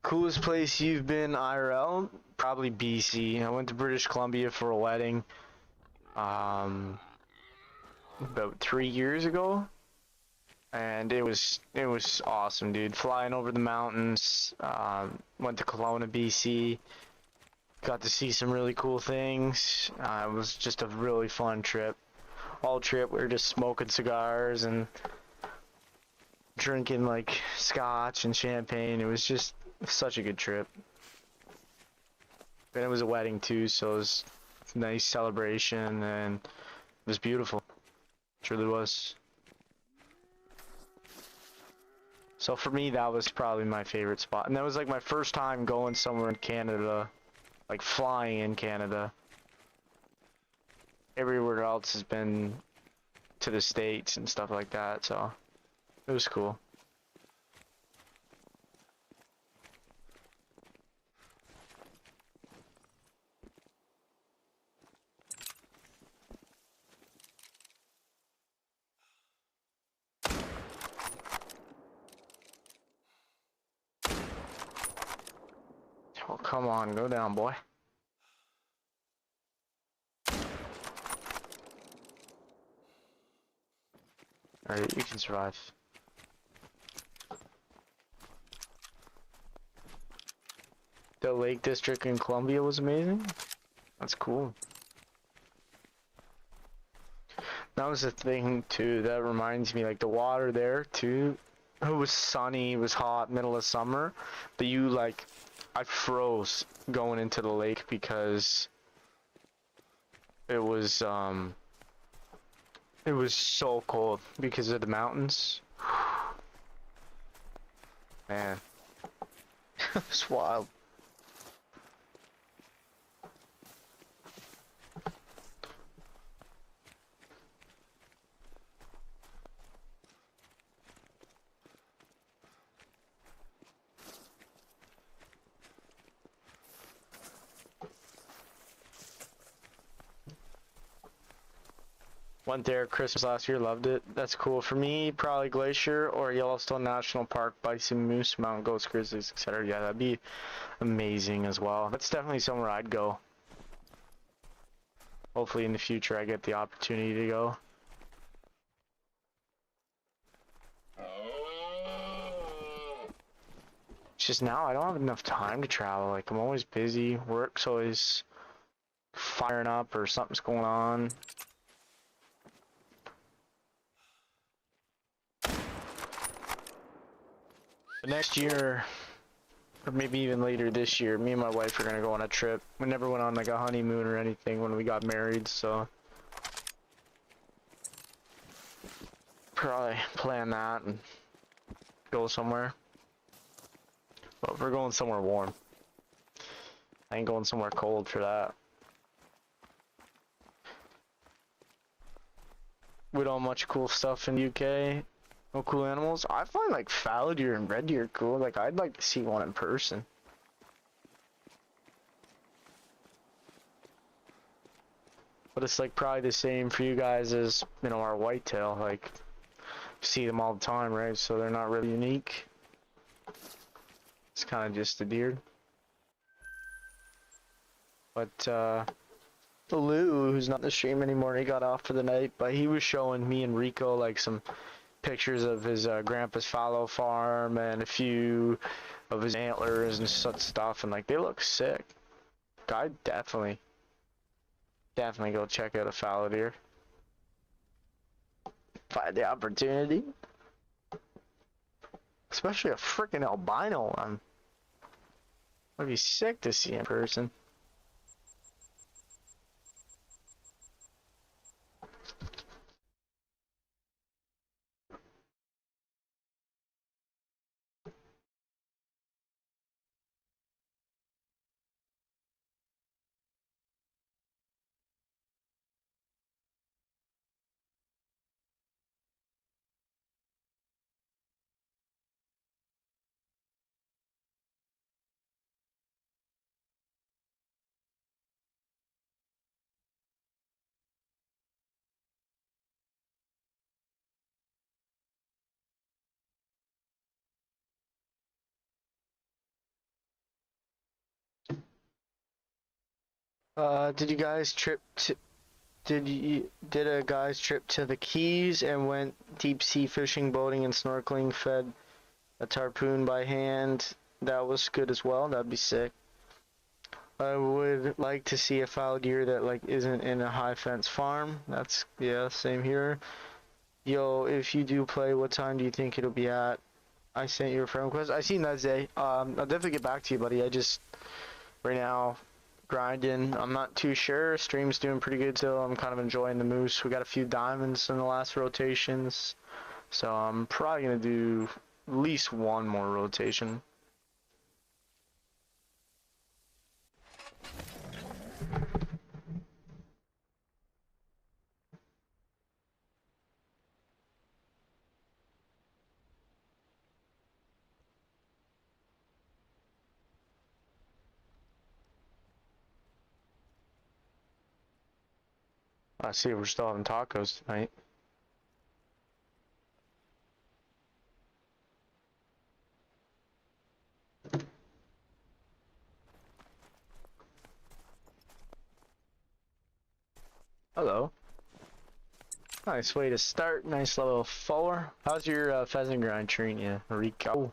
Coolest place you've been IRL? Probably BC. I went to British Columbia for a wedding. About 3 years ago. And it was awesome, dude. Flying over the mountains. Went to Kelowna, BC. Got to see some really cool things. It was just a really fun trip. All trip we were just smoking cigars and drinking like scotch and champagne. It was just such a good trip. And it was a wedding too, so it was a nice celebration and it was beautiful. It really was. So for me, that was probably my favorite spot. And that was like my first time going somewhere in Canada, like flying in Canada. Everywhere else has been to the States and stuff like that, so it was cool. Oh, come on, go down, boy. Alright, you can survive. The Lake District in Columbia was amazing. That's cool. That was the thing too, that reminds me, like the water there too. It was sunny, it was hot, middle of summer, but you like, I froze going into the lake because it was so cold because of the mountains. Man, it's wild. Went there Christmas last year, loved it. That's cool. For me, probably Glacier or Yellowstone National Park, bison, moose, mountain goats, grizzlies, etc. Yeah, that'd be amazing as well. That's definitely somewhere I'd go. Hopefully in the future I get the opportunity to go. It's just now I don't have enough time to travel. Like, I'm always busy. Work's always firing up or something's going on. But next year, or maybe even later this year, me and my wife are gonna go on a trip. We never went on like a honeymoon or anything when we got married, so probably plan that and go somewhere. But we're going somewhere warm. I ain't going somewhere cold for that. We don't have much cool stuff in the UK. No cool animals. I find like fallow deer and red deer cool. Like, I'd like to see one in person. But it's like probably the same for you guys as, you know, our whitetail. Like, you see them all the time, right? So they're not really unique. It's kind of just a deer. But Lou, who's not in the stream anymore, he got off for the night, but he was showing me and Rico like some pictures of his grandpa's fallow farm and a few of his antlers and such stuff, and like, they look sick. I'd definitely go check out a fallow deer if I had the opportunity, especially a freaking albino one. I'd be sick to see in person. Did you guys trip to did a guys trip to the Keys and went deep sea fishing, boating, and snorkeling, fed a tarpon by hand? That was good as well. That'd be sick. I would like to see a fallow deer that like isn't in a high fence farm. That's, yeah, same here. Yo, if you do play, what time do you think it'll be at? I sent you a friend request. I seen that, Zay. I'll definitely get back to you, buddy. I just right now grinding. I'm not too sure. Stream's doing pretty good still. I'm kind of enjoying the moose. We got a few diamonds in the last rotations, so I'm probably gonna do at least one more rotation. I see we're still having tacos tonight. Hello. Nice way to start. Nice level 4. How's your pheasant grind treating you, Rico?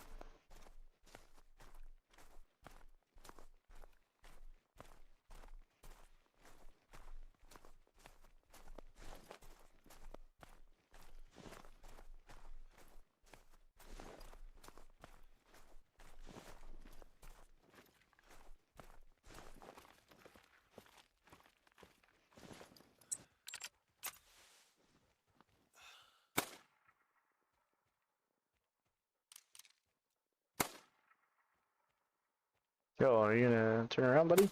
Turn around, buddy.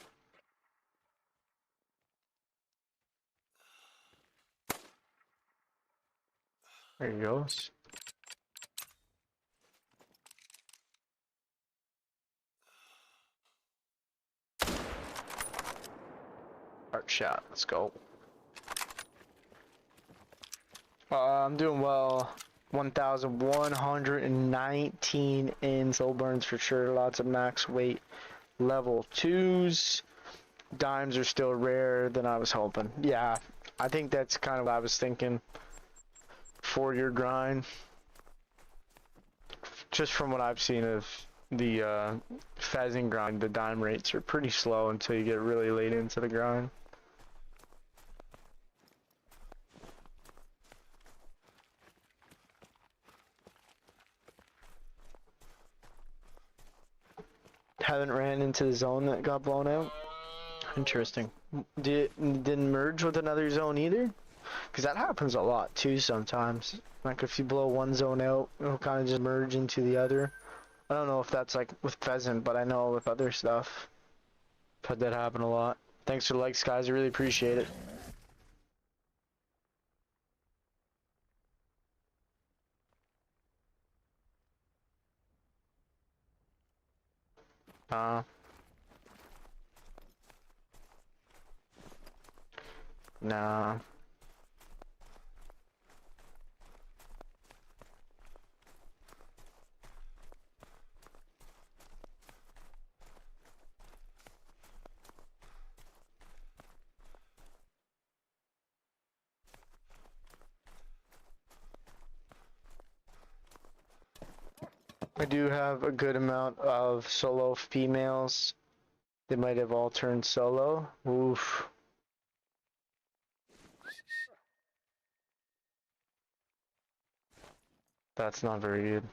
There he goes. Art shot. Let's go. I'm doing well. 1,119 in soul burns for sure. Lots of max weight level 2s. Dimes are still rarer than I was hoping. Yeah, I think that's kind of what I was thinking for your grind. Just from what I've seen of the pheasant grind, the dime rates are pretty slow until you get really late into the grind. Haven't ran into the zone that got blown out. Interesting. Didn't merge with another zone either? Because that happens a lot too sometimes. Like if you blow one zone out, it'll kind of just merge into the other. I don't know if that's like with pheasant, but I know with other stuff, I've had that happen a lot. Thanks for the likes, guys. I really appreciate it. Nah. I do have a good amount of solo females. They might have all turned solo. Oof. That's not very good.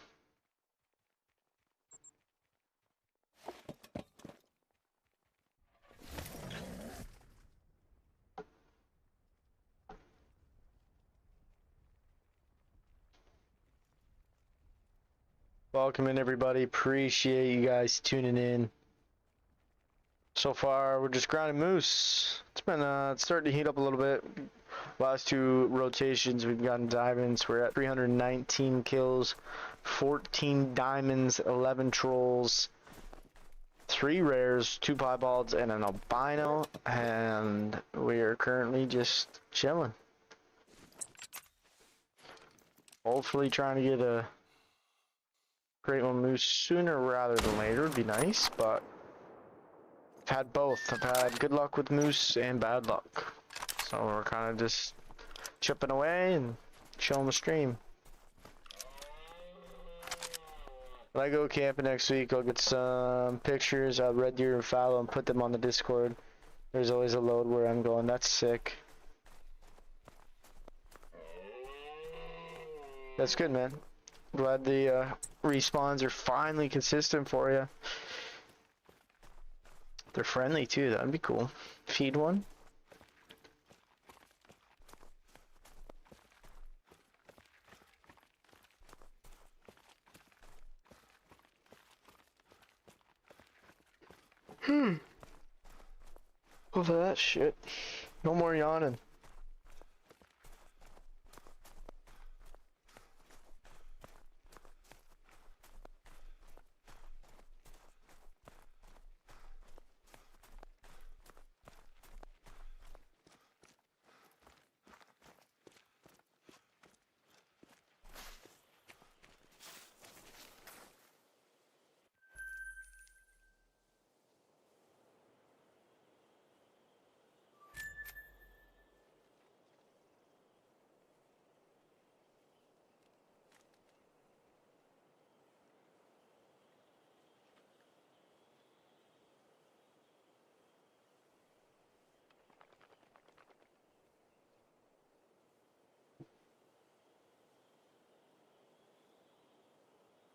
Welcome in, everybody. Appreciate you guys tuning in. So far, we're just grinding moose. It's been it's starting to heat up a little bit. Last two rotations, we've gotten diamonds. We're at 319 kills, 14 diamonds, 11 trolls, 3 rares, 2 piebalds, and an albino. And we are currently just chilling. Hopefully, trying to get a great one moose sooner rather than later would be nice, but I've had both. I've had good luck with moose and bad luck. So we're kind of just chipping away and showing the stream. When I go camping next week, I'll get some pictures of red deer and fallow and put them on the Discord. There's always a load where I'm going. That's sick. That's good, man. Glad the respawns are finally consistent for you. They're friendly too. That'd be cool. Feed one. Over that shit. No more yawning.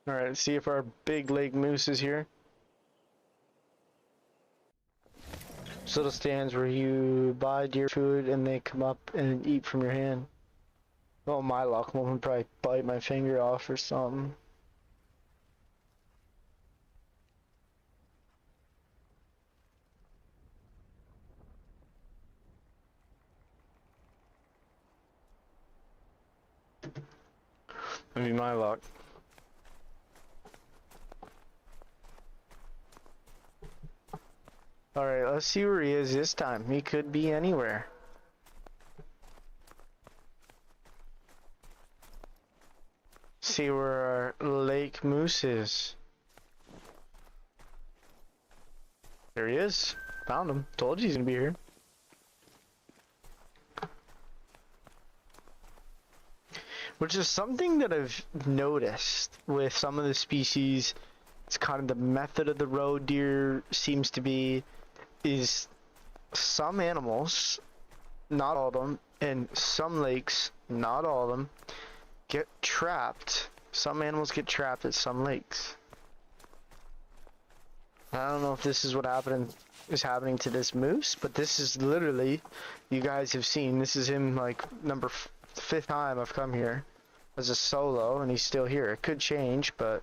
Alright, let's see if our big leg moose is here. Those little stands where you buy deer food and they come up and eat from your hand. Oh, my luck, one would probably bite my finger off or something. That'd be my luck. Alright, let's see where he is this time. He could be anywhere. See where our lake moose is. There he is. Found him. Told you he's gonna be here. Which is something that I've noticed with some of the species. It's kind of the method of the roe deer seems to be is some animals, not all of them, and some lakes, not all of them, get trapped. Some animals get trapped at some lakes. I don't know if this is what is happening to this moose, but this is literally, you guys have seen, this is him like fifth time I've come here as a solo, and he's still here. It could change, but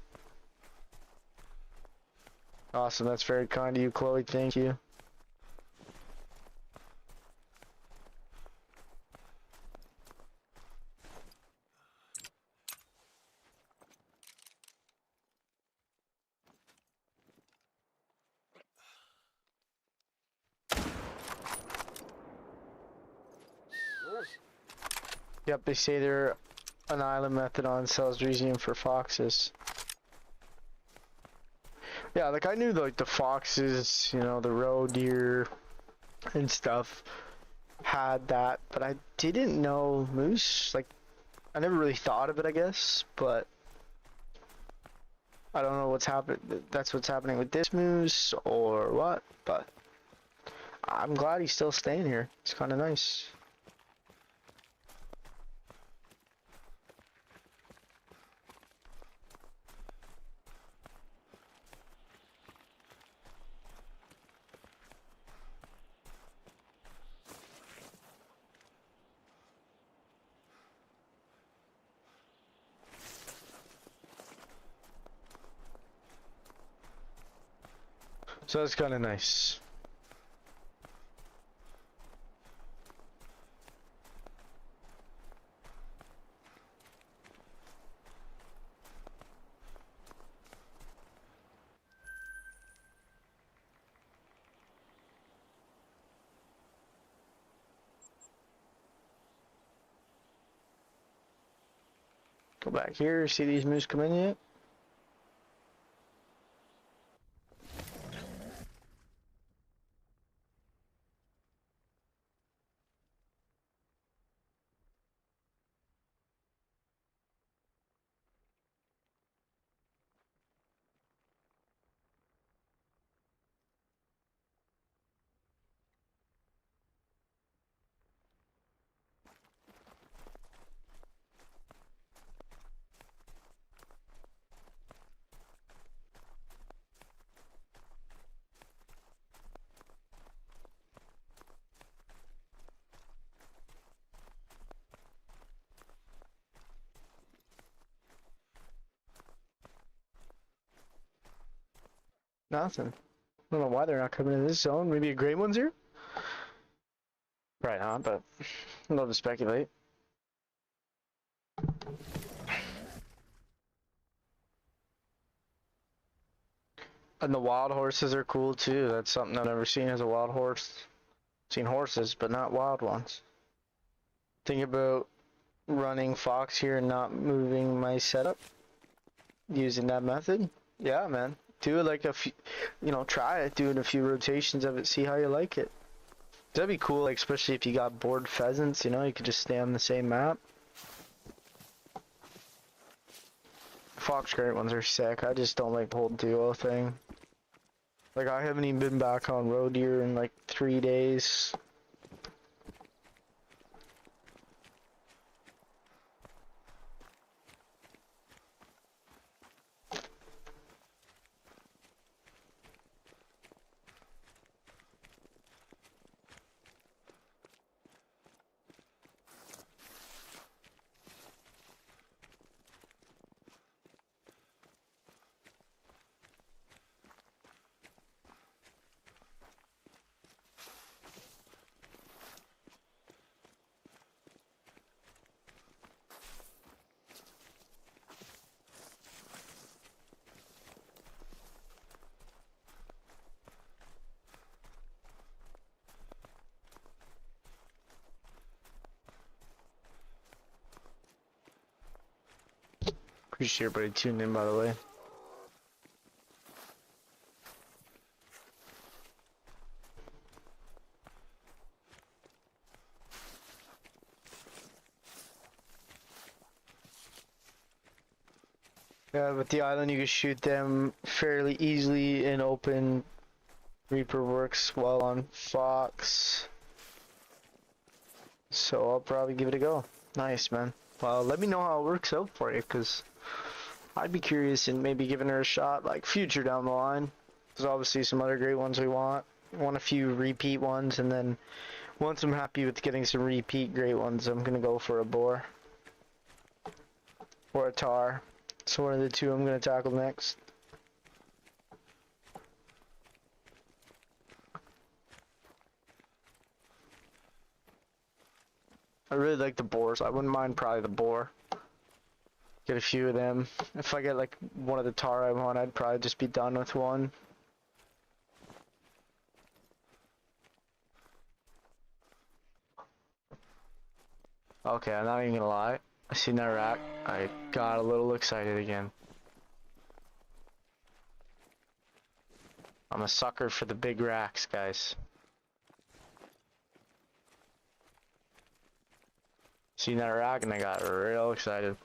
awesome. That's very kind of you, Chloe. Thank you. Yep, they say they're an island methodon sells Resium for foxes. Yeah, like I knew like the foxes, you know, the roe deer and stuff had that, but I didn't know moose. Like I never really thought of it, I guess, but I don't know what's happened. That's what's happening with this moose or what, but I'm glad he's still staying here. It's kind of nice. So that's kind of nice. Go back here, see these moose come in yet? Nothing. I don't know why they're not coming in this zone. Maybe a gray one's here? Right, huh? But I'd love to speculate. And the wild horses are cool too. That's something I've never seen as a wild horse. Seen horses, but not wild ones. Think about running fox here and not moving my setup using that method. Yeah, man. Do it like a few, you know, try it, doing a few rotations of it, see how you like it. That'd be cool, like especially if you got bored pheasants, you know, you could just stay on the same map. Fox great ones are sick. I just don't like the whole duo thing. Like I haven't even been back on roe deer in like 3 days. Appreciate everybody tuning in, by the way. Yeah, with the island you can shoot them fairly easily in open. Reaper works well on Fox. So I'll probably give it a go. Nice, man. Well, let me know how it works out for you, because I'd be curious in maybe giving her a shot, like, future down the line. There's obviously some other great ones we want. Want a few repeat ones, and then once I'm happy with getting some repeat great ones, I'm gonna go for a boar. Or a tar. So one of the two I'm gonna tackle next. I really like the boars. I wouldn't mind probably the boar. Get a few of them. If I get like one of the tar I want, I'd probably just be done with one. Okay, I'm not even gonna lie. I seen that rack. I got a little excited again. I'm a sucker for the big racks, guys. Seen that rack and I got real excited.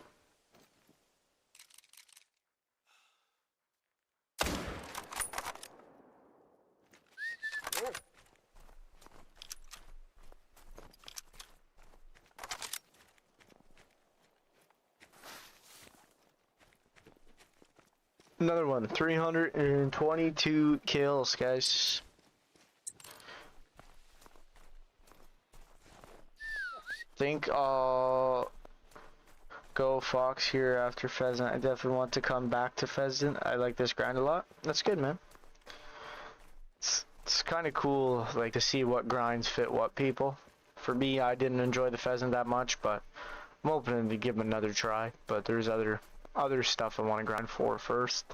Another one, 322 kills, guys. Think I'll go Fox here after Pheasant. I definitely want to come back to Pheasant. I like this grind a lot. That's good, man. It's kind of cool, like, to see what grinds fit what people. For me, I didn't enjoy the Pheasant that much, but I'm open to give him another try. But there's other stuff I want to grind for first.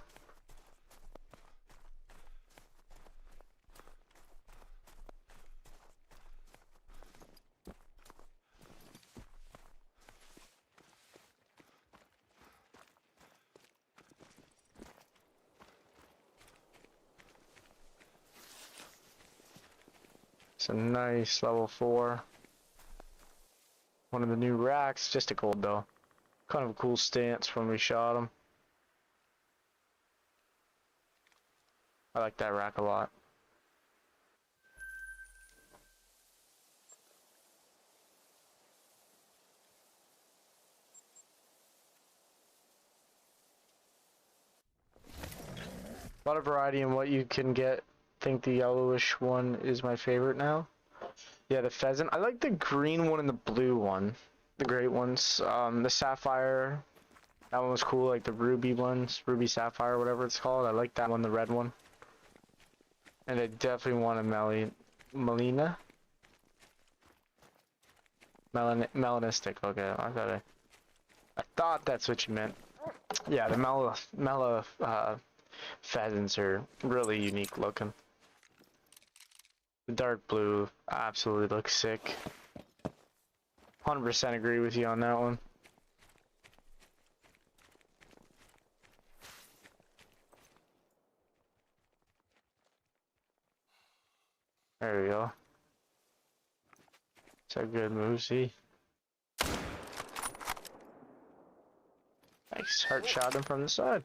It's a nice level 4. One of the new racks, just a gold though. Kind of a cool stance when we shot him. I like that rack a lot. A lot of variety in what you can get. I think the yellowish one is my favorite now. Yeah, the Pheasant. I like the green one and the blue one. The great ones. The Sapphire. That one was cool. Like the ruby ones. Ruby Sapphire, whatever it's called. I like that one, the red one. And I definitely want a Melina. Melanistic. Okay, I thought that's what you meant. Yeah, the Pheasants are really unique looking. The dark blue absolutely looks sick. 100% agree with you on that one. There we go. It's a good move, see? Nice, heart shot him from the side.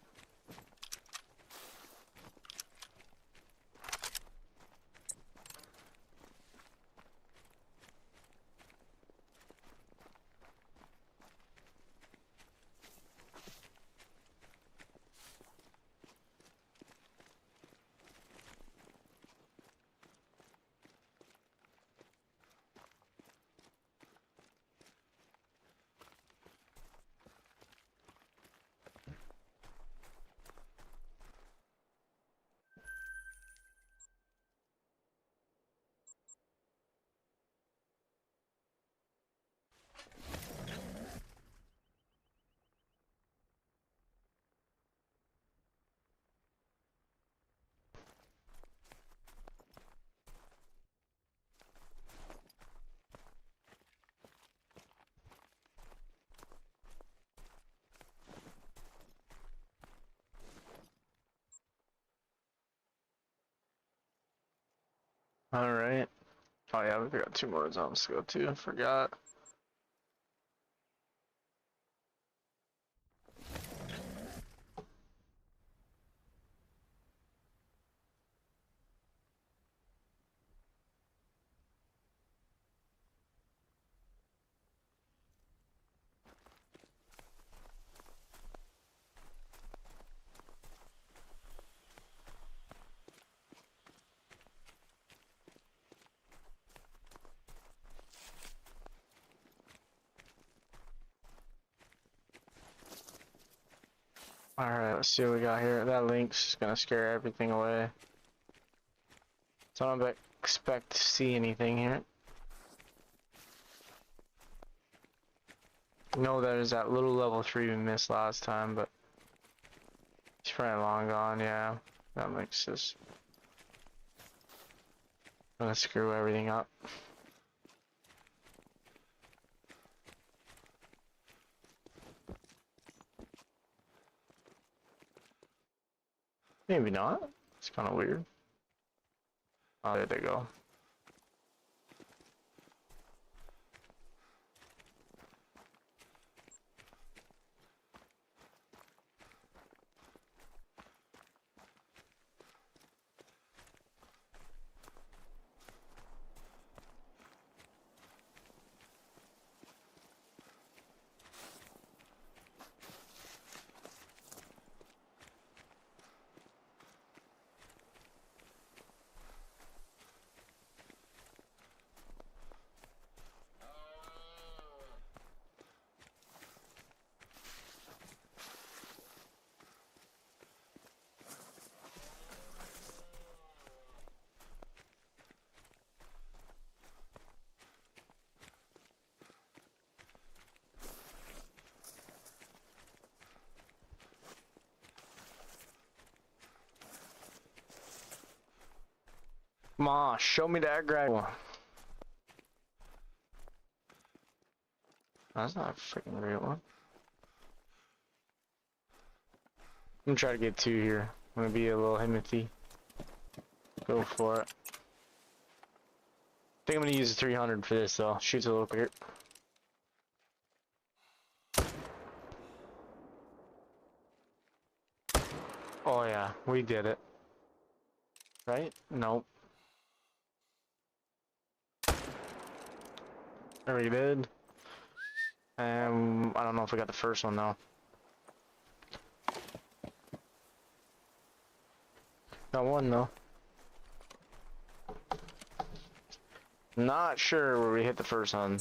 Alright. Oh yeah, we got 2 more zones to go to. I forgot. Alright, let's see what we got here. That link's just gonna scare everything away. So I don't expect to see anything here. No, there's that little level 3 we missed last time, but it's probably long gone, yeah. That makes this gonna screw everything up. Maybe not. It's kind of weird. Oh, there they go. Come on, show me that gravel. That's not a freaking real one. I'm gonna try to get 2 here. I'm gonna be a little Himothy. Go for it. I think I'm gonna use the 300 for this though. Shoots a little quicker. Oh yeah, we did it. Right? Nope. There we did. I don't know if we got the first one though. Got one though. Not sure where we hit the first one.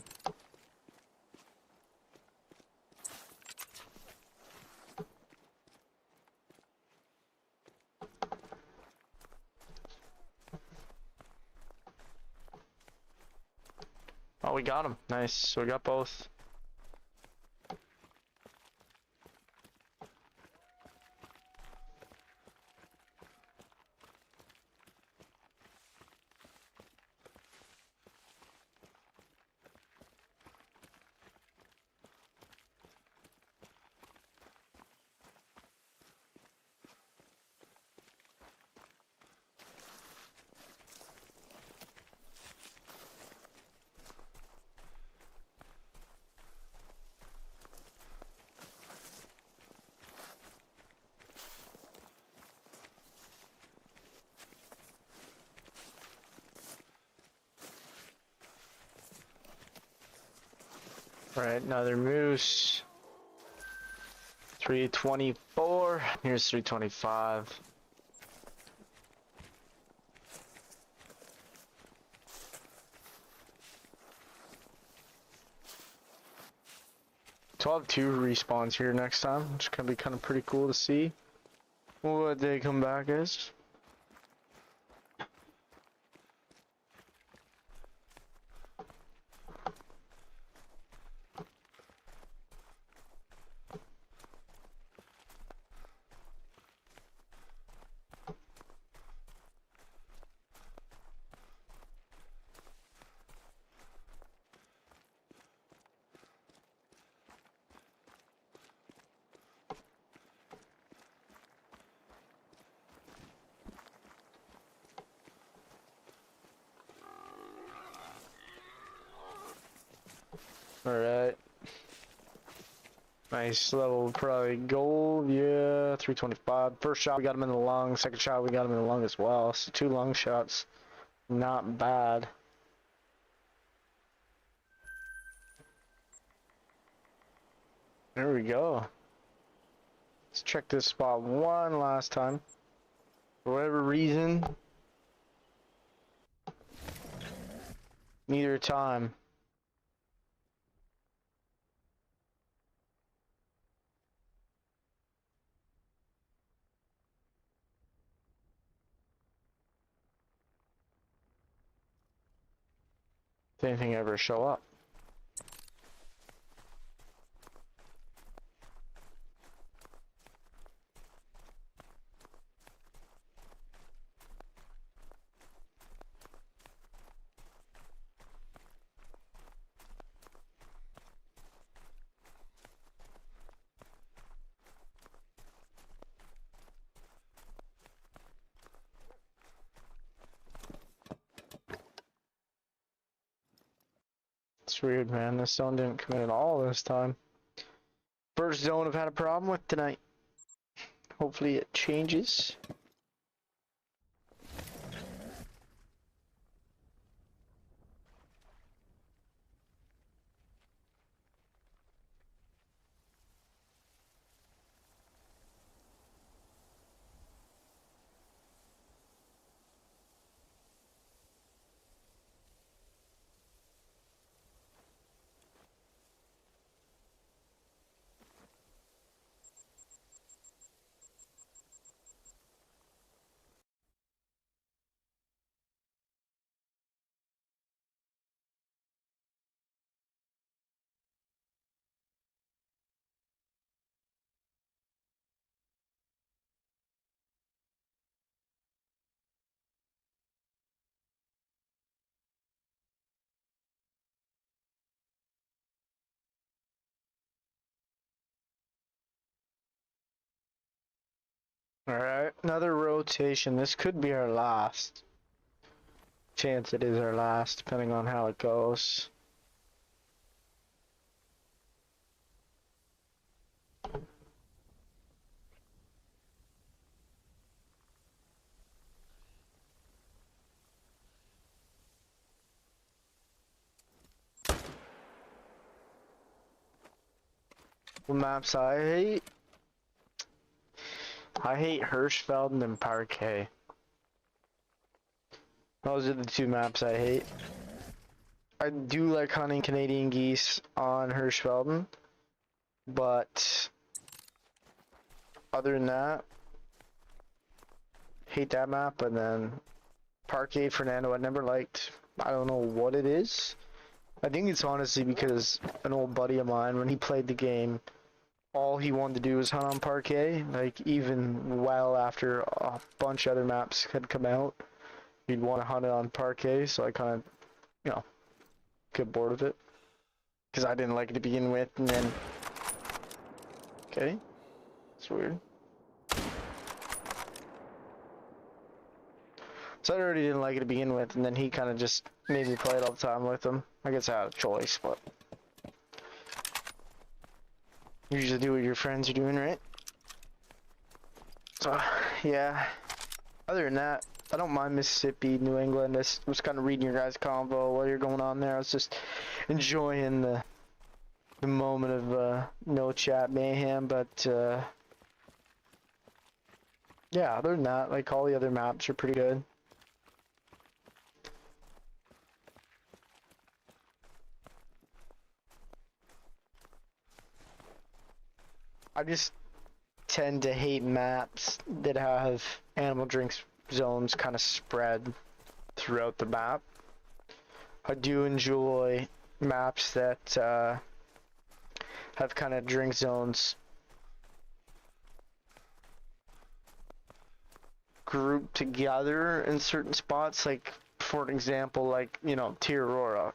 Oh, we got him. Nice. So we got both. Alright, another moose. 324. Here's 325. So I'll have 2 respawns here next time, which is gonna be kind of pretty cool to see what they come back as. Alright. Nice level, probably gold, yeah, 325. First shot we got him in the lung, second shot we got him in the lung as well. So 2 lung shots, not bad. There we go. Let's check this spot one last time. For whatever reason, neither time. Did anything ever show up? It's weird, man. This zone didn't come in at all this time. First zone I've had a problem with tonight. Hopefully it changes. Alright, another rotation. This could be our last. Chance it is our last, depending on how it goes. What maps I hate? I hate Hirschfelden and Parquet. Those are the 2 maps I hate. I do like hunting Canadian geese on Hirschfelden, but other than that, hate that map. And then Parquet Fernando I never liked. I don't know what it is. I think it's honestly because an old buddy of mine, when he played the game, all he wanted to do was hunt on Parquet. Like, even well after a bunch of other maps had come out, he'd want to hunt it on Parquet. So I kind of, you know, get bored of it, because I didn't like it to begin with. And then, okay, it's weird. So I already didn't like it to begin with, and then he kind of just made me play it all the time with him. I guess I had a choice, but you usually do what your friends are doing, right? So, yeah. Other than that, I don't mind Mississippi, New England. I was kind of reading your guys' convo while you're going on there. I was just enjoying the moment of no chat mayhem, but yeah, other than that, like, all the other maps are pretty good. I just tend to hate maps that have animal drinks zones kind of spread throughout the map. I do enjoy maps that have kind of drink zones grouped together in certain spots. Like, for example, like, you know, Tirora.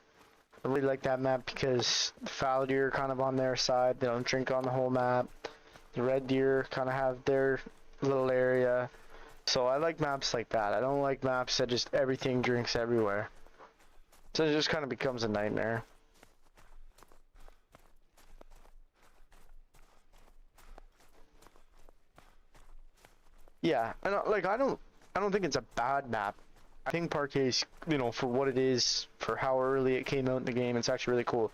I really like that map because the fallow deer are kind of on their side. They don't drink on the whole map. The red deer kind of have their little area. So I like maps like that. I don't like maps that just everything drinks everywhere. So it just kind of becomes a nightmare. Yeah, and I don't think it's a bad map. I think Parquet's, you know, for what it is, for how early it came out in the game, it's actually really cool.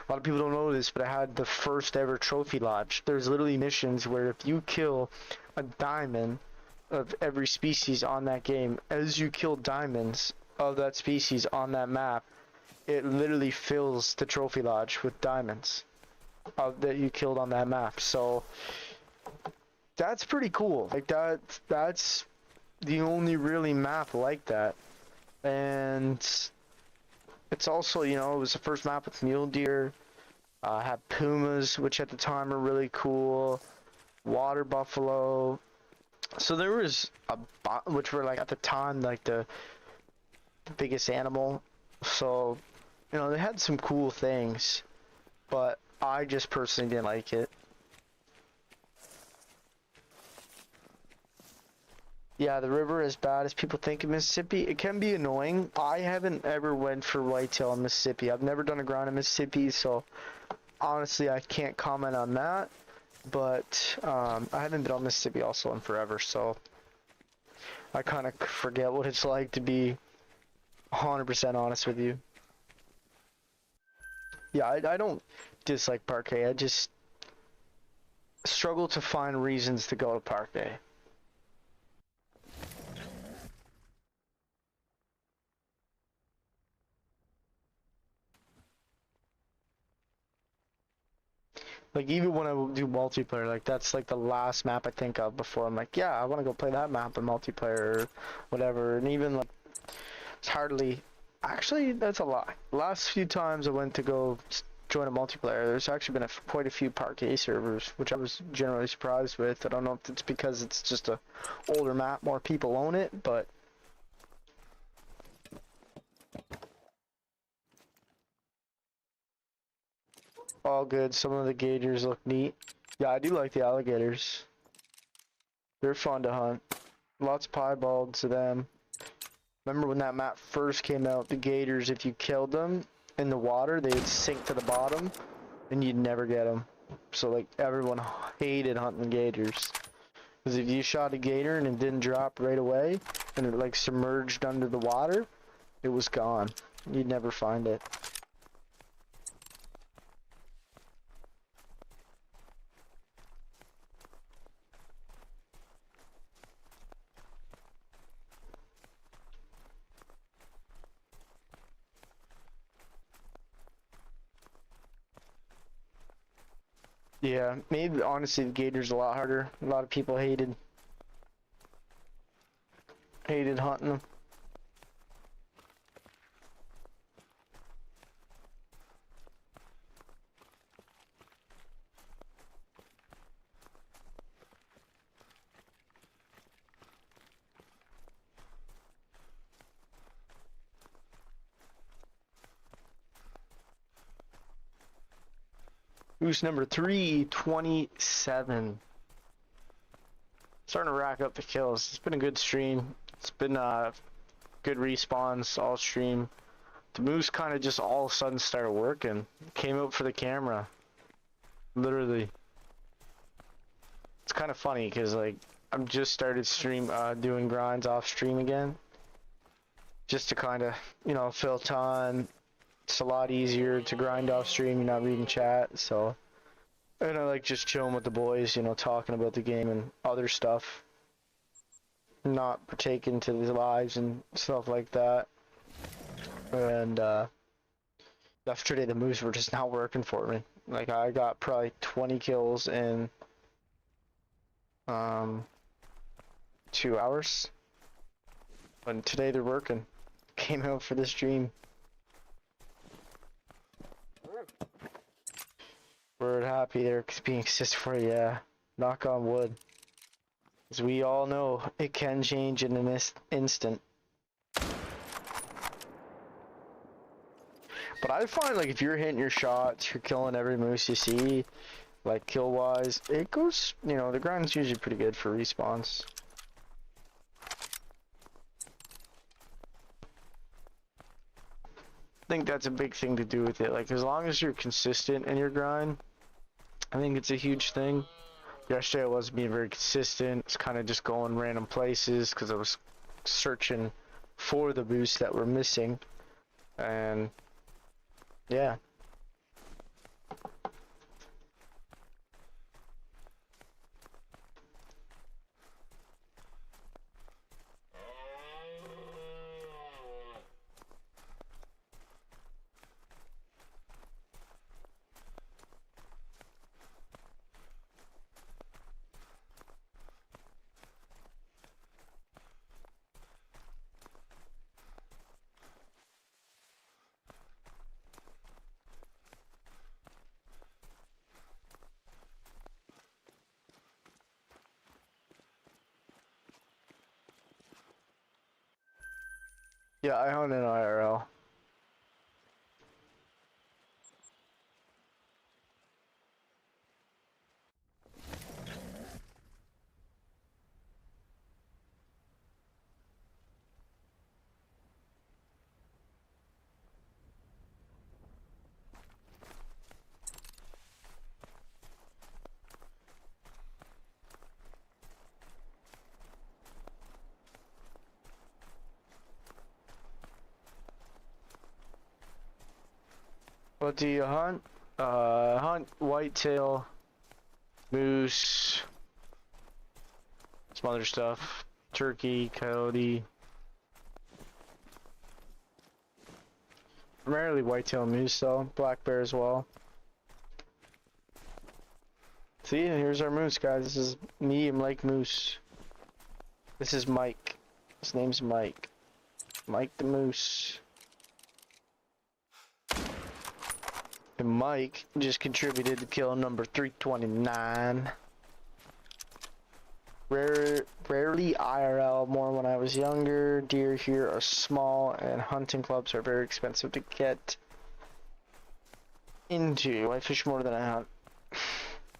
A lot of people don't know this, but I had the first ever trophy lodge. There's literally missions where if you kill a diamond of every species on that game, as you kill diamonds of that species on that map, it literally fills the trophy lodge with diamonds that you killed on that map. So that's pretty cool. Like that's the only really map like that. And it's also, you know, it was the first map with mule deer. Had pumas, which at the time were really cool. Water buffalo. So there was which were like at the time like the biggest animal. So, you know, they had some cool things, but I just personally didn't like it. Yeah, the river as bad as people think in Mississippi. It can be annoying. I haven't ever went for whitetail in Mississippi. I've never done a grind in Mississippi, so honestly I can't comment on that. But I haven't been on Mississippi also in forever, so I kind of forget what it's like to be 100% honest with you. Yeah, I don't dislike Parquet. I just struggle to find reasons to go to Parquet. Like, even when I do multiplayer, like, that's, like, the last map I think of before I'm like, yeah, I want to go play that map in multiplayer or whatever. And even, like, it's hardly... Actually, that's a lie. The last few times I went to go join a multiplayer, there's actually been quite a few Parquet servers, which I was generally surprised with. I don't know if it's because it's just a older map, more people own it, but... all good. Some of the gators look neat. Yeah, I do like the alligators. They're fun to hunt. Lots of piebald to them. Remember when that map first came out, the gators, if you killed them in the water, they would sink to the bottom, and you'd never get them. So, like, everyone hated hunting gators. Because if you shot a gator and it didn't drop right away, and it, like, submerged under the water, it was gone. You'd never find it. Yeah, maybe honestly the gators a lot harder. A lot of people hated hunting them. Who's number 327? Starting to rack up the kills. It's been a good stream. It's been good respawns all stream. The moose kind of just all of a sudden started working. Came out for the camera. Literally. It's kind of funny because like I'm just started doing grinds off stream again. Just to kind of, you know, fill time. It's a lot easier to grind off stream. You're not reading chat, so. And I like just chilling with the boys, you know, talking about the game and other stuff. Not partaking to the lives and stuff like that. And yesterday the moves were just not working for me. Like I got probably 20 kills in 2 hours. And today they're working. Came out for the stream. We're happy they're being assist for you, yeah. Knock on wood. As we all know, it can change in an instant. But I find like if you're hitting your shots, you're killing every moose you see, like kill wise, it goes, you know, the grind's usually pretty good for respawns. I think that's a big thing to do with it. Like as long as you're consistent in your grind, I think it's a huge thing. Yesterday I wasn't being very consistent. It's kind of just going random places because I was searching for the boosts that were missing. And yeah. Yeah, I hunt in IRL. What do you hunt? Hunt whitetail, moose, some other stuff, turkey, coyote. Primarily whitetail and moose though, black bear as well. See, here's our moose, guys. This is medium lake moose. This is Mike. His name's Mike. Mike the moose. And Mike just contributed to kill number 329. Rarely IRL, more when I was younger. Deer here are small and hunting clubs are very expensive to get into. I fish more than I hunt.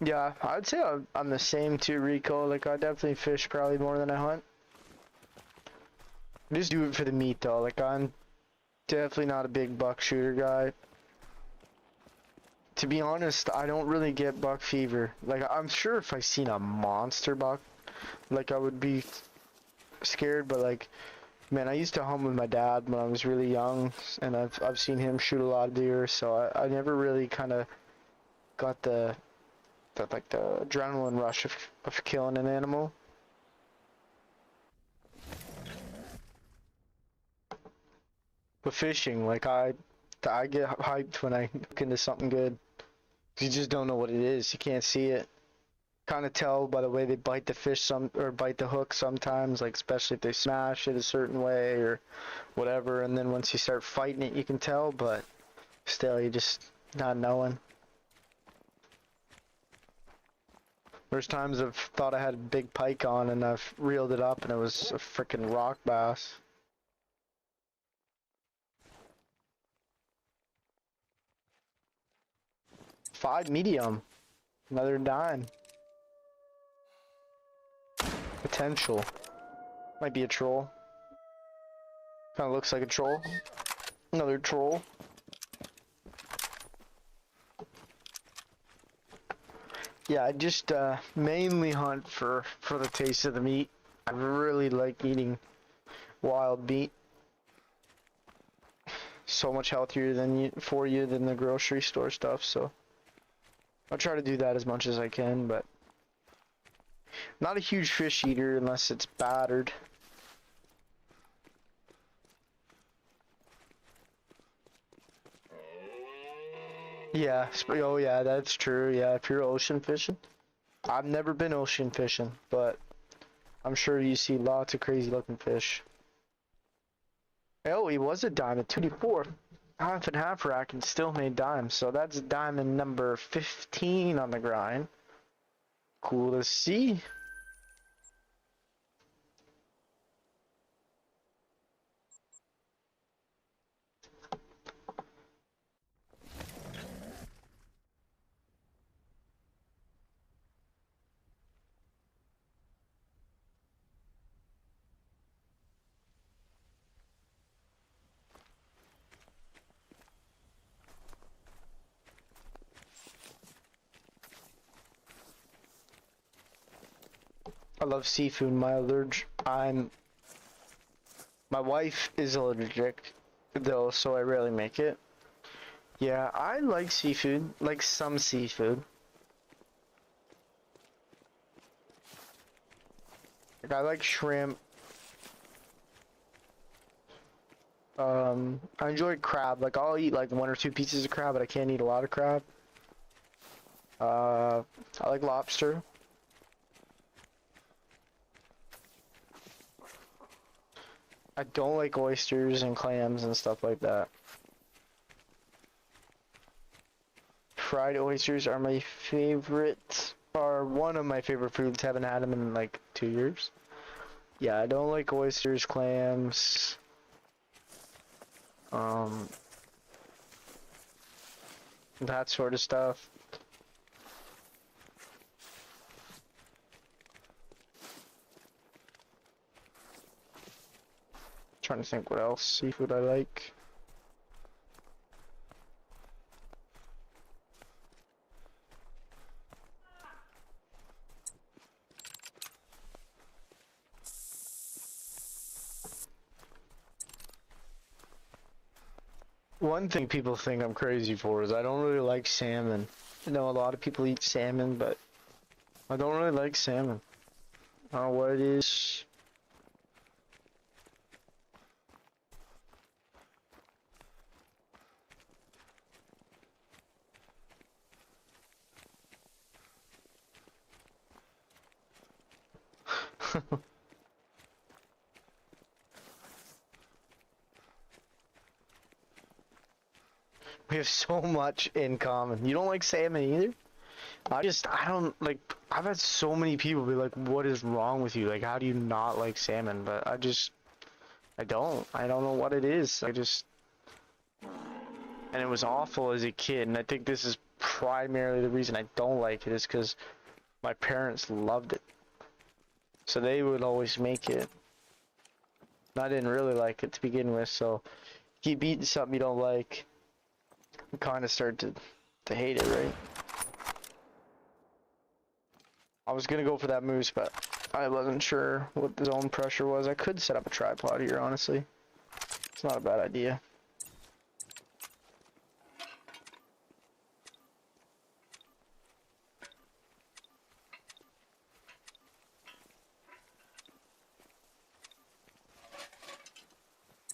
Yeah, I'd say I'm the same too, Rico. Like, I definitely fish probably more than I hunt. I just do it for the meat though. Like, I'm definitely not a big buck shooter guy. To be honest, I don't really get buck fever. Like, I'm sure if I seen a monster buck, like, I would be scared, but like, man, I used to hunt with my dad when I was really young, and I've seen him shoot a lot of deer, so I never really kind of got the adrenaline rush of killing an animal. But fishing, like, I get hyped when I look into something good. You just don't know what it is. You can't see it. Kind of tell by the way they bite the fish or bite the hook sometimes, like especially if they smash it a certain way or whatever, and then once you start fighting it you can tell, but still you just not knowing. There's times I've thought I had a big pike on and I've reeled it up and it was a freaking rock bass. Five medium, another dime. Potential. Might be a troll. Kind of looks like a troll. Another troll. Yeah, I just mainly hunt for the taste of the meat. I really like eating wild meat. So much healthier for you than the grocery store stuff, so I'll try to do that as much as I can, but not a huge fish eater unless it's battered. Yeah, oh yeah, that's true. Yeah, if you're ocean fishing. I've never been ocean fishing, but I'm sure you see lots of crazy looking fish. Oh, he was a diamond, 2D4. Half and half rack and still made dimes, so that's diamond number 15 on the grind. Cool to see. I love seafood. My wife is allergic though, so I rarely make it. Yeah, I like seafood, like some seafood. Like I like shrimp. I enjoy crab. Like I'll eat like 1 or 2 pieces of crab, but I can't eat a lot of crab. I like lobster. I don't like oysters and clams and stuff like that. Fried oysters are my favorite, are one of my favorite foods. Haven't had them in like 2 years. Yeah, I don't like oysters, clams, um, that sort of stuff. Trying to think what else seafood I like. One thing people think I'm crazy for is I don't really like salmon. I know a lot of people eat salmon, but I don't really like salmon. I don't know what it is. We have so much in common. You don't like salmon either? I don't like, I've had so many people be like, what is wrong with you? Like, how do you not like salmon? But I don't know what it is. And it was awful as a kid. And I think this is primarily the reason I don't like it is because my parents loved it. So they would always make it. And I didn't really like it to begin with. So keep eating something you don't like, you kind of start to hate it, right? I was gonna go for that moose, but I wasn't sure what the zone pressure was. I could set up a tripod here, honestly. It's not a bad idea.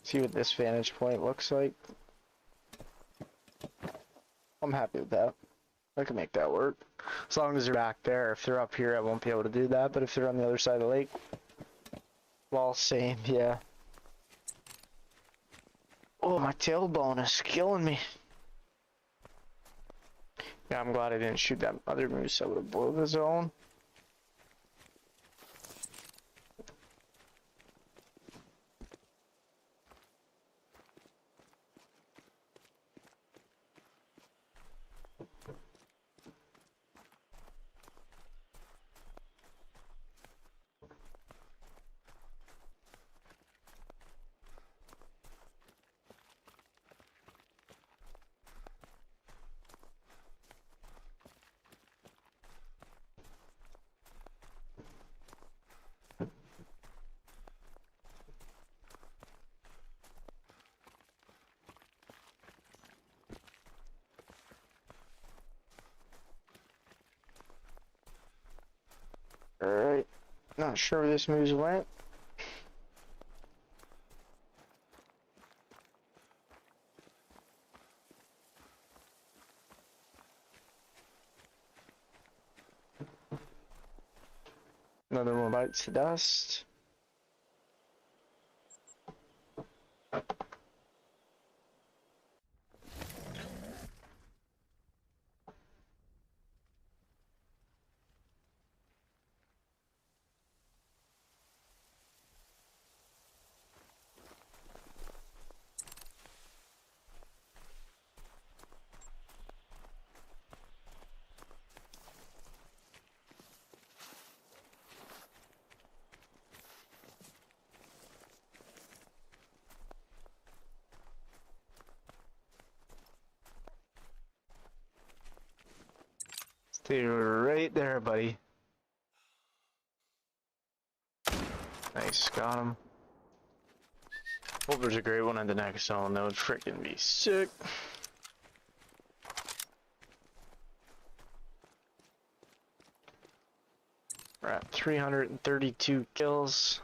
See what this vantage point looks like. I'm happy with that. I can make that work. As long as they're back there. If they're up here, I won't be able to do that. But if they're on the other side of the lake, well, same, yeah. Oh, my tailbone is killing me. Yeah, I'm glad I didn't shoot that other moose. I would have blown the zone. Alright. Not sure where this moose went. Another one bites the dust. Stay right there, buddy. Nice, got him. Hope there's a great one in the next zone. That would freaking be sick. We're at 332 kills.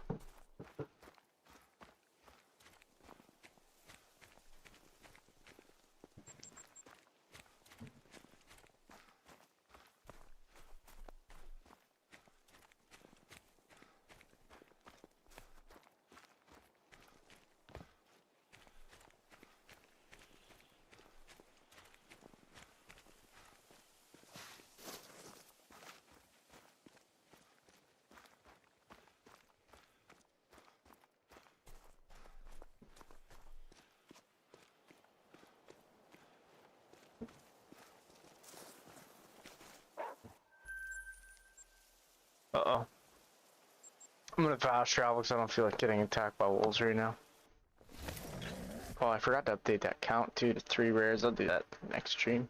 Uh-oh. I'm gonna fast travel because I don't feel like getting attacked by wolves right now. Oh, I forgot to update that count too to 3 rares. I'll do that next stream.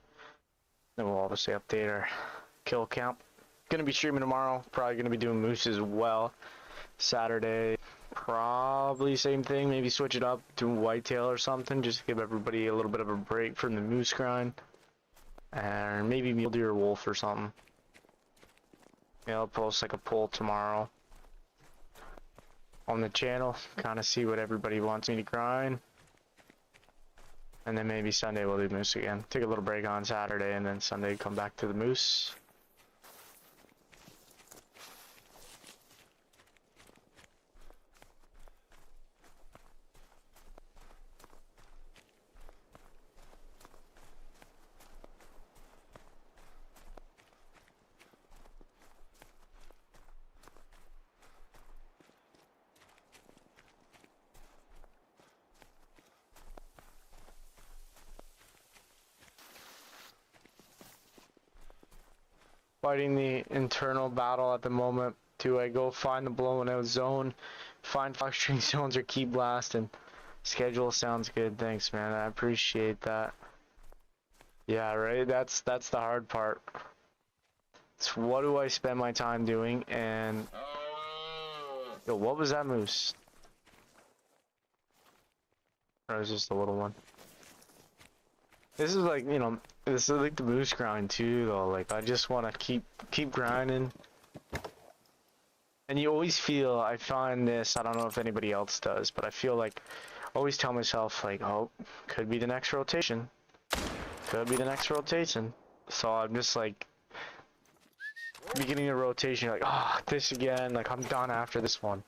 Then we'll obviously update our kill count. Gonna be streaming tomorrow. Probably gonna be doing moose as well. Saturday, probably same thing. Maybe switch it up to whitetail or something, just to give everybody a little bit of a break from the moose grind. And maybe mule deer or wolf or something. Yeah, I'll post like a poll tomorrow on the channel, kind of see what everybody wants me to grind. And then maybe Sunday we'll do moose again. Take a little break on Saturday and then Sunday come back to the moose. Fighting the internal battle at the moment. Do I go find the blown out zone, find fox string zones, or keep blasting? Schedule sounds good. Thanks, man. I appreciate that. Yeah, right. That's the hard part. It's what do I spend my time doing? And yo, what was that moose? Or was it just a little one? This is like, you know, this is like the moose grind too, though. Like, I just want to keep grinding. And you always feel, I find this, I don't know if anybody else does, but I feel like, I always tell myself, like, oh, could be the next rotation. Could be the next rotation. So I'm just like, beginning of rotation, you're like, oh, this again, like, I'm done after this one.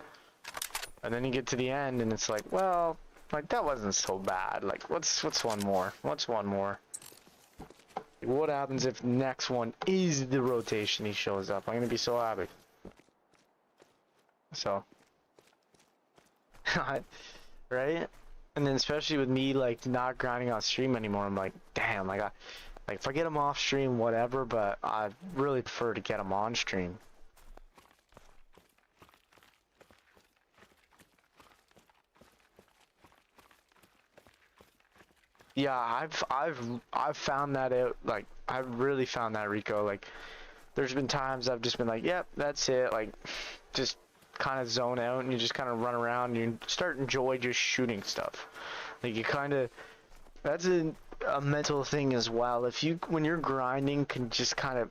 And then you get to the end, and it's like, well, like, that wasn't so bad. Like, what's one more? What's one more? What happens if next one is the rotation he shows up? I'm gonna be so happy. So, right? And then especially with me, like, not grinding on stream anymore, I'm like, damn, like, if I get him off stream, whatever, but I really prefer to get him on stream. Yeah, I've found that out. Like, I've really found that, Rico. Like, there's been times I've just been like, yep, that's it. Like, just kind of zone out and you just kind of run around and you start enjoy just shooting stuff. Like, you kind of, that's a mental thing as well. If you, when you're grinding, can just kind of,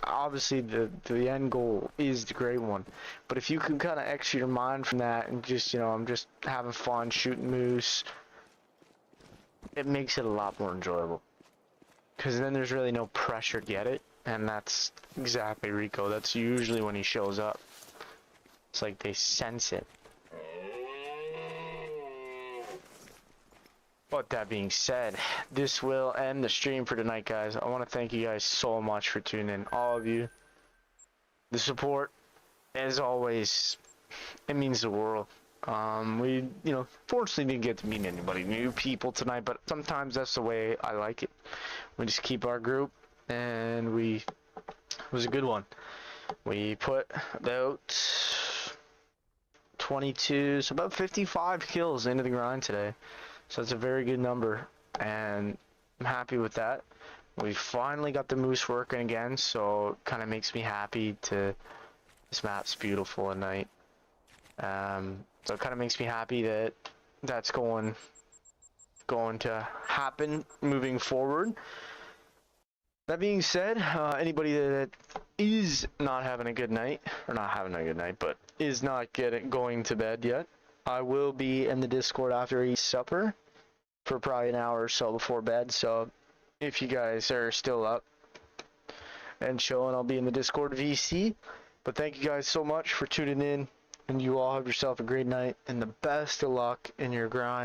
obviously the end goal is the great one, but if you can kind of exit your mind from that and just, you know, I'm just having fun shooting moose, it makes it a lot more enjoyable. Because then there's really no pressure to get it, and that's exactly Rico. That's usually when he shows up. It's like they sense it. But that being said, this will end the stream for tonight, guys. I want to thank you guys so much for tuning in, all of you. The support, as always, it means the world. We, you know, fortunately didn't get to meet anybody, new people tonight, but sometimes that's the way I like it. We just keep our group, and it was a good one. We put about 22, so about 55 kills into the grind today. So that's a very good number, and I'm happy with that. We finally got the moose working again, so it kind of makes me happy to, this map's beautiful at night. So it kind of makes me happy that that's going to happen moving forward. That being said, anybody that is not having a good night, or not having a good night, but is not going to bed yet, I will be in the Discord after I eat supper for probably an hour or so before bed. So if you guys are still up and chilling, I'll be in the Discord VC. But thank you guys so much for tuning in, and you all have yourself a great night and the best of luck in your grind.